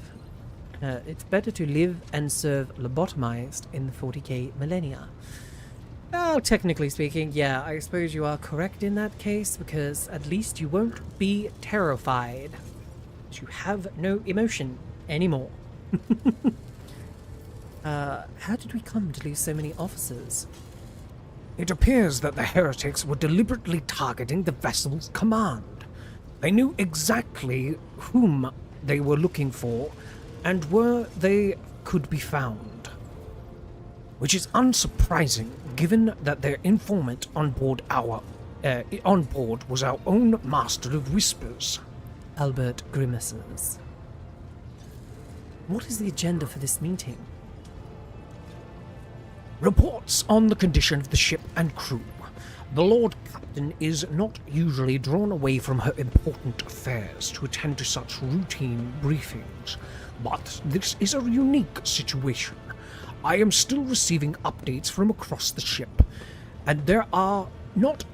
It's better to live and serve lobotomized in the 40k millennia. Well, technically speaking, yeah, I suppose you are correct in that case, because at least you won't be terrified. You have no emotion anymore. How did we come to lose so many officers? It appears that the heretics were deliberately targeting the vessel's command. They knew exactly whom they were looking for and where they could be found. Which is unsurprising, given that their informant on board was our own Master of Whispers. Albert grimaces. What is the agenda for this meeting? Reports on the condition of the ship and crew. The Lord Captain is not usually drawn away from her important affairs to attend to such routine briefings, but this is a unique situation. I am still receiving updates from across the ship, and they are not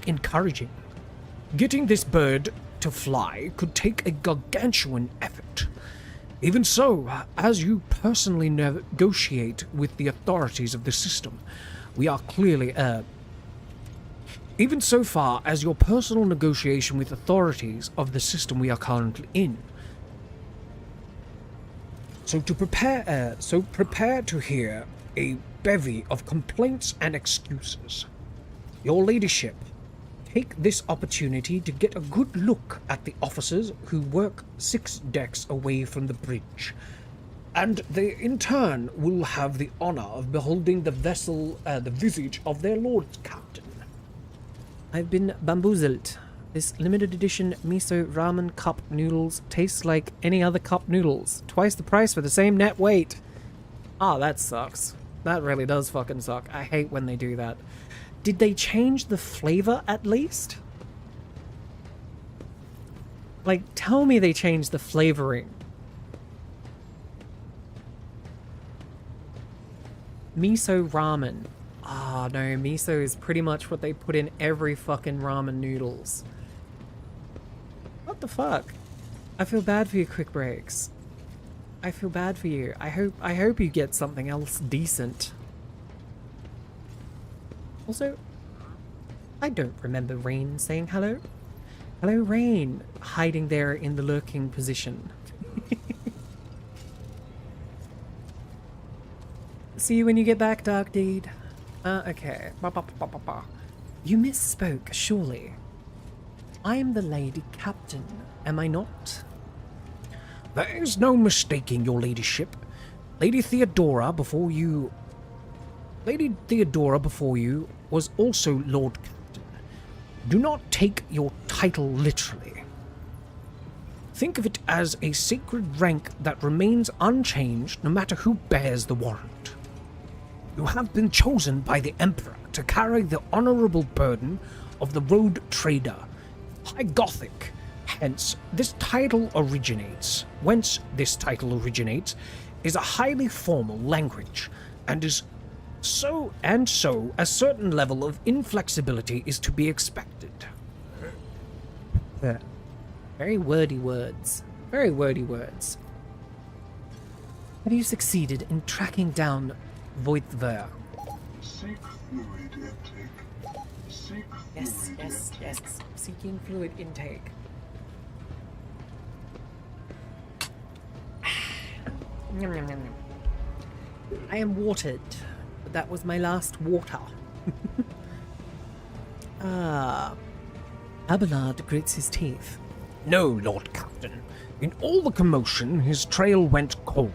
encouraging. Getting this bird to fly could take a gargantuan effort. Even so, as you personally negotiate with the authorities of the system, we are clearly, even so far as your personal negotiation with authorities of the system we are currently in. So prepare to hear a bevy of complaints and excuses. Your ladyship, take this opportunity to get a good look at the officers who work 6 decks away from the bridge, and they in turn will have the honor of beholding the visage of their lord captain. I've been bamboozled. This limited edition miso ramen cup noodles tastes like any other cup noodles. Twice the price for the same net weight. Ah, that sucks. That really does fucking suck. I hate when they do that. Did they change the flavor at least? Like, tell me they changed the flavoring. Miso ramen. Ah, no, miso is pretty much what they put in every fucking ramen noodles. What the fuck? I feel bad for you, Quick Breaks. I feel bad for you. I hope you get something else decent. Also, I don't remember Rayne saying hello. Hello, Rayne, hiding there in the lurking position. See you when you get back, Dark Deed. Okay. You misspoke, surely. I'm the Lady Captain, am I not? There is no mistaking your ladyship. Lady Theodora before you was also Lord Captain. Do not take your title literally. Think of it as a sacred rank that remains unchanged no matter who bears the warrant. You have been chosen by the Emperor to carry the honorable burden of the road trader, High Gothic. Whence this title originates is a highly formal language, and so a certain level of inflexibility is to be expected. Very wordy words. Very wordy words. Have you succeeded in tracking down Voithver? Seek fluid intake. Seek Yes. Seeking fluid intake. I am watered, but that was my last water. Abelard grits his teeth. No, Lord Captain. In all the commotion, his trail went cold.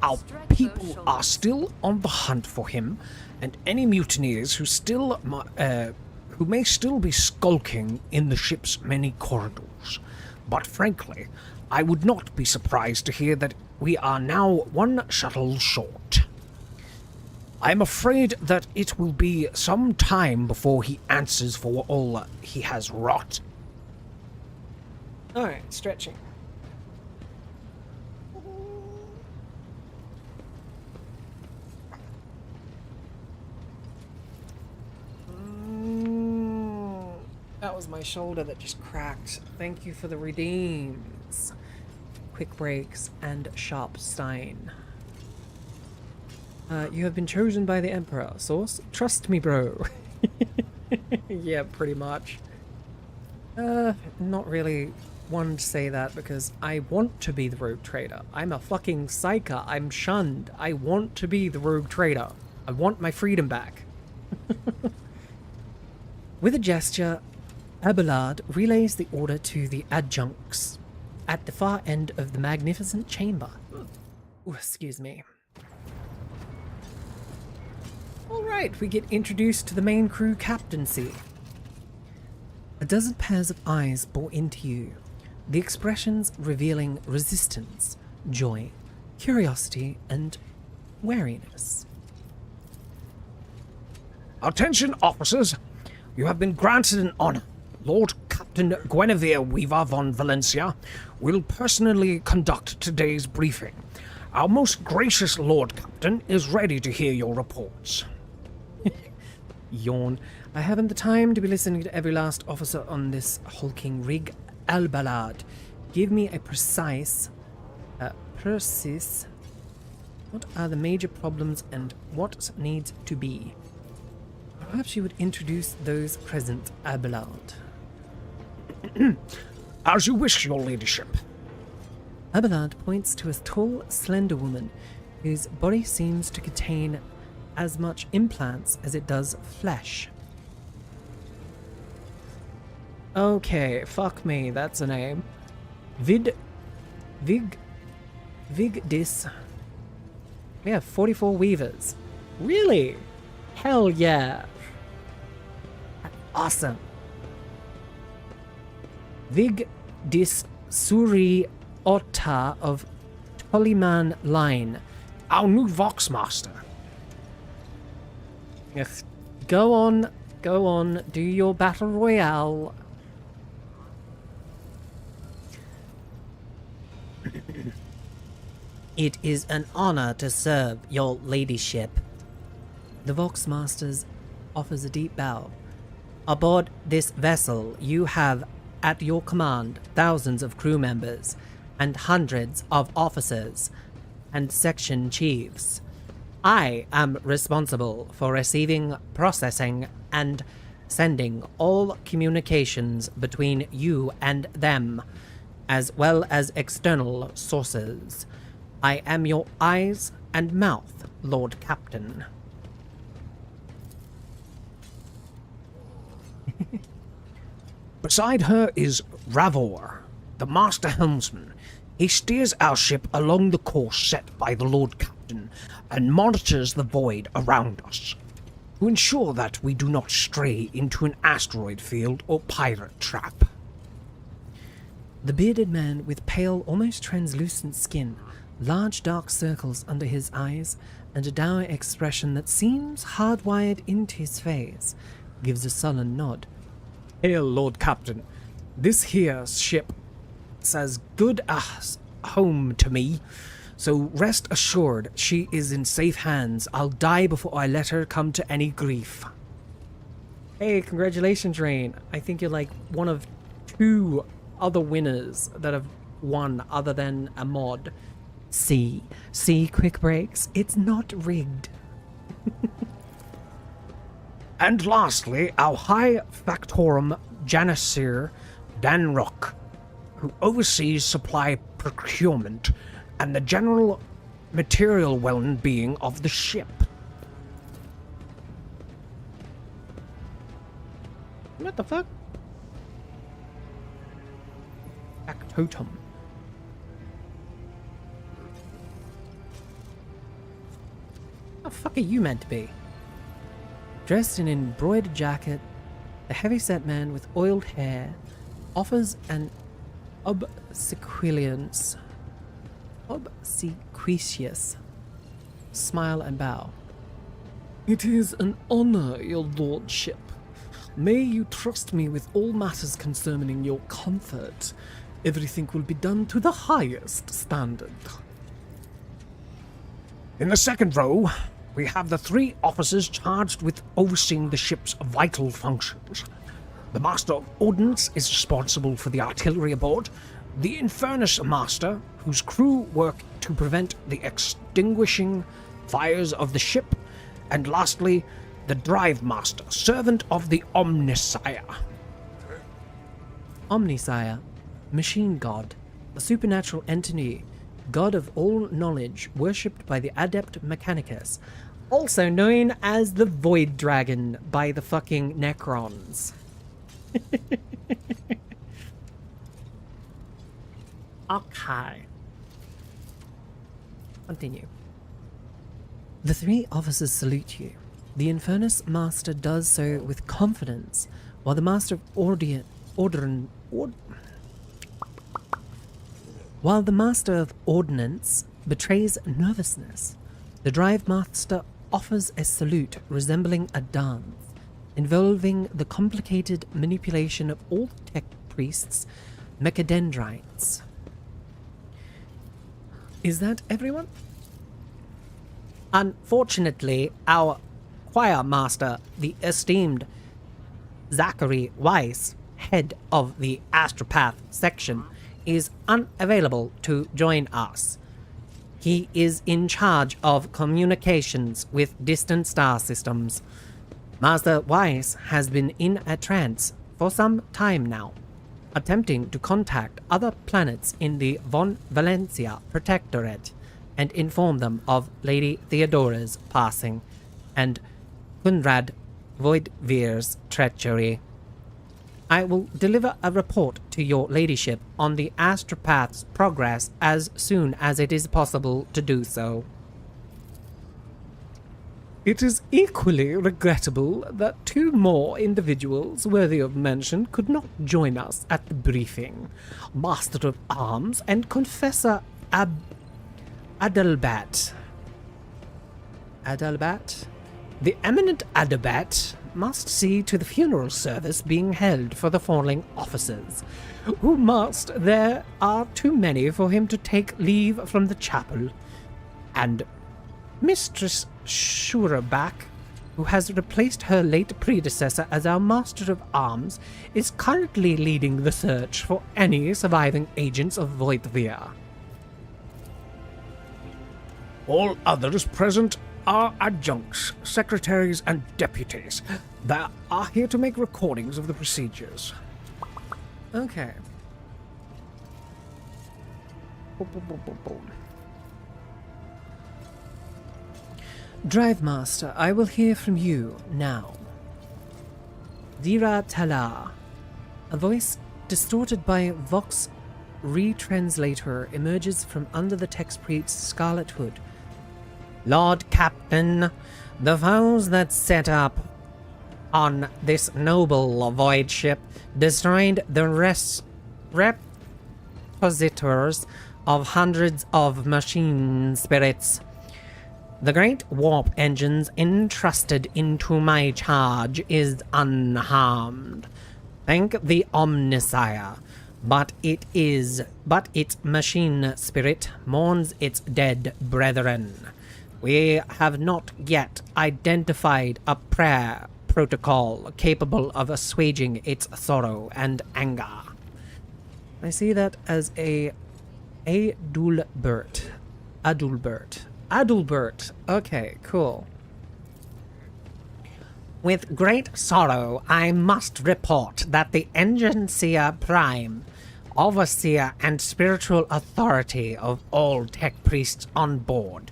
Our people are still on the hunt for him, and any mutineers who may still be skulking in the ship's many corridors. But frankly, I would not be surprised to hear that we are now 1 shuttle short. I am afraid that it will be some time before he answers for all he has wrought. Alright, stretching. That was my shoulder that just cracked. Thank you for the redeems. Quick Breaks and Sharp Stein. You have been chosen by the Emperor. Source? Trust me, bro. Yeah, pretty much. Not really one to say that because I want to be the rogue trader. I'm a fucking psyker. I'm shunned. I want to be the rogue trader. I want my freedom back. With a gesture, Abelard relays the order to the adjuncts. at the far end of the magnificent chamber. Ooh, excuse me. Alright, we get introduced to the main crew captaincy. A dozen pairs of eyes bore into you, the expressions revealing resistance, joy, curiosity, and wariness. Attention, officers! You have been granted an honor. Lord Captain Guinevere Weaver von Valencia will personally conduct today's briefing. Our most gracious Lord Captain is ready to hear your reports. Yawn. I haven't the time to be listening to every last officer on this hulking rig. Albalad, give me a precise... what are the major problems and what needs to be? Perhaps you would introduce those present, Abelard. As you wish, your ladyship. Abelard points to a tall, slender woman whose body seems to contain as much implants as it does flesh. Okay, fuck me, that's a name. Vigdis. We have 44 weavers. Really? Hell yeah. Awesome. Vigdis Suri Otta of Tollyman Line. Our new Voxmaster. Yes. Go on, do your battle royale. It is an honor to serve your ladyship. The Voxmasters offers a deep bow. Aboard this vessel, you have at your command thousands of crew members and hundreds of officers and section chiefs. I am responsible for receiving, processing, and sending all communications between you and them, as well as external sources. I am your eyes and mouth, Lord Captain. Beside her is Ravor, the master helmsman. He steers our ship along the course set by the Lord Captain and monitors the void around us to ensure that we do not stray into an asteroid field or pirate trap. The bearded man with pale, almost translucent skin, large dark circles under his eyes, and a dour expression that seems hardwired into his face, gives a sullen nod. Hail, Lord Captain. This here ship is as good as home to me, so rest assured she is in safe hands. I'll die before I let her come to any grief. Hey, congratulations, Rayne. I think you're like one of 2 other winners that have won other than a mod. See, quick breaks. It's not rigged. And lastly, our High Factorum Janissir Danrock, who oversees supply procurement and the general material well-being of the ship. What the fuck? Factotum. How the fuck are you meant to be? Dressed in an embroidered jacket, the heavy-set man with oiled hair offers an obsequious smile and bow. It is an honor, your lordship. May you trust me with all matters concerning your comfort. Everything will be done to the highest standard. In the second row, we have the 3 officers charged with overseeing the ship's vital functions. The Master of Ordnance is responsible for the artillery aboard, the Infernus Master, whose crew work to prevent the extinguishing fires of the ship, and lastly, the Drive Master, servant of the Omnisire. Omnisire, machine god, a supernatural entity, god of all knowledge, worshipped by the Adept Mechanicus, also known as the Void Dragon by the fucking Necrons. Okay. Continue. The three officers salute you. The Infernus Master does so with confidence, while the Master of While the Master of Ordnance betrays nervousness, the Drive Master offers a salute resembling a dance, involving the complicated manipulation of all tech priests' mechadendrites. Is that everyone? Unfortunately, our choir master, the esteemed Zachary Weiss, head of the Astropath section, is unavailable to join us. He is in charge of communications with distant star systems. Master Weiss has been in a trance for some time now, attempting to contact other planets in the Von Valencia Protectorate and inform them of Lady Theodora's passing and Kunrad Voidveer's treachery. I will deliver a report to your ladyship on the Astropath's progress as soon as it is possible to do so. It is equally regrettable that two more individuals worthy of mention could not join us at the briefing. Master of Arms and Confessor Adalbat. Adalbat? The eminent Adalbat must see to the funeral service being held for the falling officers, who must, there are too many for him to take leave from the chapel, and Mistress Shureback, who has replaced her late predecessor as our Master of Arms, is currently leading the search for any surviving agents of Voidveer. All others present are adjuncts, secretaries, and deputies. They are here to make recordings of the procedures. Okay. Drive Master, I will hear from you now. Dira Tala. A voice distorted by Vox retranslator emerges from under the text priest's scarlet hood. Lord Captain, the foes that set up on this noble void ship destroyed the repositors of hundreds of machine spirits. The great warp engines entrusted into my charge is unharmed. Thank the Omnisire, but its machine spirit mourns its dead brethren. We have not yet identified a prayer protocol capable of assuaging its sorrow and anger. I see that as Adulbert. Adulbert. Okay, cool. With great sorrow, I must report that the Engineer Prime, overseer and spiritual authority of all tech priests on board,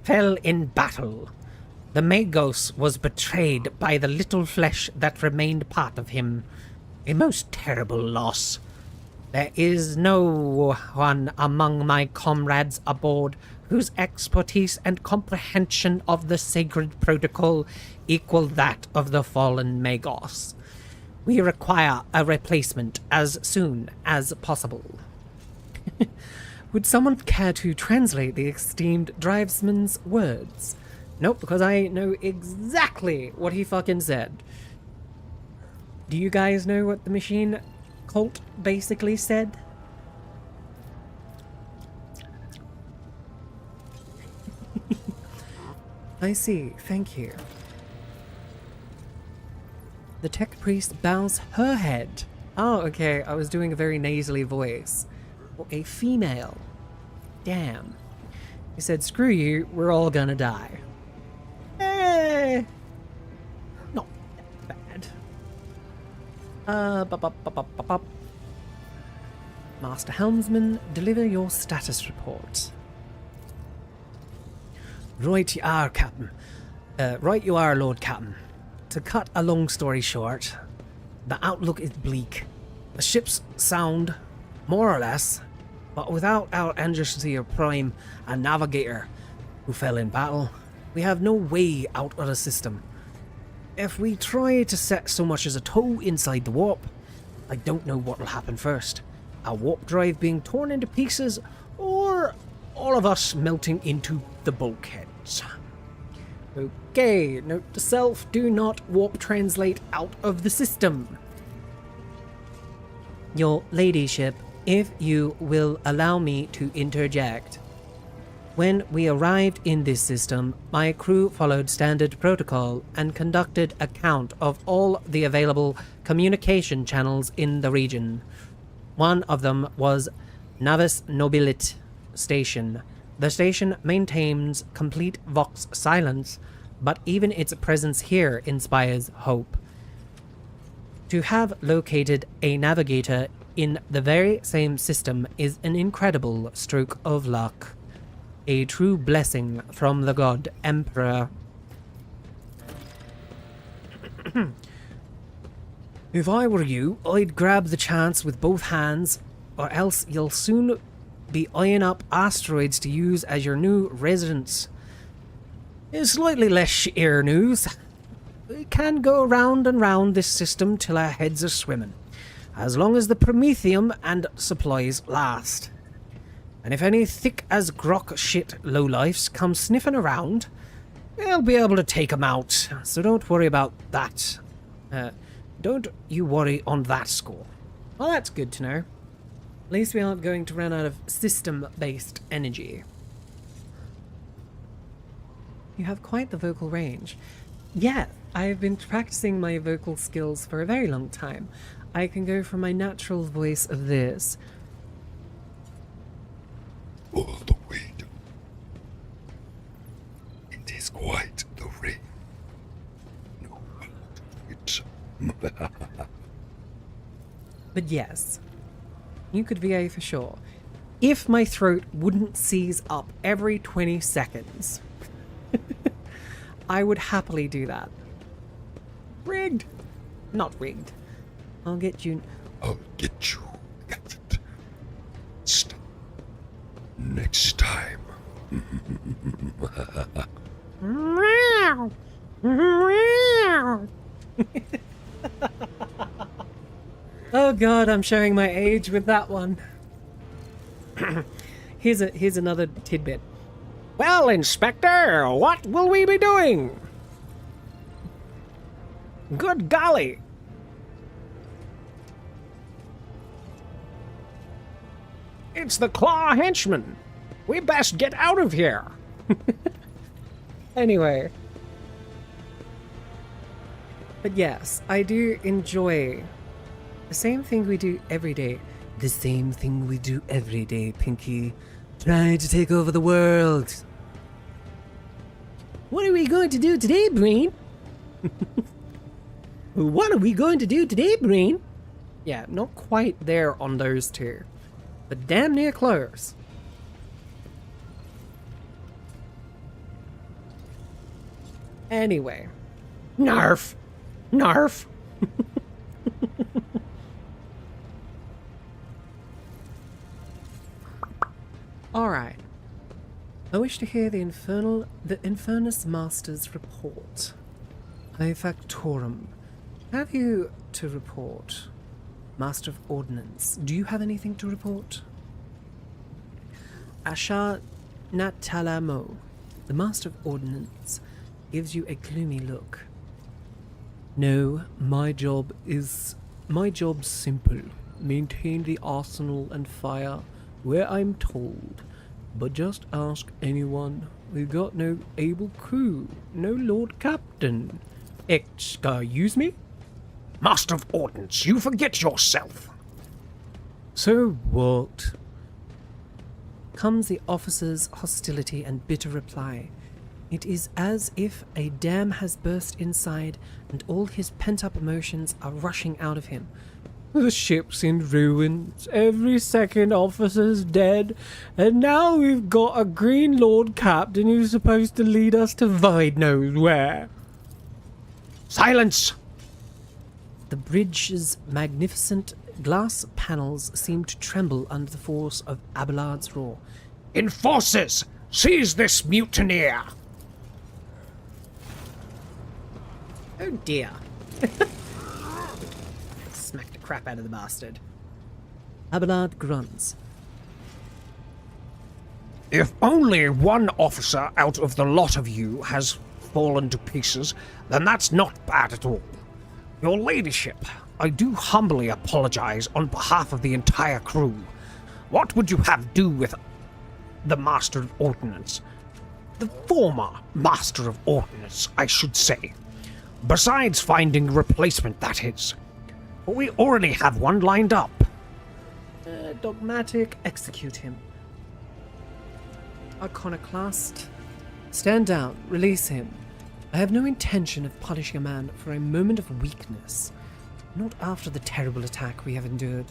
fell in battle. The Magos was betrayed by the little flesh that remained part of him. A most terrible loss. There is no one among my comrades aboard whose expertise and comprehension of the sacred protocol equal that of the fallen Magos. We require a replacement as soon as possible. Would someone care to translate the esteemed drivesman's words? Nope, because I know exactly what he fucking said. Do you guys know what the machine cult basically said? I see, thank you. The tech priest bows her head. Oh, okay, I was doing a very nasally voice. For a female. Damn. He said, screw you, we're all gonna die. Not that bad. Master Helmsman, deliver your status report. Right you are, Captain. Right you are, Lord Captain. To cut a long story short, the outlook is bleak. The ship's sound, more or less, But without our Angelseer Prime and Navigator, who fell in battle, we have no way out of the system. If we try to set so much as a toe inside the warp, I don't know what will happen first. Our warp drive being torn into pieces, or all of us melting into the bulkheads. Okay, note to self, do not warp translate out of the system. Your ladyship, if you will allow me to interject. When we arrived in this system, my crew followed standard protocol and conducted a count of all the available communication channels in the region. One of them was Navis Nobilit Station. The station maintains complete Vox silence, but even its presence here inspires hope. To have located a navigator in the very same system is an incredible stroke of luck. A true blessing from the god Emperor. If I were you, I'd grab the chance with both hands, or else you'll soon be eyeing up asteroids to use as your new residence. In slightly less sheer news, we can go round and round this system till our heads are swimming, as long as the promethium and supplies last. And if any thick as grok shit lowlifes come sniffing around, we'll be able to take 'em out, so don't worry about that. Don't you worry on that score. Well, that's good to know. At least we aren't going to run out of system-based energy. You have quite the vocal range. Yeah, I've been practicing my vocal skills for a very long time. I can go from my natural voice of this all the way down. It is quite the ring. No it. But yes, you could VA for sure. If my throat wouldn't seize up every 20 seconds, I would happily do that. Rigged! Not rigged. I'll get you. I'll get you. Got it. Next time. Oh god, I'm showing my age with that one. Here's another tidbit. Well, Inspector, what will we be doing? Good golly! It's the Claw Henchman! We best get out of here! Anyway. But yes, I do enjoy the same thing we do every day. The same thing we do every day, Pinky. Trying to take over the world. What are we going to do today, Brain? What are we going to do today, Brain? Yeah, not quite there on those two, but damn near close. Anyway. Narf! Narf! Alright. I wish to hear the Infernus Master's report. A factorum. Have you to report? Master of Ordnance, do you have anything to report? Ashar Natalamo, the Master of Ordnance, gives you a gloomy look. No, my job's simple. Maintain the arsenal and fire where I'm told. But just ask anyone. We've got no able crew, no Lord Captain. Excuse me? Master of Ordnance, you forget yourself! So what? Comes the officer's hostility and bitter reply. It is as if a dam has burst inside and all his pent-up emotions are rushing out of him. The ship's in ruins, every second officer's dead, and now we've got a Green Lord Captain who's supposed to lead us to Void knows where. Silence! The bridge's magnificent glass panels seem to tremble under the force of Abelard's roar. Enforcers, seize this mutineer! Oh dear. Smack the crap out of the bastard. Abelard grunts. If only one officer out of the lot of you has fallen to pieces, then that's not bad at all. Your ladyship, I do humbly apologize on behalf of the entire crew. What would you have do with the Master of Ordnance? The former Master of Ordnance, I should say. Besides finding a replacement, that is. But we already have one lined up. Dogmatic, execute him. Iconoclast, stand down, release him. I have no intention of punishing a man for a moment of weakness, not after the terrible attack we have endured.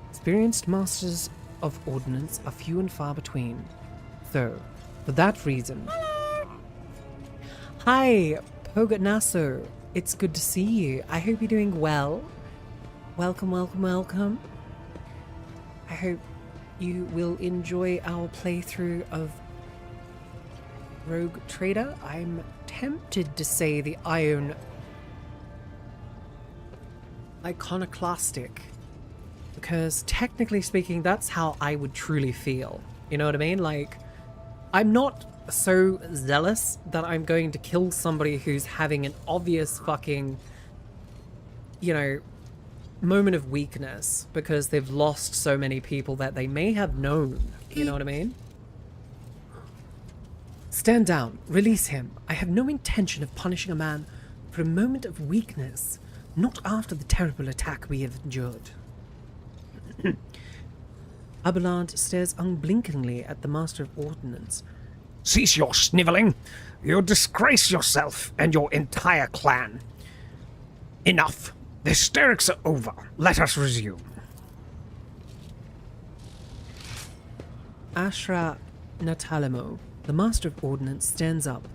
Experienced masters of ordnance are few and far between, so, for that reason... Hi, Poganasso. It's good to see you. I hope you're doing well. Welcome, welcome, welcome. I hope you will enjoy our playthrough of Rogue Trader. I'm tempted to say the Iron Iconoclastic, because technically speaking, that's how I would truly feel. You know what I mean? Like, I'm not so zealous that I'm going to kill somebody who's having an obvious fucking, you know, moment of weakness because they've lost so many people that they may have known. You know what I mean? Stand down. Release him. I have no intention of punishing a man for a moment of weakness, not after the terrible attack we have endured. Abelard stares unblinkingly at the Master of Ordnance. Cease your snivelling. You'll disgrace yourself and your entire clan. Enough. The hysterics are over. Let us resume. Ashra Natalimo, the Master of Ordnance, stands up,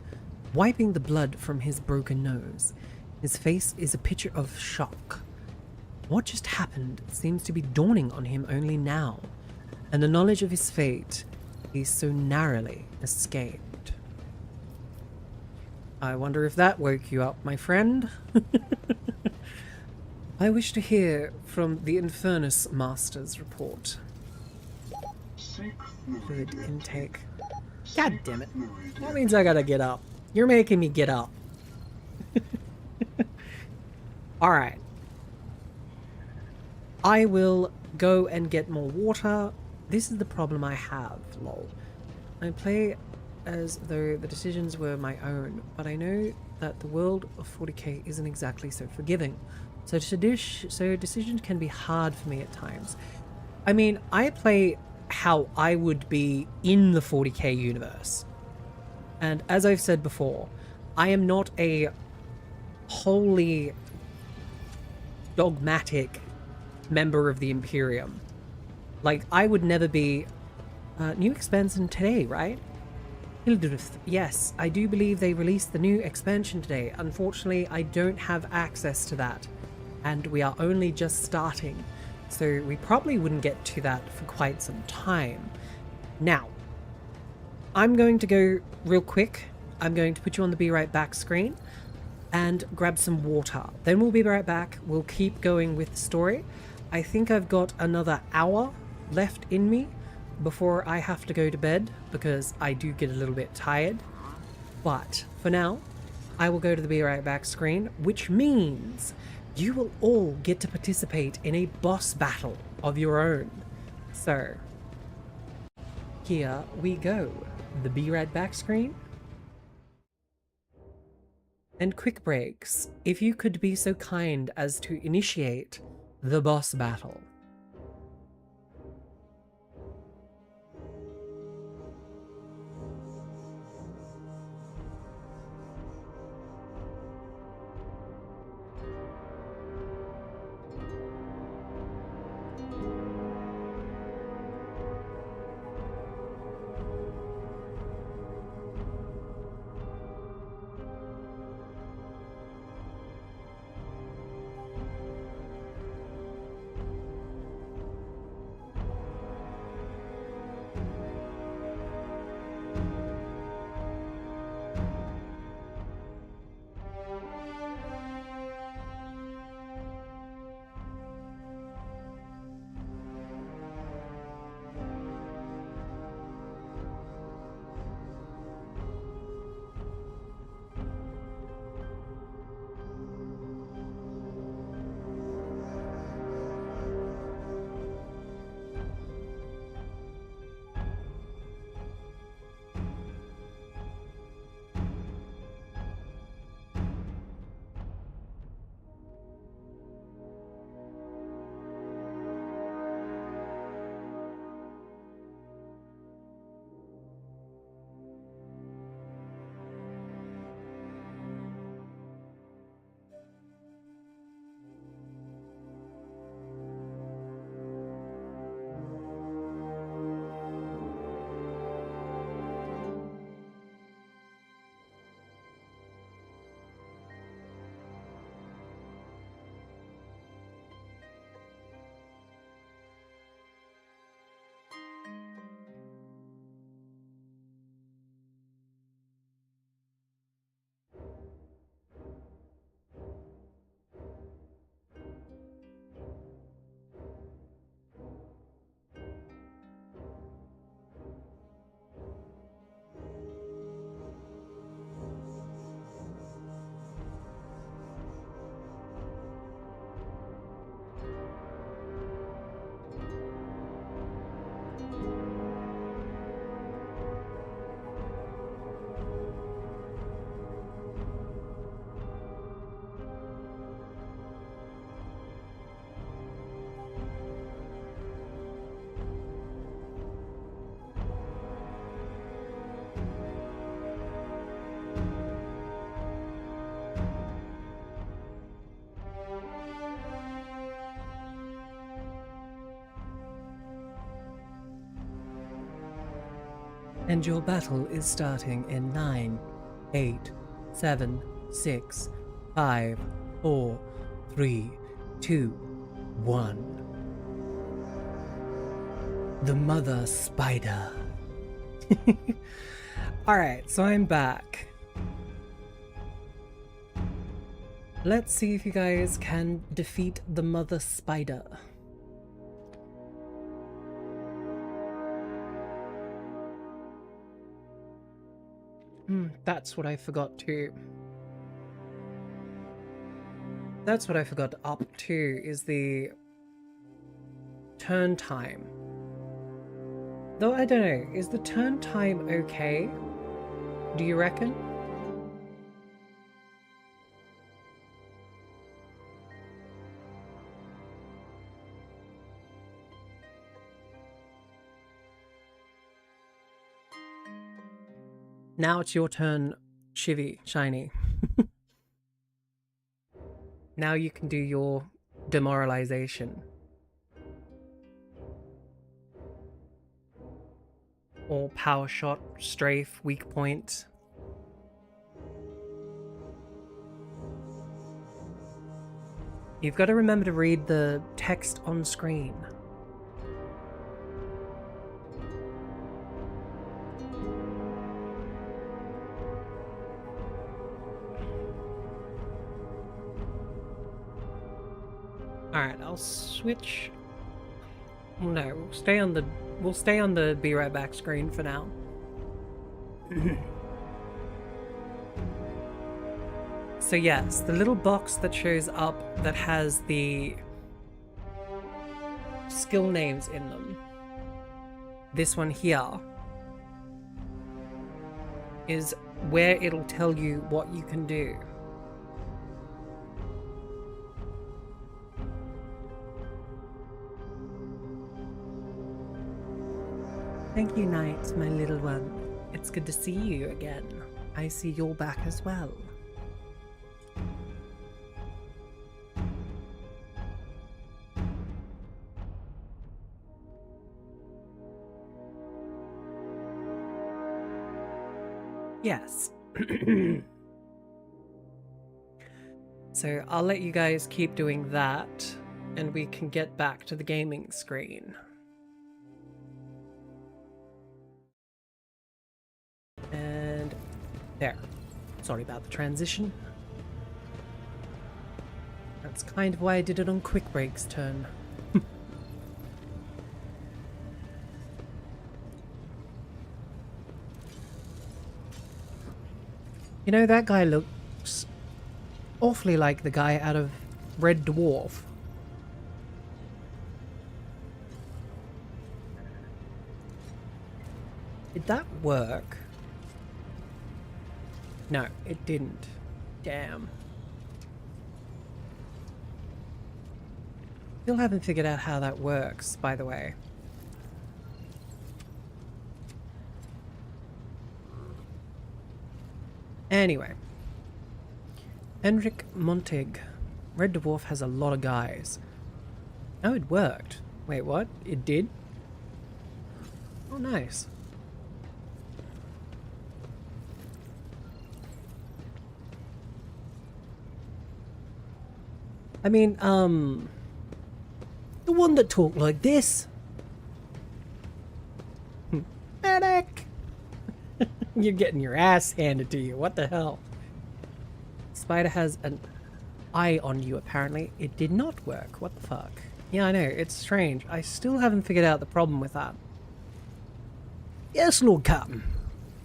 wiping the blood from his broken nose. His face is a picture of shock. What just happened seems to be dawning on him only now, and the knowledge of his fate he so narrowly escaped. I wonder if that woke you up, my friend? I wish to hear from the Infernus Master's report. Fluid intake. God damn it. That means I gotta get up. You're making me get up. Alright. I will go and get more water. This is the problem I have, lol. I play as though the decisions were my own, but I know that the world of 40k isn't exactly so forgiving. So decisions can be hard for me at times. I mean, I play how I would be in the 40k universe. And as I've said before, I am not a wholly dogmatic member of the Imperium. Like, I would never be... new expansion today, right? Hildrith, yes, I do believe they released the new expansion today. Unfortunately, I don't have access to that. And we are only just starting. So we probably wouldn't get to that for quite some time. Now, I'm going to go real quick. I'm going to put you on the Be Right Back screen and grab some water. Then we'll be right back. We'll keep going with the story. I think I've got another hour left in me before I have to go to bed because I do get a little bit tired. But for now, I will go to the Be Right Back screen, which means you will all get to participate in a boss battle of your own. So, here we go. The Be Right Back screen. And quick breaks, if you could be so kind as to initiate the boss battle. And your battle is starting in 9, 8, 7, 6, 5, 4, 3, 2, 1. The Mother Spider. Alright, so I'm back. Let's see if you guys can defeat the Mother Spider. That's what I forgot to... That's what I forgot to up to, is the turn time. Though I don't know, is the turn time okay? Do you reckon? Now it's your turn, Shivy, Shiny. Now you can do your demoralization. Or power shot, strafe, weak point. You've got to remember to read the text on screen. Alright, I'll switch. No, we'll stay on the be right back screen for now. So yes, the little box that shows up that has the skill names in them. This one here is where it'll tell you what you can do. Thank you, Knight, my little one. It's good to see you again. I see you're back as well. Yes. So I'll let you guys keep doing that, and we can get back to the gaming screen. And there. Sorry about the transition. That's kind of why I did it on Quick Break's turn. You know, that guy looks awfully like the guy out of Red Dwarf. Did that work? No, it didn't. Damn. Still haven't figured out how that works, by the way. Anyway. Henrik Montig. Red Dwarf has a lot of guys. Oh, it worked. Wait, what? It did? Oh, nice. I mean, the one that talked like this. Medic! You're getting your ass handed to you. What the hell? Spider has an eye on you, apparently. It did not work. What the fuck? Yeah, I know. It's strange. I still haven't figured out the problem with that. Yes, Lord Captain.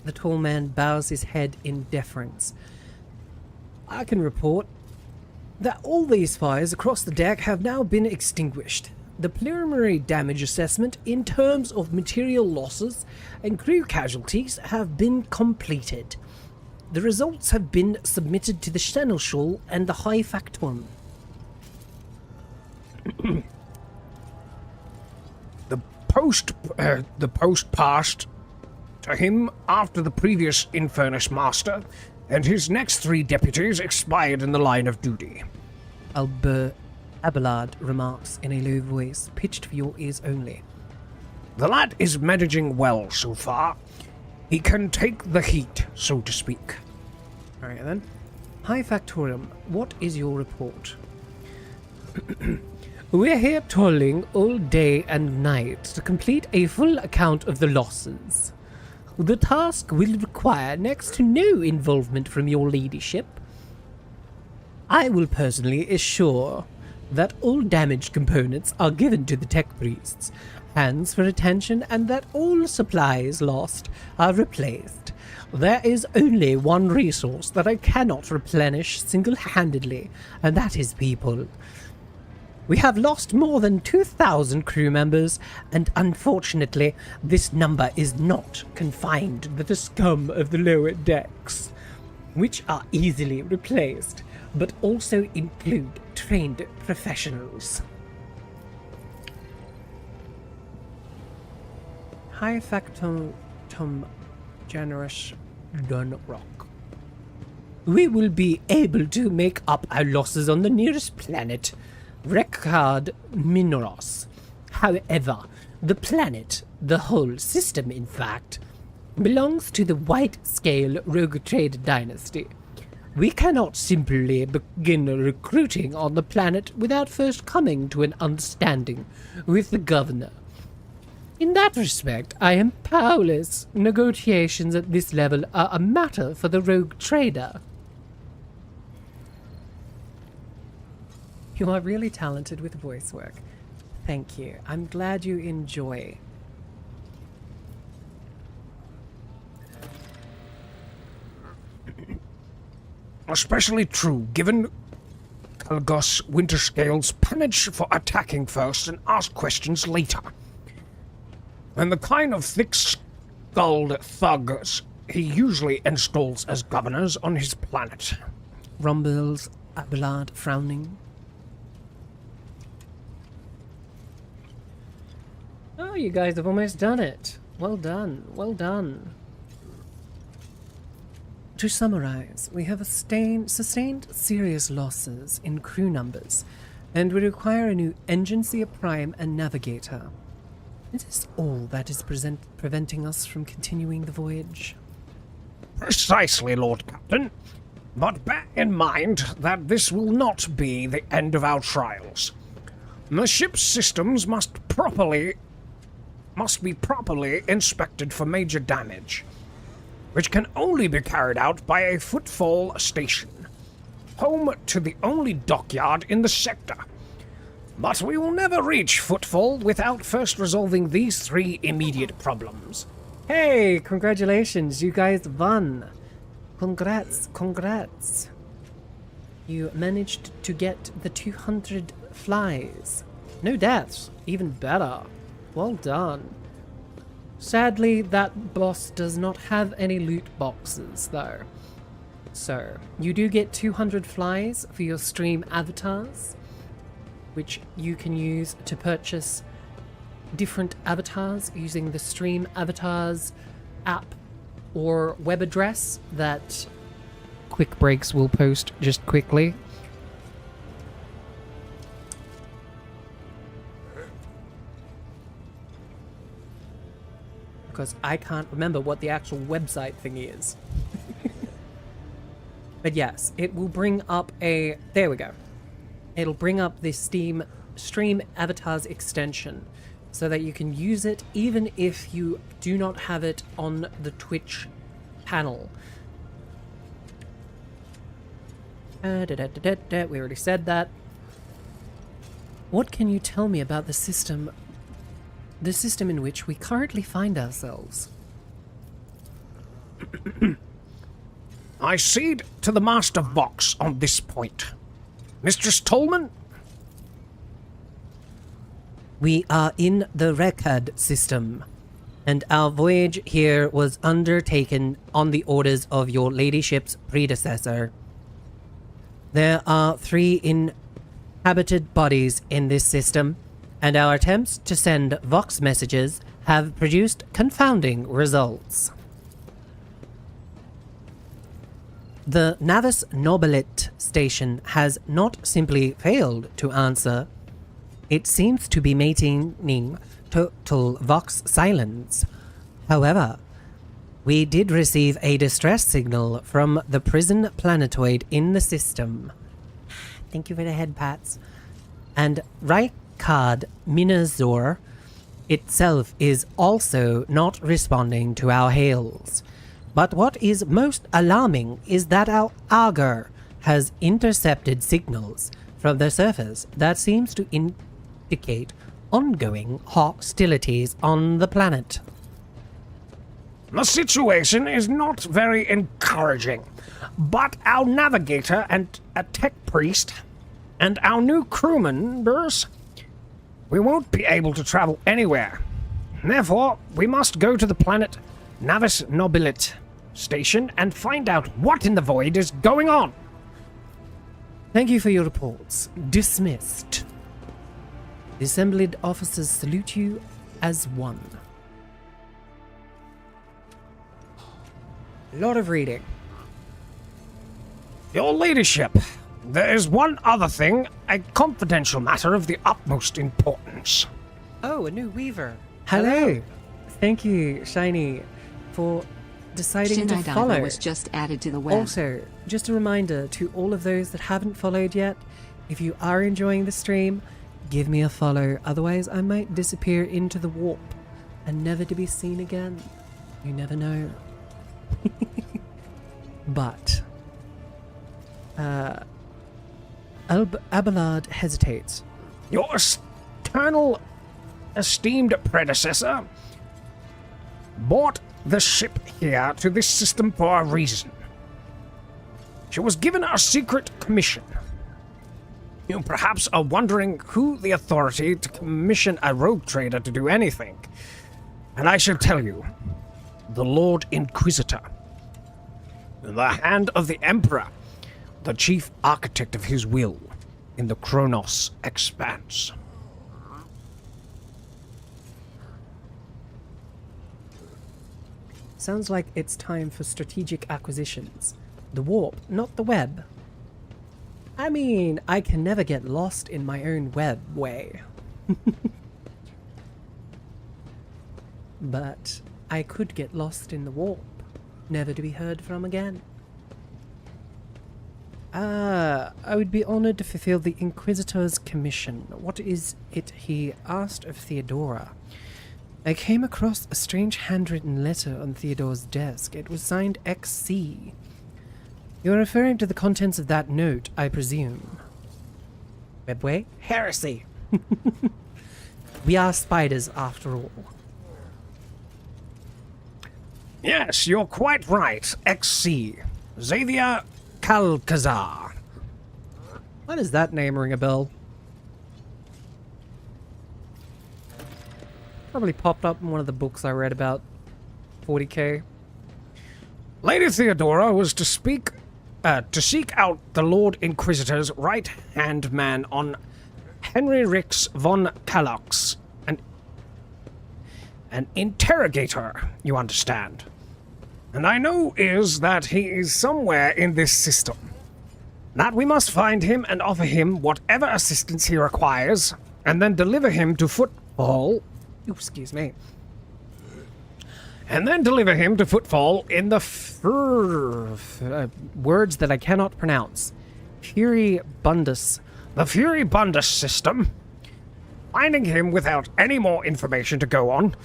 The tall man bows his head in deference. I can report that all these fires across the deck have now been extinguished. The preliminary damage assessment in terms of material losses and crew casualties have been completed. The results have been submitted to the Seneschal and the High Factum. The post passed to him after the previous Infernus Master, and his next 3 deputies expired in the line of duty. Abelard remarks in a low voice, pitched for your ears only. The lad is managing well so far. He can take the heat, so to speak. Alright then. Hi Factorium, what is your report? We're here toiling all day and night to complete a full account of the losses. The task will require next to no involvement from your ladyship. I will personally assure that all damaged components are given to the tech priests, hands for attention, and that all supplies lost are replaced. There is only one resource that I cannot replenish single-handedly, and that is people. We have lost more than 2,000 crew members, and unfortunately, this number is not confined to the scum of the lower decks, which are easily replaced, but also include trained professionals. Hi Factum Generous Dunrock. We will be able to make up our losses on the nearest planet, Rekard Minoros. However, the planet, the whole system in fact, belongs to the white-scale rogue trade dynasty. We cannot simply begin recruiting on the planet without first coming to an understanding with the governor. In that respect, I am powerless. Negotiations at this level are a matter for the rogue trader. You are really talented with voice work. Thank you. I'm glad you enjoy. Especially true, given Kalgos Winterscale's penchant for attacking first and ask questions later. And the kind of thick-skulled thugs he usually installs as governors on his planet. Rumbles Abelard frowning. Oh, you guys have almost done it. Well done, well done. To summarize, we have sustained serious losses in crew numbers, and we require a new engine seer prime and navigator. Is this all that is preventing us from continuing the voyage? Precisely, Lord Captain. But bear in mind that this will not be the end of our trials. The ship's systems must be properly inspected for major damage, which can only be carried out by a footfall station, home to the only dockyard in the sector. But we will never reach footfall without first resolving these three immediate problems. Hey, congratulations, you guys won. Congrats, congrats. You managed to get the 200 flies. No deaths, even better. Well done. Sadly, that boss does not have any loot boxes, though. So, you do get 200 flies for your stream avatars, which you can use to purchase different avatars using the Stream Avatars app or web address that Quick Breaks will post just quickly. because I can't remember what the actual website thingy is. But yes, it will bring up a... There we go. It'll bring up the Stream Avatars extension so that you can use it even if you do not have it on the Twitch panel. We already said that. What can you tell me about the system in which we currently find ourselves? I cede to the Master Vox on this point. Mistress Tolman? We are in the Rekard system, and our voyage here was undertaken on the orders of your ladyship's predecessor. There are 3 inhabited bodies in this system, and our attempts to send Vox messages have produced confounding results. The Navis Nobilit station has not simply failed to answer, it seems to be maintaining total Vox silence. However, We did receive a distress signal from the prison planetoid in the system. Thank you for the head pats. And Rykard Minazor itself is also not responding to our hails. But what is most alarming is that our auger has intercepted signals from the surface that seems to indicate ongoing hostilities on the planet. The situation is not very encouraging, but our navigator and a tech priest and our new crewmen, we won't be able to travel anywhere. Therefore, we must go to the planet Navis Nobilit station and find out what in the void is going on. Thank you for your reports. Dismissed. The assembled officers salute you as one. A lot of reading. Your ladyship, there is one other thing, a confidential matter of the utmost importance. Oh, a new weaver. Hello. Thank you, Shiny, for deciding to follow. Was just added to the web. Also, just a reminder to all of those that haven't followed yet, if you are enjoying the stream, give me a follow. Otherwise, I might disappear into the warp and never to be seen again. You never know. But Abelard hesitates. Your eternal esteemed predecessor brought the ship here to this system for a reason. She was given a secret commission. You perhaps are wondering who the authority to commission a rogue trader to do anything. And I shall tell you, the Lord Inquisitor, in the hand of the Emperor, the chief architect of his will in the Kronos expanse. Sounds like it's time for strategic acquisitions. The warp, not the web. I mean, I can never get lost in my own web way. But I could get lost in the warp, never to be heard from again. I would be honored to fulfill the Inquisitor's commission. What is it he asked of Theodora? I came across a strange handwritten letter on Theodore's desk. It was signed XC. You're referring to the contents of that note, I presume. Webway? Heresy! We are spiders, after all. Yes, you're quite right. XC. Xavier Calcazar. Why does that name ring a bell? Probably popped up in one of the books I read about 40k. Lady Theodora was to seek out the Lord Inquisitor's right-hand man on Henry Rix von Kalox, an interrogator, you understand. And I know is that he is somewhere in this system. That we must find him and offer him whatever assistance he requires, and then deliver him to Footfall. Excuse me. And then deliver him to Footfall in the words that I cannot pronounce. Furibundus. The Furibundus system. Finding him without any more information to go on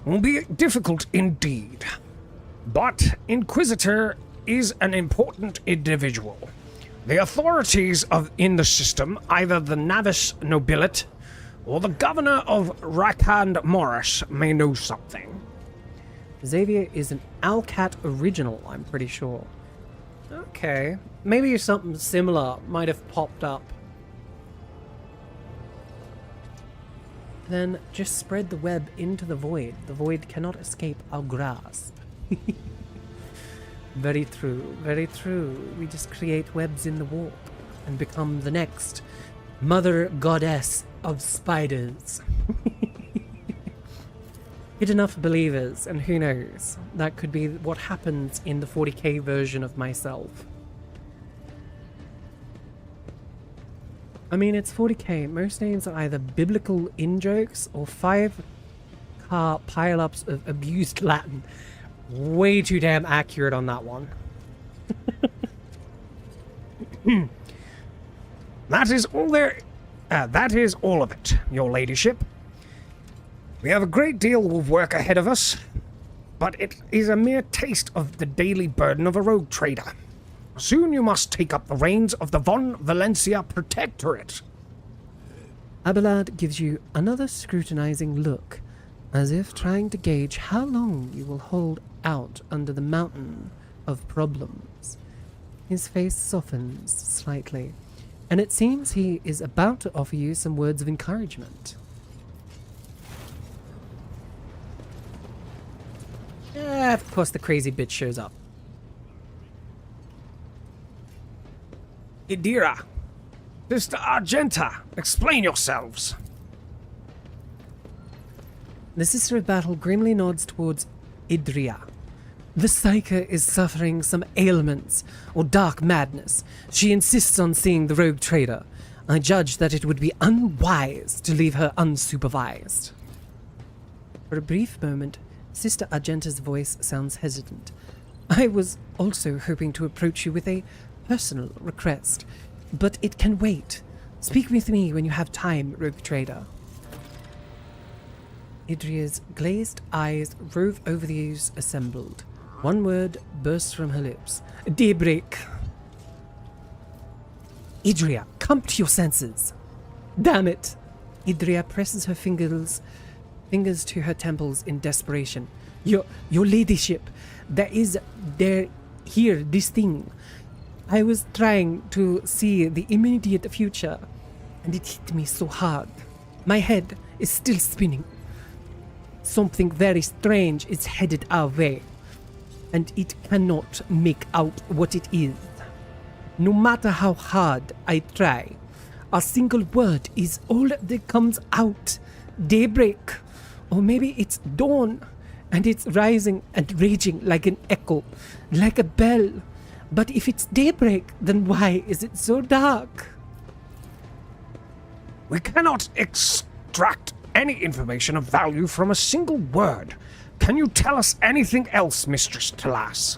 will be difficult indeed. But Inquisitor is an important individual. The authorities in the system, either the Navis Nobilit or the governor of Rakand Morris, may know something. Xavier is an Alcat original, I'm pretty sure. Okay. Maybe something similar might have popped up. Then just spread the web into the void. The void cannot escape our grasp. Very true, very true. We just create webs in the warp and become the next mother goddess of spiders. Get enough believers, and who knows, that could be what happens in the 40k version of myself. I mean, it's 40k. Most names are either biblical in-jokes or 5-car pile-ups of abused Latin. way too damn accurate on that one. That is all there. That is all of it, your ladyship. We have a great deal of work ahead of us, but it is a mere taste of the daily burden of a rogue trader. Soon you must take up the reins of the Von Valencia Protectorate. Abelard gives you another scrutinizing look, as if trying to gauge how long you will hold out under the mountain of problems. His face softens slightly, and it seems he is about to offer you some words of encouragement. Of course the crazy bitch shows up. Idira, Sister Argenta, explain yourselves. The Sister of Battle grimly nods towards Idria. The Psyker is suffering some ailments or dark madness. She insists on seeing the rogue trader. I judge that it would be unwise to leave her unsupervised. For a brief moment, Sister Argenta's voice sounds hesitant. I was also hoping to approach you with a personal request, but it can wait. Speak with me when you have time, rogue trader. Idria's glazed eyes rove over those assembled. One word bursts from her lips. Daybreak. Idria, come to your senses. Damn it. Idria presses her fingers to her temples in desperation. Your ladyship, here, this thing. I was trying to see the immediate future, and it hit me so hard. My head is still spinning. Something very strange is headed our way, and it cannot make out what it is. No matter how hard I try, a single word is all that comes out. Daybreak. Or maybe it's dawn, and it's rising and raging like an echo, like a bell. But if it's daybreak, then why is it so dark? We cannot extract any information of value from a single word. Can you tell us anything else, Mistress Talas?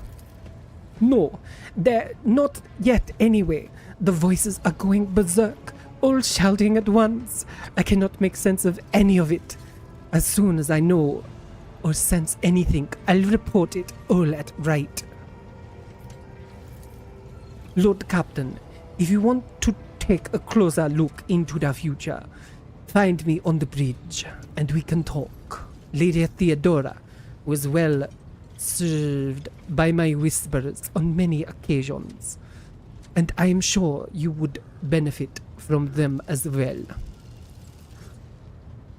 No, they're not yet anyway. The voices are going berserk, all shouting at once. I cannot make sense of any of it. As soon as I know or sense anything, I'll report it all at right. Lord Captain, if you want to take a closer look into the future, find me on the bridge, and we can talk. Lady Theodora was well served by my whispers on many occasions, and I am sure you would benefit from them as well.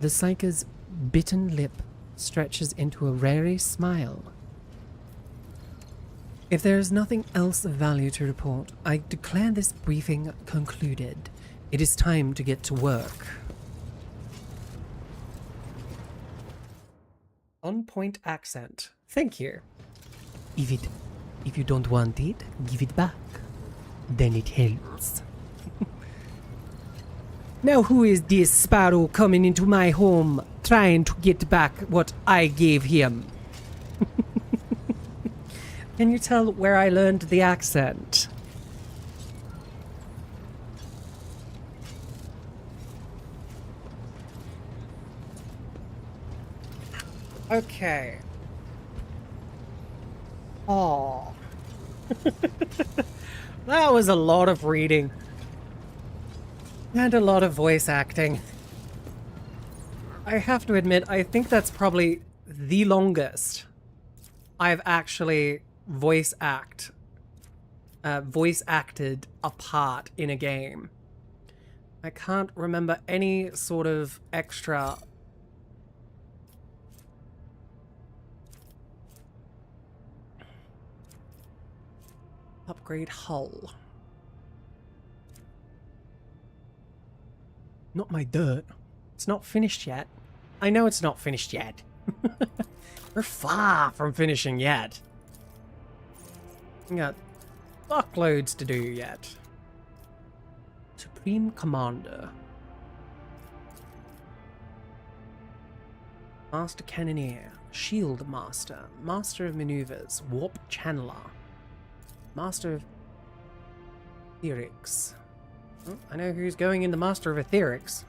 The Psyker's bitten lip stretches into a wary smile. If there is nothing else of value to report, I declare this briefing concluded. It is time to get to work. On point accent. Thank you. If you don't want it, give it back. Then it helps. Now who is this sparrow coming into my home, trying to get back what I gave him? Can you tell where I learned the accent? Okay. Oh. That was a lot of reading. And a lot of voice acting. I have to admit, I think that's probably the longest I've actually voice acted a part in a game. I can't remember any sort of extra upgrade hull. Not my dirt. It's not finished yet. I know it's not finished yet. We're far from finishing yet. We got fuckloads to do yet. Supreme Commander. Master Cannoneer. Shield Master, Master of Maneuvers, Warp Channeler, Master of Etherics. Oh, I know who's going in the Master of Etherics.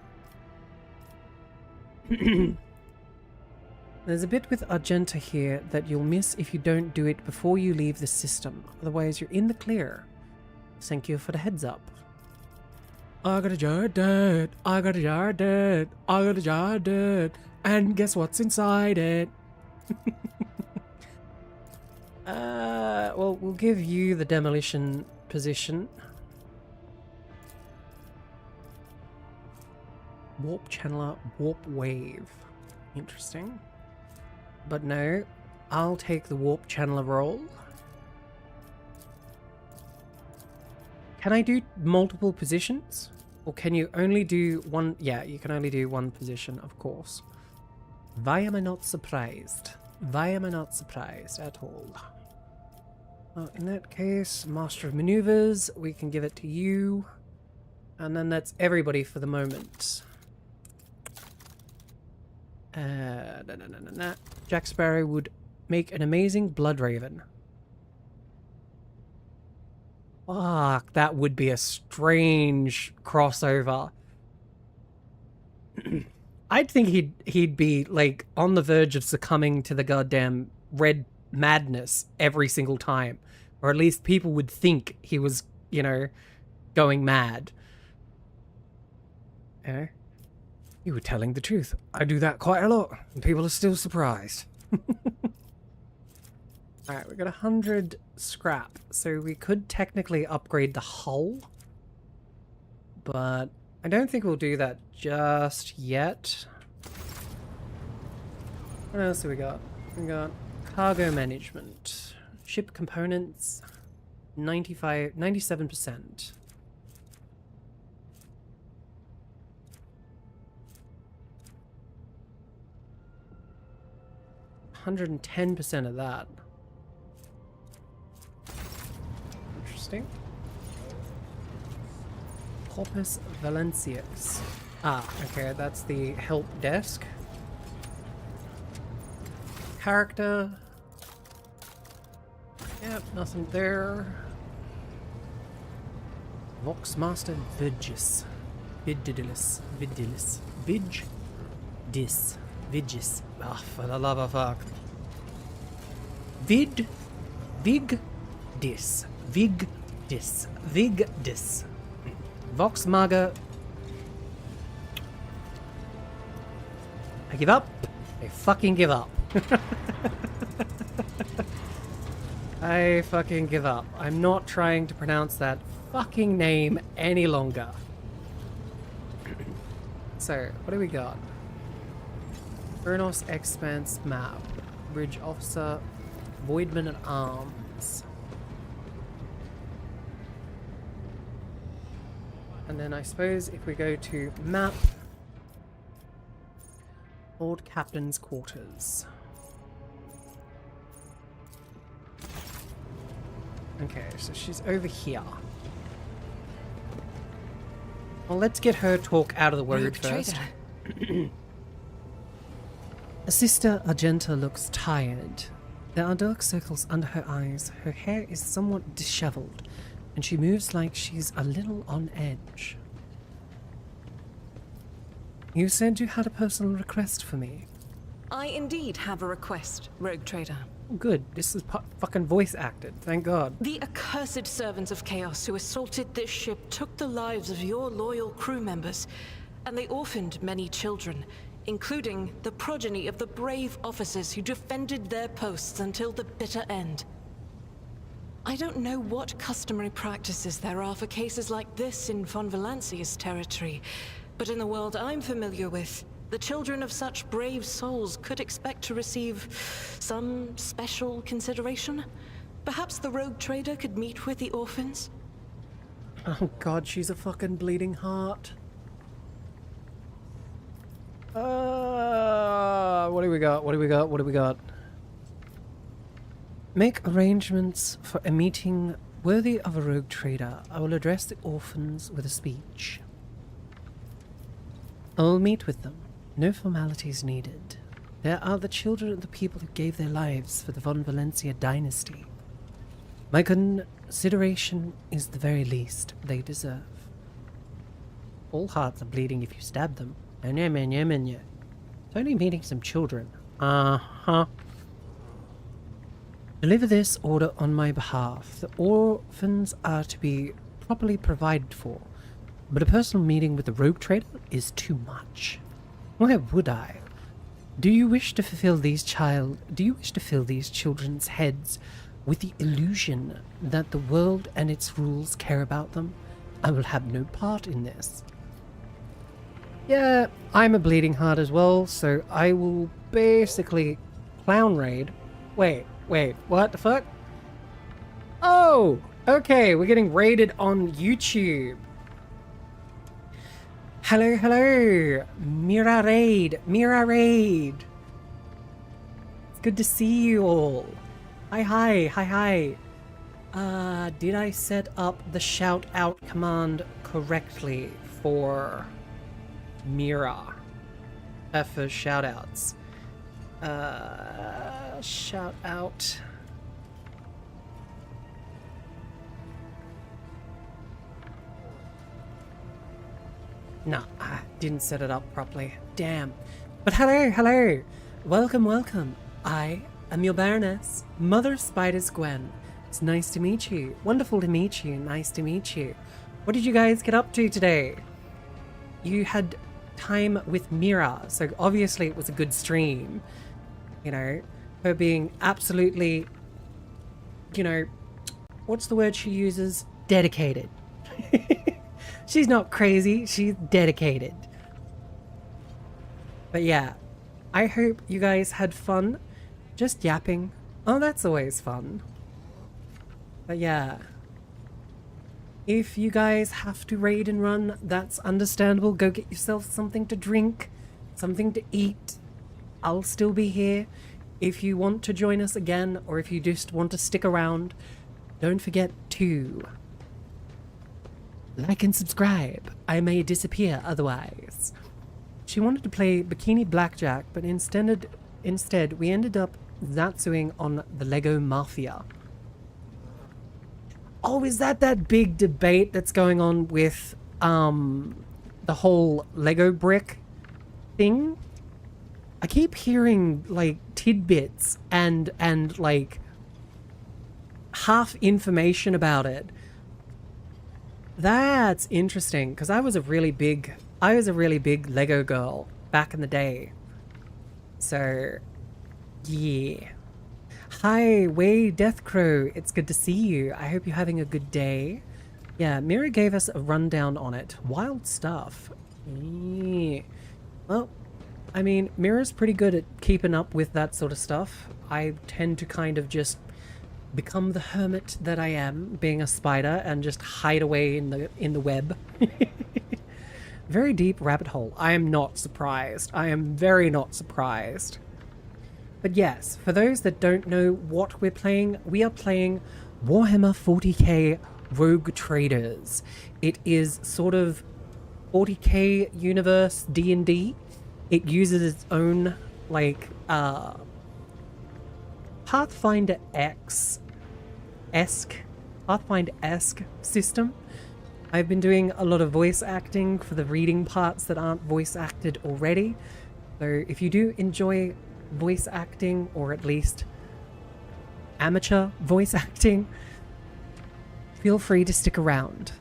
There's a bit with Argenta here that you'll miss if you don't do it before you leave the system. Otherwise, you're in the clear. Thank you for the heads up. I got a jar of dirt. I got a jar of dirt. I got a jar of dirt. And guess what's inside it? Well, we'll give you the demolition position. Warp Channeler, Warp Wave. Interesting. But no, I'll take the Warp Channeler role. Can I do multiple positions? Or can you only do one? Yeah, you can only do one position, of course. Why am I not surprised? Why am I not surprised at all? Well, in that case, Master of Maneuvers, we can give it to you. And then that's everybody for the moment. Jack Sparrow would make an amazing Blood Raven. Fuck, that would be a strange crossover. I'd think he'd be like on the verge of succumbing to the goddamn red madness every single time, or at least people would think he was, you know, going mad. You were telling the truth. I do that quite a lot, and people are still surprised. Alright, we got 100 scrap, so we could technically upgrade the hull, but I don't think we'll do that just yet. What else do we got? We got cargo management, ship components, 97%. $110% of that. Interesting. Corpus Valencius. Ah, okay, that's the help desk. Character. Yep, nothing there. Voxmaster Vigis. Vididilus. Vidilus. Vidis. Vigis. Ah, for the love of fuck. Vigdis. Vigdis. Voxmaga. I give up. I fucking give up. I fucking give up. I'm not trying to pronounce that fucking name any longer. So, what do we got? Kronos Expanse map. Bridge Officer. Voidman at Arms. And then I suppose if we go to map. Lord Captain's Quarters. Okay, so she's over here. Well, let's get her talk out of the word first. Sister Argenta looks tired. There are dark circles under her eyes. Her hair is somewhat disheveled, and she moves like she's a little on edge. You said you had a personal request for me. I indeed have a request, Rogue Trader. Good. This is fucking voice acted. Thank God. The accursed servants of chaos who assaulted this ship took the lives of your loyal crew members, and they orphaned many children, including the progeny of the brave officers who defended their posts until the bitter end. I don't know what customary practices there are for cases like this in Von Valancia's territory, but in the world I'm familiar with, the children of such brave souls could expect to receive some special consideration. Perhaps the Rogue Trader could meet with the orphans? Oh god, she's a fucking bleeding heart. What do we got? What do we got? What do we got? Make arrangements for a meeting worthy of a Rogue Trader. I will address the orphans with a speech. I will meet with them. No formalities needed. There are the children of the people who gave their lives for the Von Valencia dynasty. My consideration is the very least they deserve. All hearts are bleeding if you stab them. It's only meeting some children. Uh-huh. Deliver this order on my behalf. The orphans are to be properly provided for, but a personal meeting with the rogue trader is too much. Why would I? Do you wish to fill these children's heads with the illusion that the world and its rules care about them? I will have no part in this. Yeah, I'm a bleeding heart as well, so I will basically clown raid. Wait, what the fuck? Oh, okay, we're getting raided on YouTube. Hello, Mira Raid. It's good to see you all. Hi. Did I set up the shout out command correctly for Mira? For shout outs. Shout out. No, I didn't set it up properly. Damn. But hello. Welcome. I am your baroness, Mother Spiders Gwen. It's nice to meet you. Wonderful to meet you. Nice to meet you. What did you guys get up to today? You had time with Mira, so obviously it was a good stream. You know, her being absolutely, you know, what's the word she uses? Dedicated. She's not crazy, she's dedicated. But yeah, I hope you guys had fun just yapping. Oh, that's always fun. But yeah, if you guys have to raid and run, that's understandable. Go get yourself something to drink, something to eat. I'll still be here. If you want to join us again, or if you just want to stick around, don't forget to like and subscribe. I may disappear otherwise. She wanted to play Bikini Blackjack, but instead we ended up Zatsuing on the Lego Mafia. Oh, is that big debate that's going on with the whole Lego brick thing? I keep hearing like tidbits and like half information about it. That's interesting, because I was a really big Lego girl back in the day. So yeah. Hi, Way Deathcrow. It's good to see you. I hope you're having a good day. Yeah, Mira gave us a rundown on it. Wild stuff. Yeah. Well, I mean, Mira's pretty good at keeping up with that sort of stuff. I tend to kind of just become the hermit that I am, being a spider, and just hide away in the web. Very deep rabbit hole. I am not surprised. I am very not surprised. But yes, for those that don't know what we're playing, we are playing Warhammer 40k Rogue Traders. It is sort of 40k universe D&D. It uses its own, like, Pathfinder-esque system. I've been doing a lot of voice acting for the reading parts that aren't voice acted already. So if you do enjoy voice acting, or at least amateur voice acting, feel free to stick around.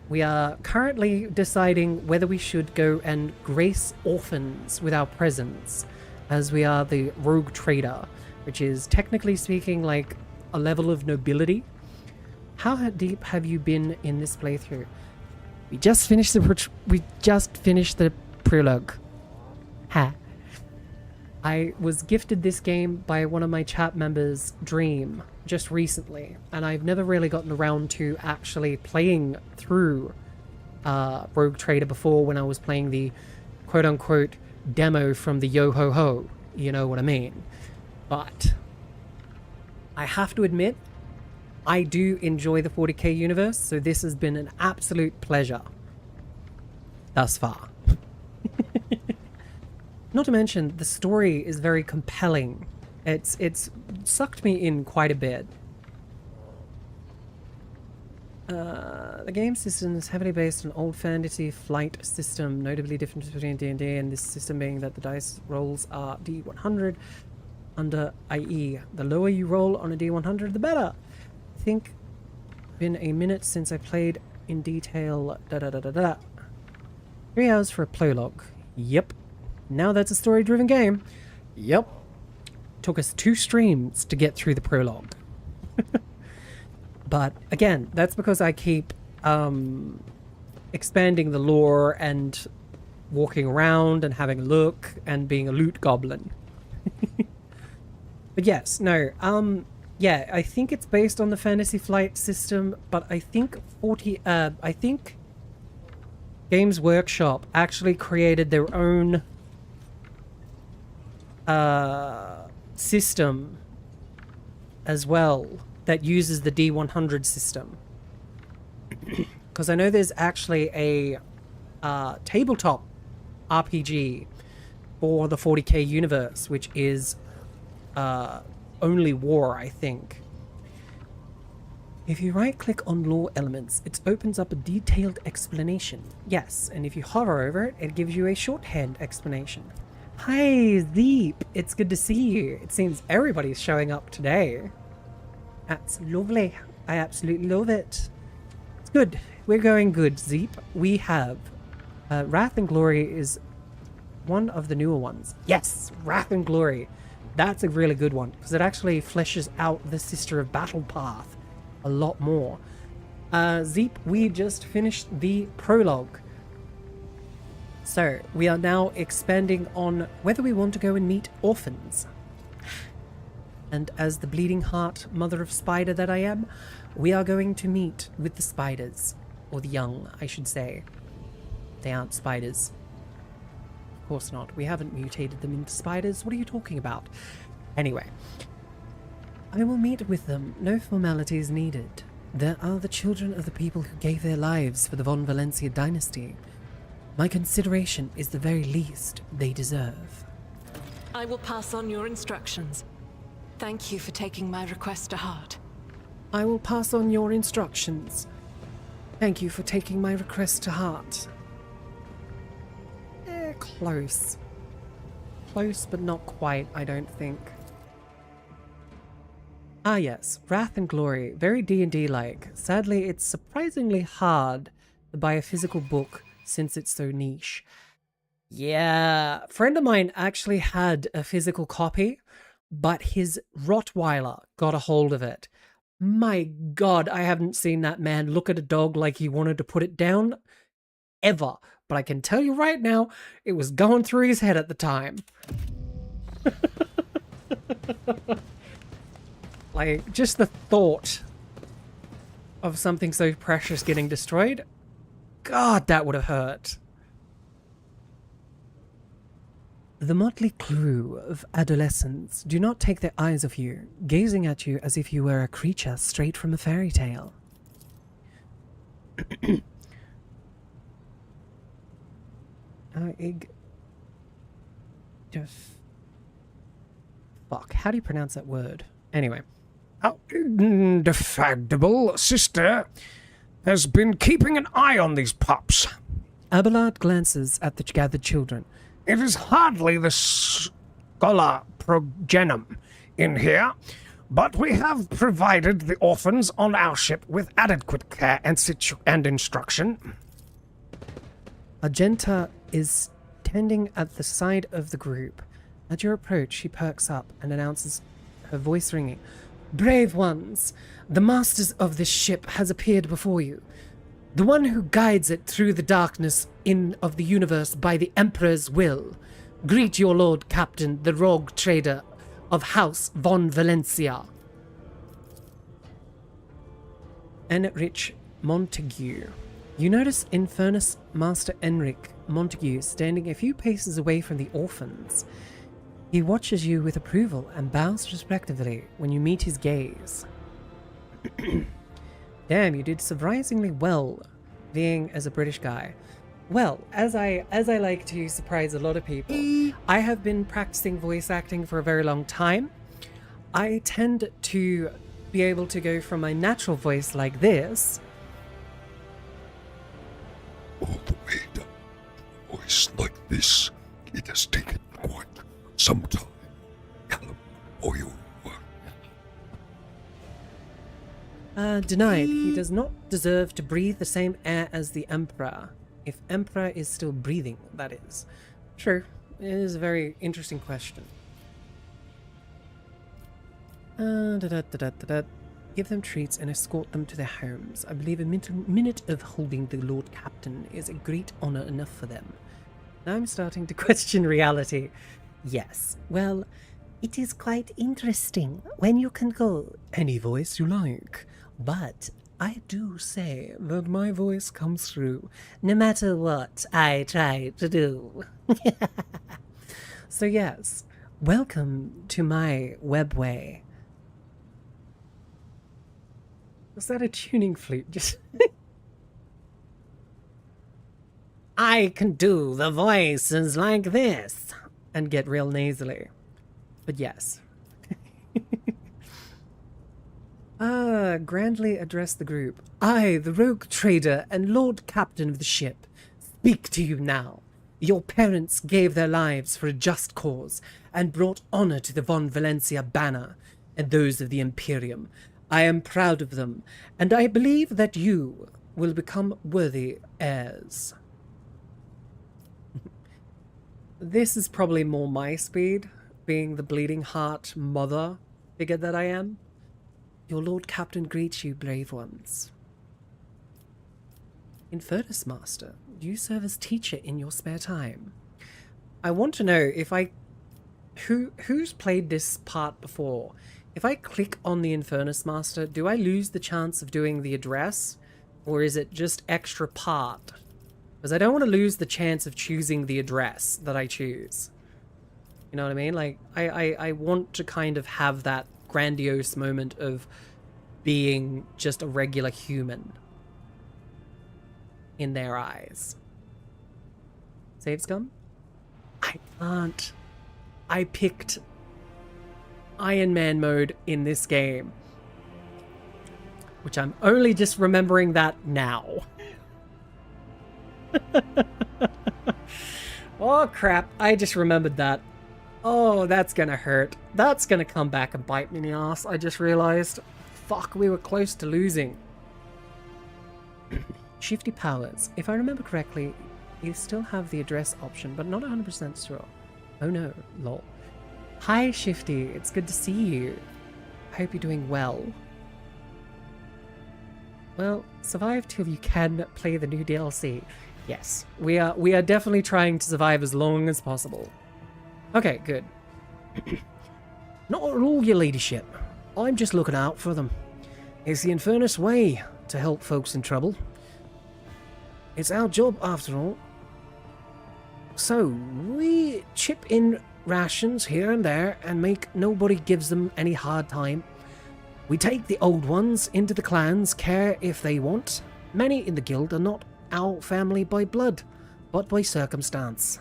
We are currently deciding whether we should go and grace orphans with our presence, as we are the rogue trader, which is technically speaking like a level of nobility. How deep have you been in this playthrough? We just finished the prologue. Ha. I was gifted this game by one of my chat members, Dream, just recently, and I've never really gotten around to actually playing through Rogue Trader before, when I was playing the quote-unquote demo from the Yo-Ho-Ho, you know what I mean. But I have to admit, I do enjoy the 40k universe, so this has been an absolute pleasure thus far. Not to mention, the story is very compelling. It's sucked me in quite a bit. The game system is heavily based on old fantasy flight system, notably different between D&D and this system being that the dice rolls are D100 under IE. The lower you roll on a D100, the better. I think been a minute since I played in detail. 3 hours for a prologue. Yep. Now that's a story-driven game. Yep. Took us 2 streams to get through the prologue. But again, that's because I keep expanding the lore and walking around and having a look and being a loot goblin. But yes, no, yeah, I think it's based on the Fantasy Flight system, but I think I think Games Workshop actually created their own system as well that uses the D100 system. Because I know there's actually a tabletop RPG for the 40k universe, which is only war, I think. If you right-click on lore elements, it opens up a detailed explanation. Yes, and if you hover over it, it gives you a shorthand explanation. Hi, Zeep! It's good to see you. It seems everybody's showing up today. That's lovely. I absolutely love it. It's good. We're going good, Zeep. We have Wrath and Glory is one of the newer ones. Yes, Wrath and Glory. That's a really good one because it actually fleshes out the Sister of Battle path a lot more. Zeep, we just finished the prologue. So we are now expanding on whether we want to go and meet orphans. And as the bleeding heart mother of spider that I am, we are going to meet with the spiders. Or the young, I should say. They aren't spiders. Of course not. We haven't mutated them into spiders. What are you talking about? Anyway. I will meet with them. No formalities needed. There are the children of the people who gave their lives for the Von Valencia dynasty. My consideration is the very least they deserve. I will pass on your instructions. Thank you for taking my request to heart. I will pass on your instructions. Thank you for taking my request to heart. Close. Close, but not quite, I don't think. Ah yes, Wrath and Glory. Very D&D-like. Sadly, it's surprisingly hard to buy a physical book since it's so niche. Yeah, a friend of mine actually had a physical copy, but his Rottweiler got a hold of it. My God, I haven't seen that man look at a dog like he wanted to put it down ever. But I can tell you right now, it was going through his head at the time. Like, just the thought of something so precious getting destroyed, God, that would have hurt. The motley crew of adolescents do not take their eyes off you, gazing at you as if you were a creature straight from a fairy tale. Fuck, how do you pronounce that word? Anyway. Our indefatigable sister has been keeping an eye on these pups. Abelard glances at the gathered children. It is hardly the scholar progenum in here, but we have provided the orphans on our ship with adequate care and instruction. Argenta is standing at the side of the group. At your approach, she perks up and announces, her voice ringing, "Brave ones, the masters of this ship has appeared before you. The one who guides it through the darkness of the universe by the Emperor's will. Greet your Lord Captain, the rogue trader of House Von Valencia." Enrich Montague. You notice Infernus Master Enric Montague standing a few paces away from the orphans. He watches you with approval and bows respectively when you meet his gaze. Damn, you did surprisingly well, being as a British guy. Well, as I like to surprise a lot of people, I have been practicing voice acting for a very long time. I tend to be able to go from my natural voice like this all the way down to a voice like this. It has taken quite some time. Callum, for your work. Denied. He does not deserve to breathe the same air as the Emperor. If Emperor is still breathing, that is. True. It is a very interesting question. Give them treats and escort them to their homes. I believe a minute of holding the Lord Captain is a great honor enough for them. Now I'm starting to question reality. Yes, well, it is quite interesting when you can go any voice you like, but I do say that my voice comes through no matter what I try to do. So yes, welcome to my webway. Was that a tuning flute? Just I can do the voices like this and get real nasally. But yes. Grandly address the group. I, the rogue trader and Lord Captain of the ship, speak to you now. Your parents gave their lives for a just cause and brought honor to the Von Valencia banner and those of the Imperium. I am proud of them, and I believe that you will become worthy heirs. This is probably more my speed, being the bleeding heart mother figure that I am. Your Lord Captain greets you, brave ones. Infernus Master, do you serve as teacher in your spare time? I want to know if who's played this part before? If I click on the Infernus Master, do I lose the chance of doing the address? Or is it just extra part? Because I don't want to lose the chance of choosing the address that I choose. You know what I mean? Like, I want to kind of have that grandiose moment of being just a regular human in their eyes. Save scum? I can't. I picked Iron Man mode in this game, which I'm only just remembering that now. Oh crap, I just remembered that. Oh, that's gonna hurt. That's gonna come back and bite me in the ass. I just realized. Fuck, we were close to losing. Shifty powers. If I remember correctly, you still have the address option, but not 100% sure. Oh no, lol. Hi Shifty, it's good to see you. Hope you're doing well. Well, survive till you can play the new DLC. Yes, we are definitely trying to survive as long as possible. Okay, good. Not at all, your ladyship. I'm just looking out for them. It's the Infernus way to help folks in trouble. It's our job, after all. So, we chip in rations here and there and make nobody gives them any hard time. We take the old ones into the clans, care if they want. Many in the guild are not our family by blood, but by circumstance.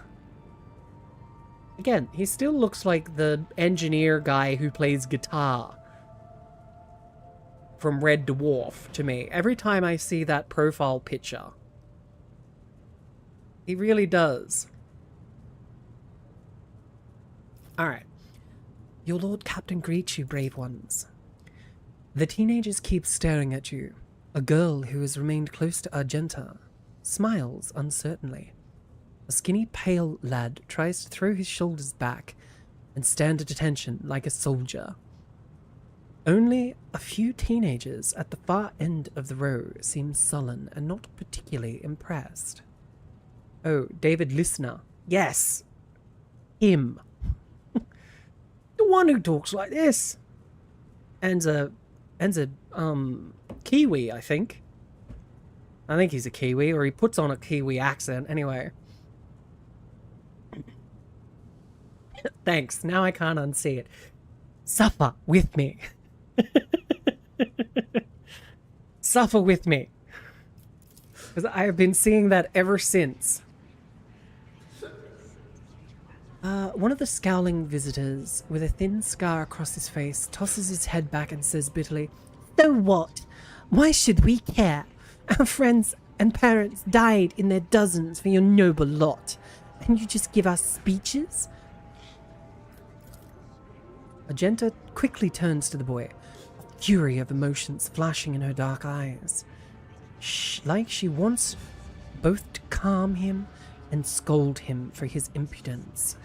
Again, he still looks like the engineer guy who plays guitar from Red Dwarf to me. Every time I see that profile picture. He really does. Alright. Your Lord Captain greets you, brave ones. The teenagers keep staring at you. A girl who has remained close to Argenta smiles uncertainly. A skinny, pale lad tries to throw his shoulders back and stand at attention like a soldier. Only a few teenagers at the far end of the row seem sullen and not particularly impressed. Oh, David Listener. Yes! Him. The one who talks like this. And a Kiwi, I think. I think he's a Kiwi, or he puts on a Kiwi accent, anyway. Thanks, now I can't unsee it. Suffer with me. Suffer with me. Because I have been seeing that ever since. One of the scowling visitors, with a thin scar across his face, tosses his head back and says bitterly, "So what? Why should we care? Our friends and parents died in their dozens for your noble lot, and you just give us speeches?" Magenta quickly turns to the boy, a fury of emotions flashing in her dark eyes. Like she wants both to calm him and scold him for his impudence.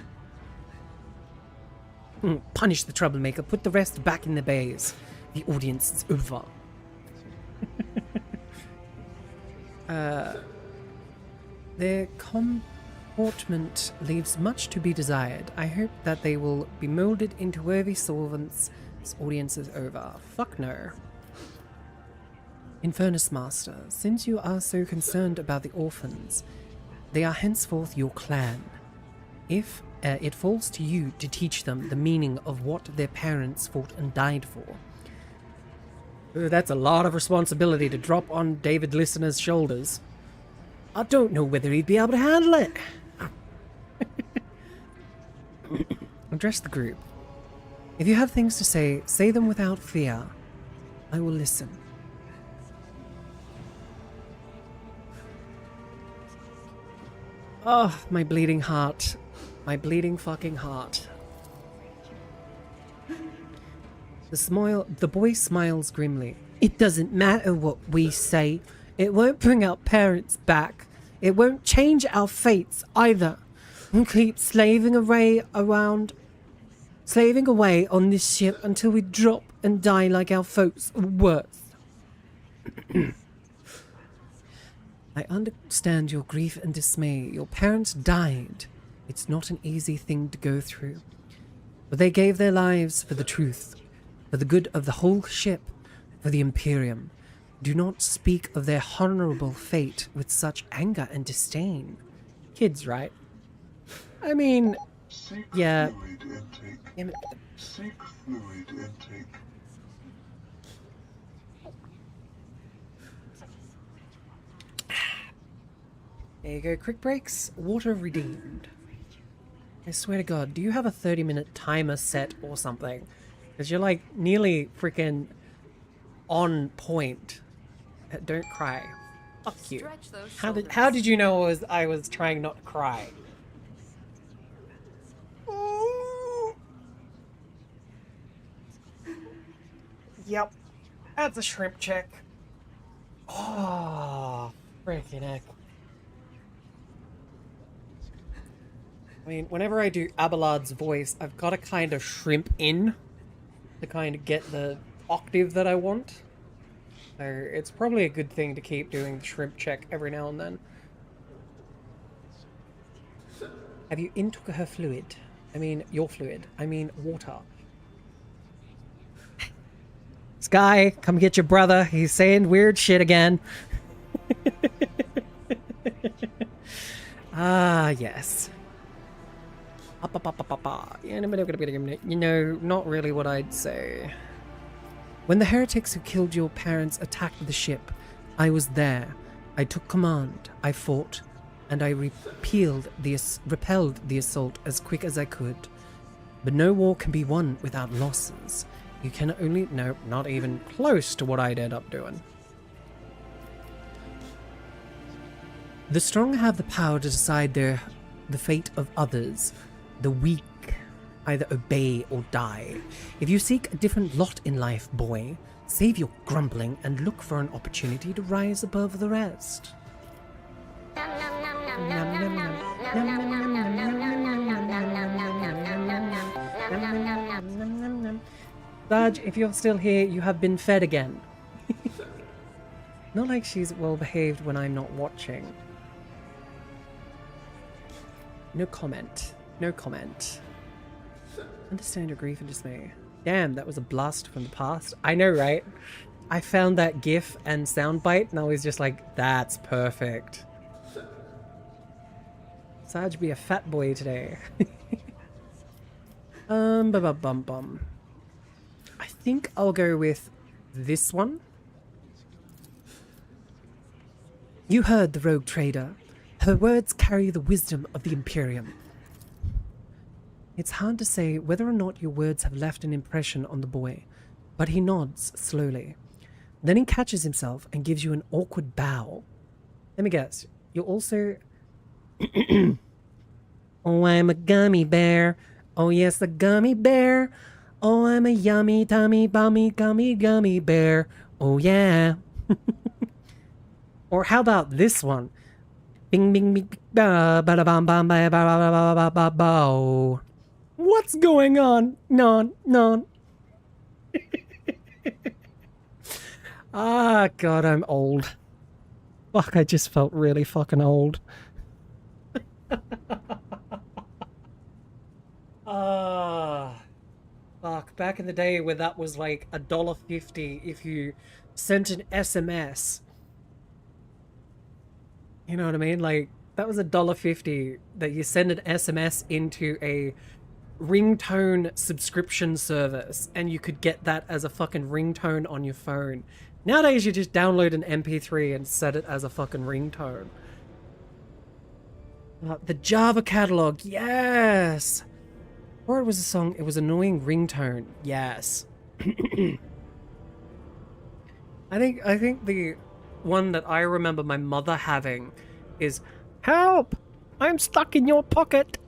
Punish the troublemaker, put the rest back in the bays. The audience is over. Their comportment leaves much to be desired. I hope that they will be molded into worthy servants. This audience is over. Fuck no. Infernus Master, since you are so concerned about the orphans, they are henceforth your clan. If it falls to you to teach them the meaning of what their parents fought and died for. Ooh, that's a lot of responsibility to drop on David Listener's shoulders. I don't know whether he'd be able to handle it. Address the group. If you have things to say, say them without fear. I will listen. Oh, my bleeding heart. My bleeding fucking heart. The boy smiles grimly. It doesn't matter what we say. It won't bring our parents back. It won't change our fates either. We'll keep slaving away on this ship until we drop and die like our folks or worse. I understand your grief and dismay. Your parents died. It's not an easy thing to go through. But they gave their lives for the truth, for the good of the whole ship, for the Imperium. Do not speak of their honorable fate with such anger and disdain. Kids, right? I mean, yeah. Seek fluid intake. There you go, quick breaks, water redeemed. I swear to God, do you have a 30-minute timer set or something? Because you're like nearly freaking on point. Don't cry. Fuck you. How did you know I was trying not to cry? Yep. That's a shrimp check. Oh, freaking heck. I mean, whenever I do Abelard's voice, I've got to kind of shrimp in to kind of get the octave that I want. So it's probably a good thing to keep doing the shrimp check every now and then. Have you intook her fluid? I mean, your fluid. I mean, water. Sky, come get your brother. He's saying weird shit again. Ah, yes. You know, not really what I'd say. When the heretics who killed your parents attacked the ship, I was there. I took command. I fought, and I repelled the assault as quick as I could. But no war can be won without losses. You can only... No, not even close to what I'd end up doing. The strong have the power to decide the fate of others. The weak either obey or die. If you seek a different lot in life, boy, save your grumbling and look for an opportunity to rise above the rest. Sarge, if you're still here, you have been fed again. Not like she's well behaved when I'm not watching. No comment. No comment. Understand your grief and dismay. Damn, that was a blast from the past. I know, right? I found that GIF and soundbite and I was just like, that's perfect. Sarge be a fat boy today. Bum. I think I'll go with this one. You heard the rogue trader. Her words carry the wisdom of the Imperium. It's hard to say whether or not your words have left an impression on the boy, but he nods slowly. Then he catches himself and gives you an awkward bow. Let me guess, you're also... Oh, I'm a gummy bear. Oh, yes, a gummy bear. Oh, I'm a yummy, tummy, bummy, gummy bear. Oh, yeah. Or how about this one? Bing, bing, bing, ba, ba, da, bam, bam, ba, ba, ba, ba, ba, ba, ba. What's going on? Non. Ah, God, I'm old. Fuck, I just felt really fucking old. Fuck, back in the day where that was like $1.50 if you sent an SMS. You know what I mean? Like, that was $1.50 that you send an SMS into a ringtone subscription service and you could get that as a fucking ringtone on your phone. Nowadays you just download an MP3 and set it as a fucking ringtone. The Java catalog, yes! Or it was a song, it was an annoying ringtone, yes. I think the one that I remember my mother having is, "Help! I'm stuck in your pocket!"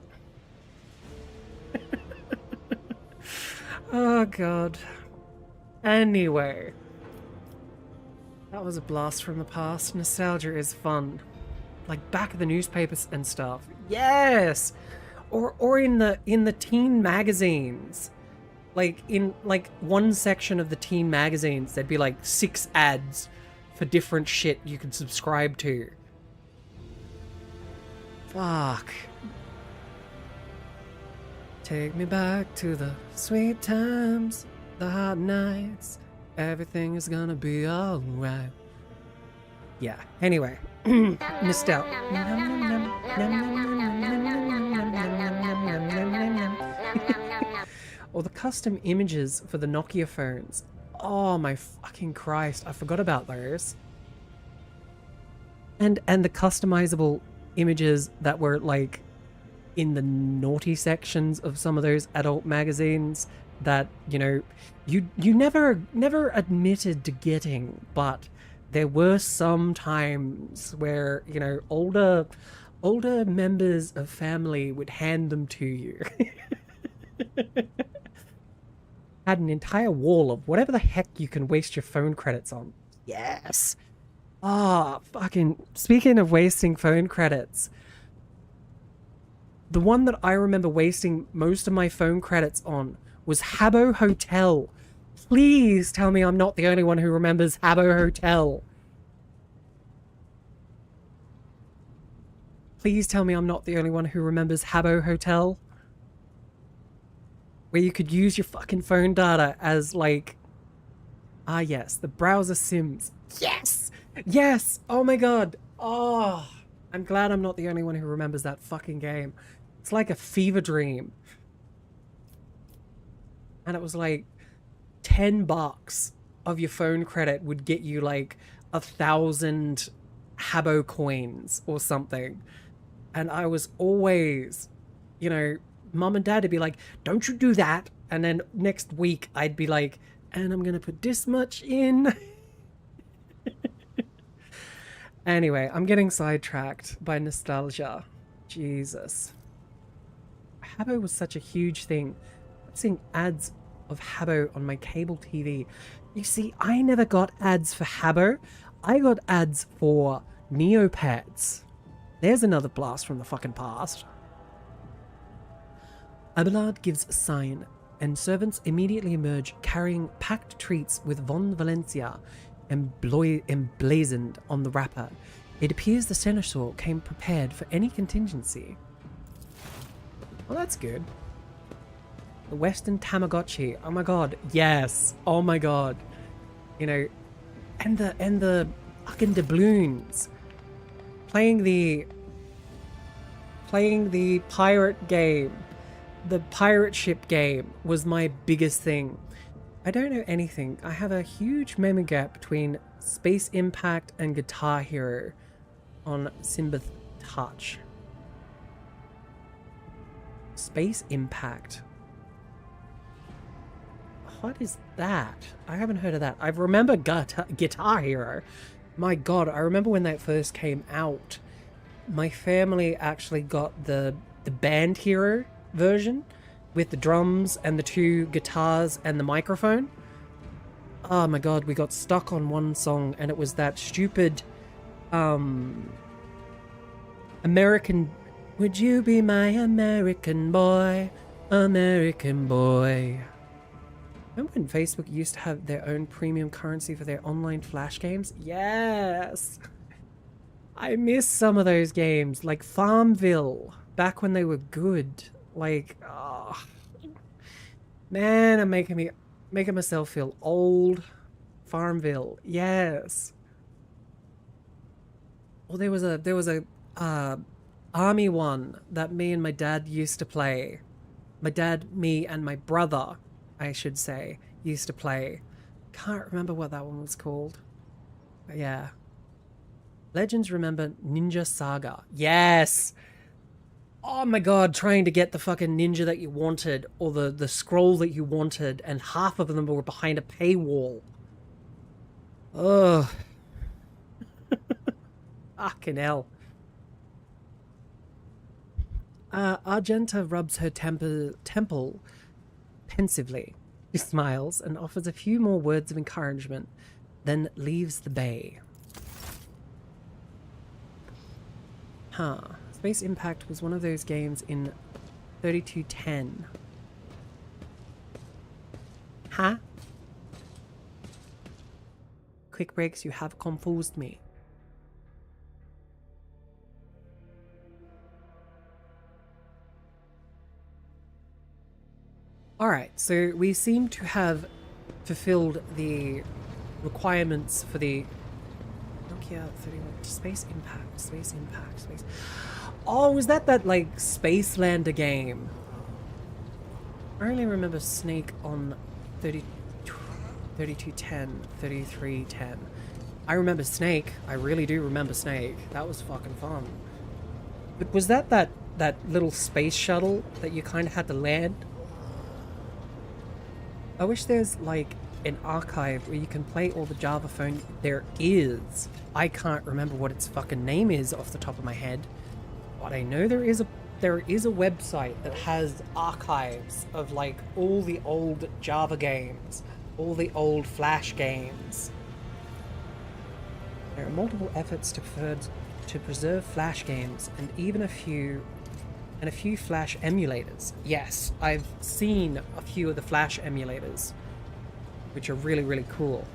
Oh, God. Anyway. That was a blast from the past. Nostalgia is fun. Like, back of the newspapers and stuff. Yes! Or in the teen magazines. Like, in, like, one section of the teen magazines, there'd be, like, 6 ads for different shit you could subscribe to. Fuck. Take me back to the sweet times, the hot nights. Everything is gonna be alright. Yeah, anyway. Nostalgia. Or the custom images for the Nokia phones. Oh my fucking Christ, I forgot about those. And the customizable images that were like in the naughty sections of some of those adult magazines that, you know, you never admitted to getting, but there were some times where, you know, older members of family would hand them to you. Had an entire wall of whatever the heck you can waste your phone credits on. Yes. Ah, fucking, speaking of wasting phone credits, the one that I remember wasting most of my phone credits on was Habbo Hotel. Please tell me I'm not the only one who remembers Habbo Hotel. Please tell me I'm not the only one who remembers Habbo Hotel. Where you could use your fucking phone data as, like... Ah, yes, the browser sims. Yes! Yes! Oh my god! Oh, I'm glad I'm not the only one who remembers that fucking game. It's like a fever dream. And it was like $10 of your phone credit would get you like 1,000 Habbo coins or something. And I was always, you know, mom and dad would be like, "Don't you do that." And then next week I'd be like, "And I'm gonna put this much in." Anyway, I'm getting sidetracked by nostalgia. Jesus. Habbo was such a huge thing. I'm seeing ads of Habbo on my cable TV. You see, I never got ads for Habbo. I got ads for Neopets. There's another blast from the fucking past. Abelard gives a sign, and servants immediately emerge carrying packed treats with Von Valencia emblazoned on the wrapper. It appears the seneschal came prepared for any contingency. Well, that's good. The Western Tamagotchi. Oh my god, yes. Oh my god. You know, and the fucking doubloons. Playing the pirate game. The pirate ship game was my biggest thing. I don't know anything. I have a huge memory gap between Space Impact and Guitar Hero. on Simbath Touch. Space Impact. What is that? I haven't heard of that. I remember Guitar Hero. My god, I remember when that first came out. My family actually got the Band Hero version with the drums and the 2 guitars and the microphone. Oh my god, we got stuck on one song and it was that stupid American... Would you be my American boy? American boy. Remember when Facebook used to have their own premium currency for their online flash games? Yes! I miss some of those games, like Farmville, back when they were good. Like, oh, man, I'm making myself feel old. Farmville, yes. Well, there was a army one that me and my dad used to play. My dad, me, and my brother, I should say, used to play. Can't remember what that one was called. But yeah. Legends remember Ninja Saga. Yes! Oh my god, trying to get the fucking ninja that you wanted, or the scroll that you wanted, and half of them were behind a paywall. Ugh. Fucking hell. Argenta rubs her temple pensively. She smiles and offers a few more words of encouragement, then leaves the bay. Huh. Space Impact was one of those games in 3210. Huh? Quick breaks, you have confused me. Alright, so we seem to have fulfilled the requirements for the Nokia 31 Space Impact, Space Impact, Space... Oh, was that like Spacelander game? I only remember Snake on 3210, 3310. I remember Snake. I really do remember Snake. That was fucking fun. But was that little space shuttle that you kind of had to land? I wish there's like an archive where you can play all the Java phone. There is. I can't remember what its fucking name is off the top of my head. But I know there is a website that has archives of like all the old Java games, all the old Flash games. There are multiple efforts to preserve Flash games and even a few Flash emulators. Yes, I've seen a few of the Flash emulators, which are really, really cool.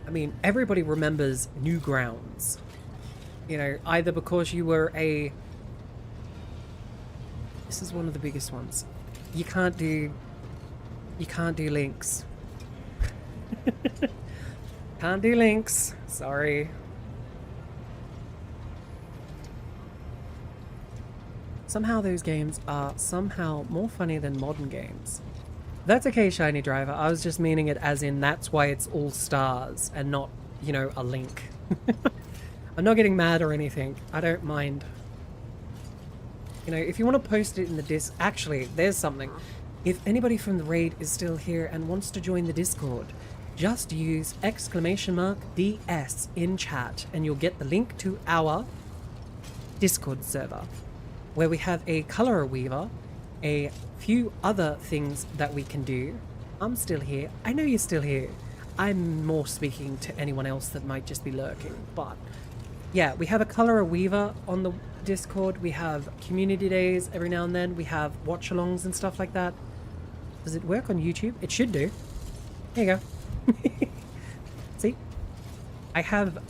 I mean, everybody remembers Newgrounds. You know, either because you were a... This is one of the biggest ones. You can't do links. Can't do links. Sorry. Somehow those games are somehow more funny than modern games. That's okay, Shiny Driver. I was just meaning it as in that's why it's all stars and not, you know, a link. I'm not getting mad or anything. I don't mind. You know, if you want to post it in the Disc... Actually, there's something. If anybody from the raid is still here and wants to join the Discord, just use !DS in chat and you'll get the link to our Discord server, where we have a color weaver, a few other things that we can do. I'm still here. I know you're still here. I'm more speaking to anyone else that might just be lurking, but yeah, we have a color weaver on the Discord. We have community days every now and then. We have watch-alongs and stuff like that. Does it work on YouTube? It should do. There you go. See? I have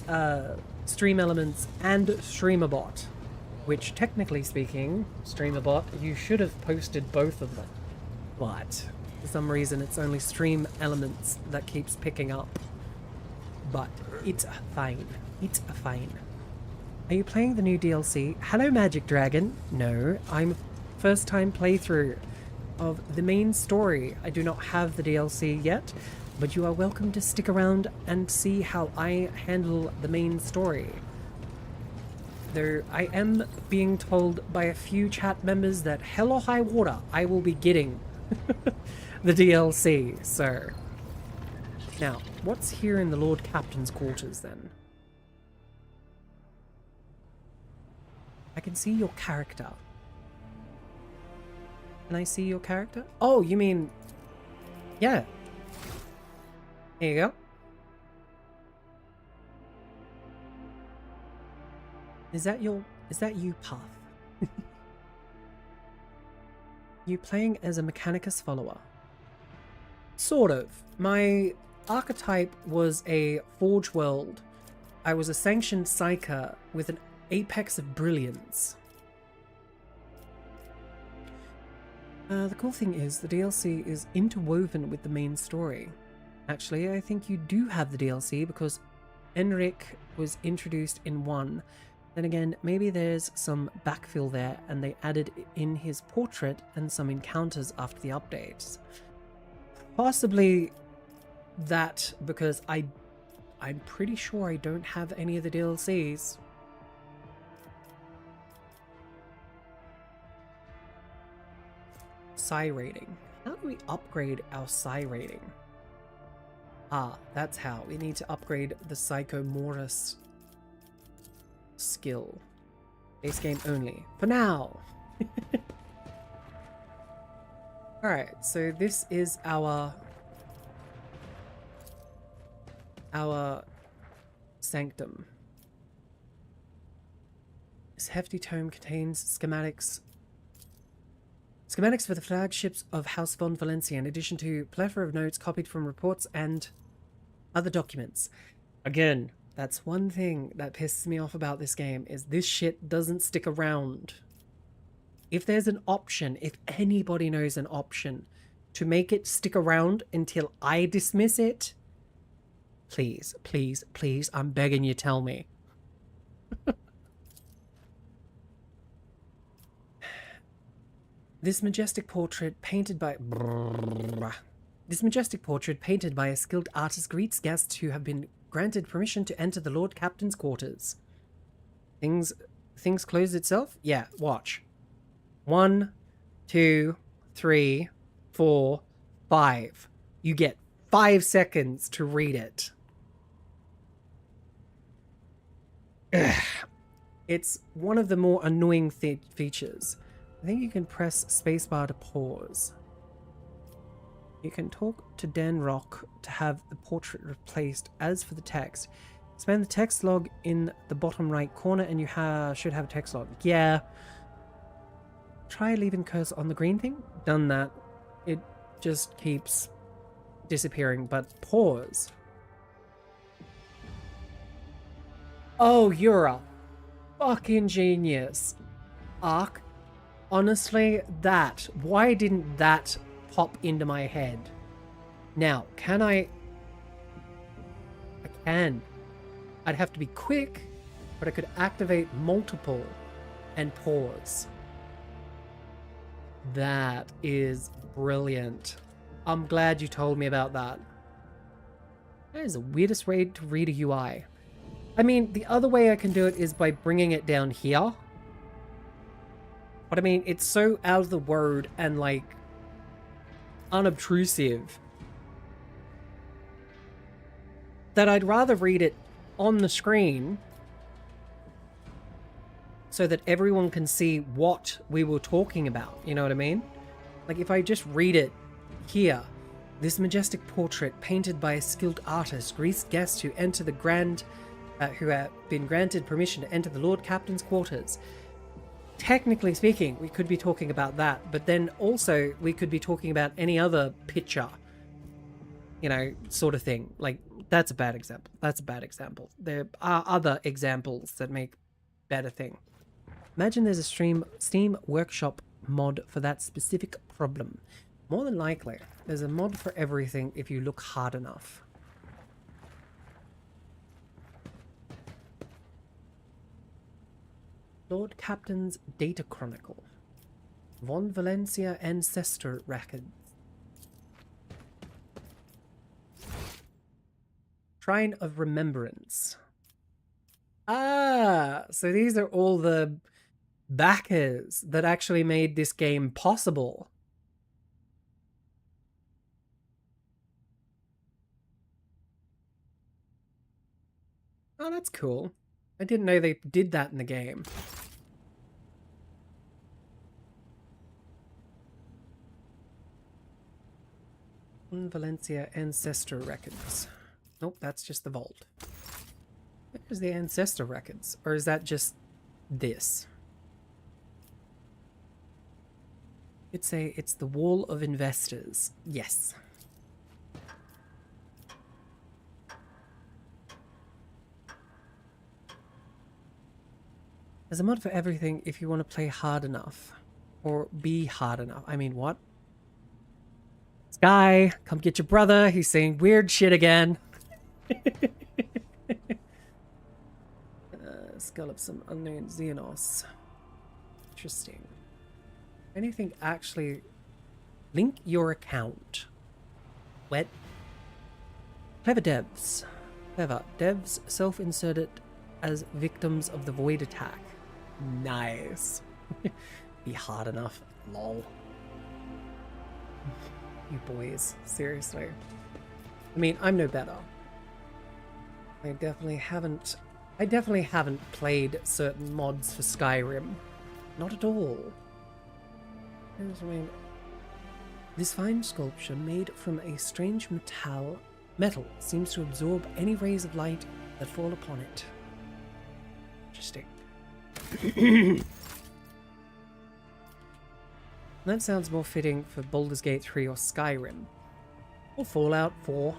Stream Elements and StreamerBot, which technically speaking, StreamerBot, you should have posted both of them. But for some reason it's only Stream Elements that keeps picking up. But it's fine. It's fine. Are you playing the new DLC? Hello, Magic Dragon. No, I'm first time playthrough of the main story. I do not have the DLC yet, but you are welcome to stick around and see how I handle the main story. Though I am being told by a few chat members that hell or high water, I will be getting the DLC, so... Now, what's here in the Lord Captain's quarters then? I can see your character. Can I see your character? Oh, you mean... Yeah. Here you go. Is that you, Path? You playing as a Mechanicus follower? Sort of. My archetype was a Forge World. I was a sanctioned psyker with an apex of brilliance. The cool thing is the DLC is interwoven with the main story. Actually, I think you do have the DLC because Enric was introduced in 1. Then again, maybe there's some backfill there and they added in his portrait and some encounters after the updates. Possibly that, because I'm pretty sure I don't have any of the DLCs. Psi rating. How do we upgrade our Psi rating? Ah, that's how. We need to upgrade the Psycho Mortis skill. Base game only. For now! Alright, so this is our sanctum. This hefty tome contains schematics for the flagships of House von Valencia, in addition to a plethora of notes copied from reports and other documents. Again, that's one thing that pisses me off about this game, is this shit doesn't stick around. If there's an option, if anybody knows an option to make it stick around until I dismiss it, please, please, please, I'm begging you, tell me. This majestic portrait painted by a skilled artist greets guests who have been granted permission to enter the Lord Captain's quarters. Things close itself? Yeah, watch. 1, 2, 3, 4, 5. You get 5 seconds to read it. Ugh. It's one of the more annoying features. I think you can press spacebar to pause. You can talk to Dan Rock to have the portrait replaced. As for the text, expand the text log in the bottom right corner and you should have a text log. Yeah. Try leaving cursor on the green thing. Done that. It just keeps disappearing, but pause. Oh, you're a fucking genius. Ark. Honestly, why didn't that pop into my head? Now, can I can. I'd have to be quick, but I could activate multiple and pause. That is brilliant. I'm glad you told me about that. That is the weirdest way to read a UI. I mean, the other way I can do it is by bringing it down here. But I mean, it's so out of the word and like unobtrusive that I'd rather read it on the screen so that everyone can see what we were talking about. You know what I mean? Like if I just read it here, this majestic portrait painted by a skilled artist greets guests who enter the who have been granted permission to enter the Lord Captain's quarters. Technically speaking, we could be talking about that, but then also we could be talking about any other picture, you know, sort of thing. Like, that's a bad example. That's a bad example. There are other examples that make better thing. Imagine there's a Steam Workshop mod for that specific problem. More than likely, there's a mod for everything if you look hard enough. Lord Captain's Data Chronicle. Von Valencia Ancestor Records. Shrine of Remembrance. Ah, so these are all the backers that actually made this game possible. Oh, that's cool. I didn't know they did that in the game. Valencia Ancestor Records. Nope, that's just the vault. There's the Ancestor Records. Or is that just this? It's the Wall of Investors. Yes. There's a mod for everything if you want to play hard enough. Or be hard enough. I mean, what? Sky, come get your brother. He's saying weird shit again. Skull of some unknown Xenos. Interesting. Anything actually... Link your account. Wet. Clever devs. Clever. Devs self-inserted as victims of the void attack. Nice. Be hard enough. Lol. You boys. Seriously. I mean, I'm no better. I definitely haven't played certain mods for Skyrim. Not at all. I mean, this fine sculpture made from a strange metal seems to absorb any rays of light that fall upon it. Interesting. That sounds more fitting for Baldur's Gate 3 or Skyrim. Or Fallout 4.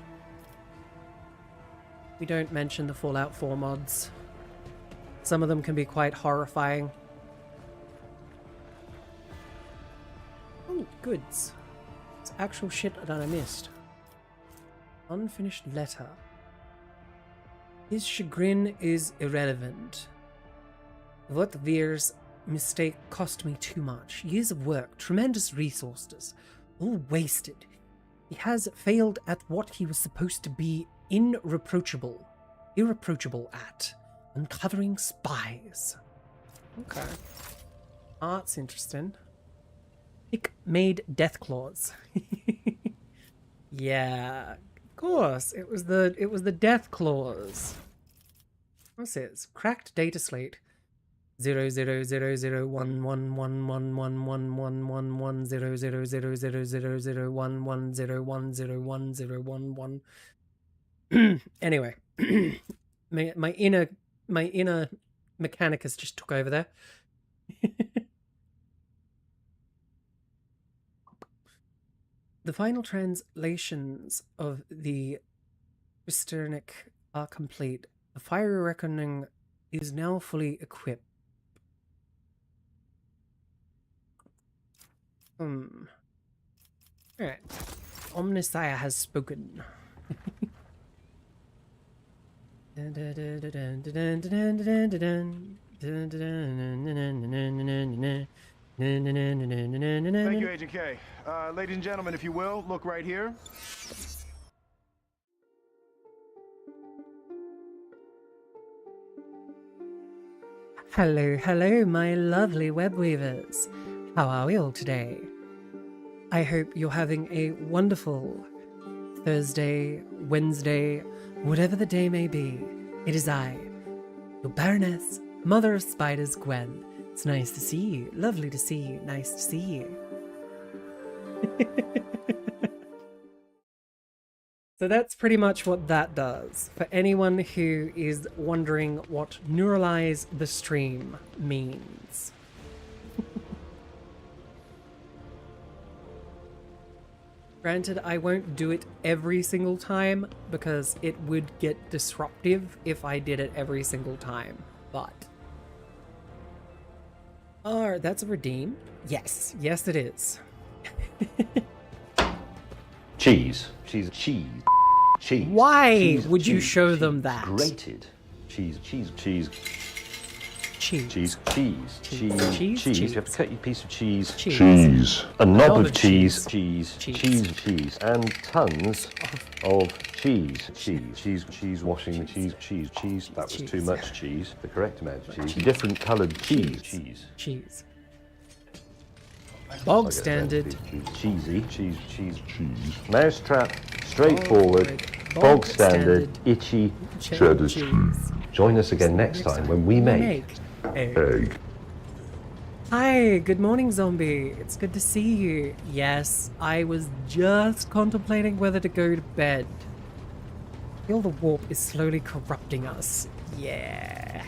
We don't mention the Fallout 4 mods. Some of them can be quite horrifying. Oh, goods. It's actual shit that I missed. Unfinished letter. His chagrin is irrelevant. What Veer's mistake cost me too much. Years of work, tremendous resources, all wasted. He has failed at what he was supposed to be irreproachable at. Uncovering spies. Okay. Art's interesting. Pick made death claws. Yeah, of course. It was the death claws. What's this? Cracked data slate. 0001111111100000011010101010111. Anyway, my inner mechanicus just took over there. The final translations of the Christernic are complete. The Fire Reckoning is now fully equipped. Alright. Omnissiah has spoken. Thank you, Agent K. Ladies and gentlemen, if you will, look right here. Hello, hello, my lovely web weavers. How are we all today? I hope you're having a wonderful Thursday, Wednesday, whatever the day may be. It is I, your Baroness, Mother of Spiders, Gwen. It's nice to see you. Lovely to see you. Nice to see you. So that's pretty much what that does. For anyone who is wondering what neuralize the stream means. Granted, I won't do it every single time because it would get disruptive if I did it every single time, but... Oh, that's a redeem? Yes. Yes, it is. Cheese. Cheese. Cheese. Cheese. Why cheese, would you cheese, show cheese, them that? Grated. Cheese. Cheese. Cheese. Cheese. Cheese. Cheese. Cheese. Cheese. Cheese. Cheese. You have to cut your piece of cheese. Cheese. A knob Knob of of cheese. cheese. Cheese. Cheese. Cheese. And tons of cheese. Cheese. Washing the cheese. That was too much cheese. The correct amount of cheese. Different coloured cheese. Cheese. Bog standard. Cheesy. Cheese. Mousetrap. Straightforward. Bog standard. Itchy. Cheddar cheese. Join us again next time when we make egg. Hi, good morning, zombie. It's good to see you. Yes, I was just contemplating whether to go to bed. I feel the warp is slowly corrupting us. Yeah.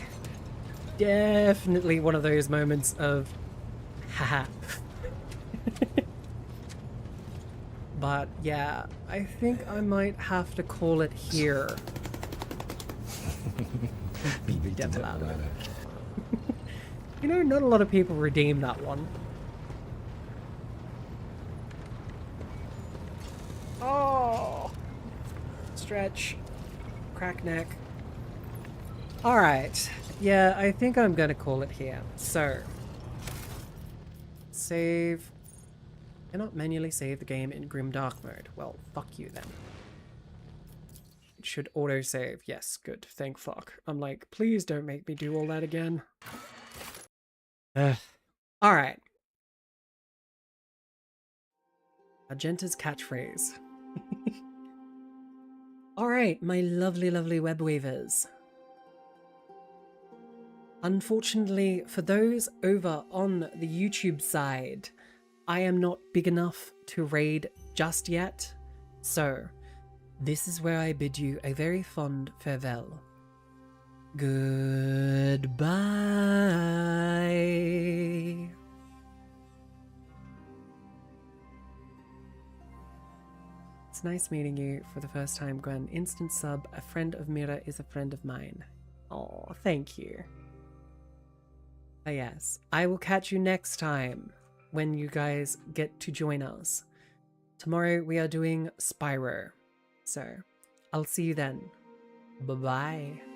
Definitely one of those moments of haha. But yeah, I think I might have to call it here. Beat the devil out of it. You know, not a lot of people redeem that one. Oh! Stretch. Crack neck. Alright. Yeah, I think I'm gonna call it here. So. Save. Cannot manually save the game in grimdark mode. Well, fuck you then. It should autosave. Yes, good. Thank fuck. I'm like, please don't make me do all that again. Alright. Argenta's catchphrase. Alright, my lovely, lovely web weavers. Unfortunately, for those over on the YouTube side, I am not big enough to raid just yet, so this is where I bid you a very fond farewell. Goodbye. It's nice meeting you for the first time, Gwen. Instant sub, a friend of Mira is a friend of mine. Oh, thank you. Yes, I will catch you next time when you guys get to join us. Tomorrow we are doing Spyro, so I'll see you then. Bye-bye.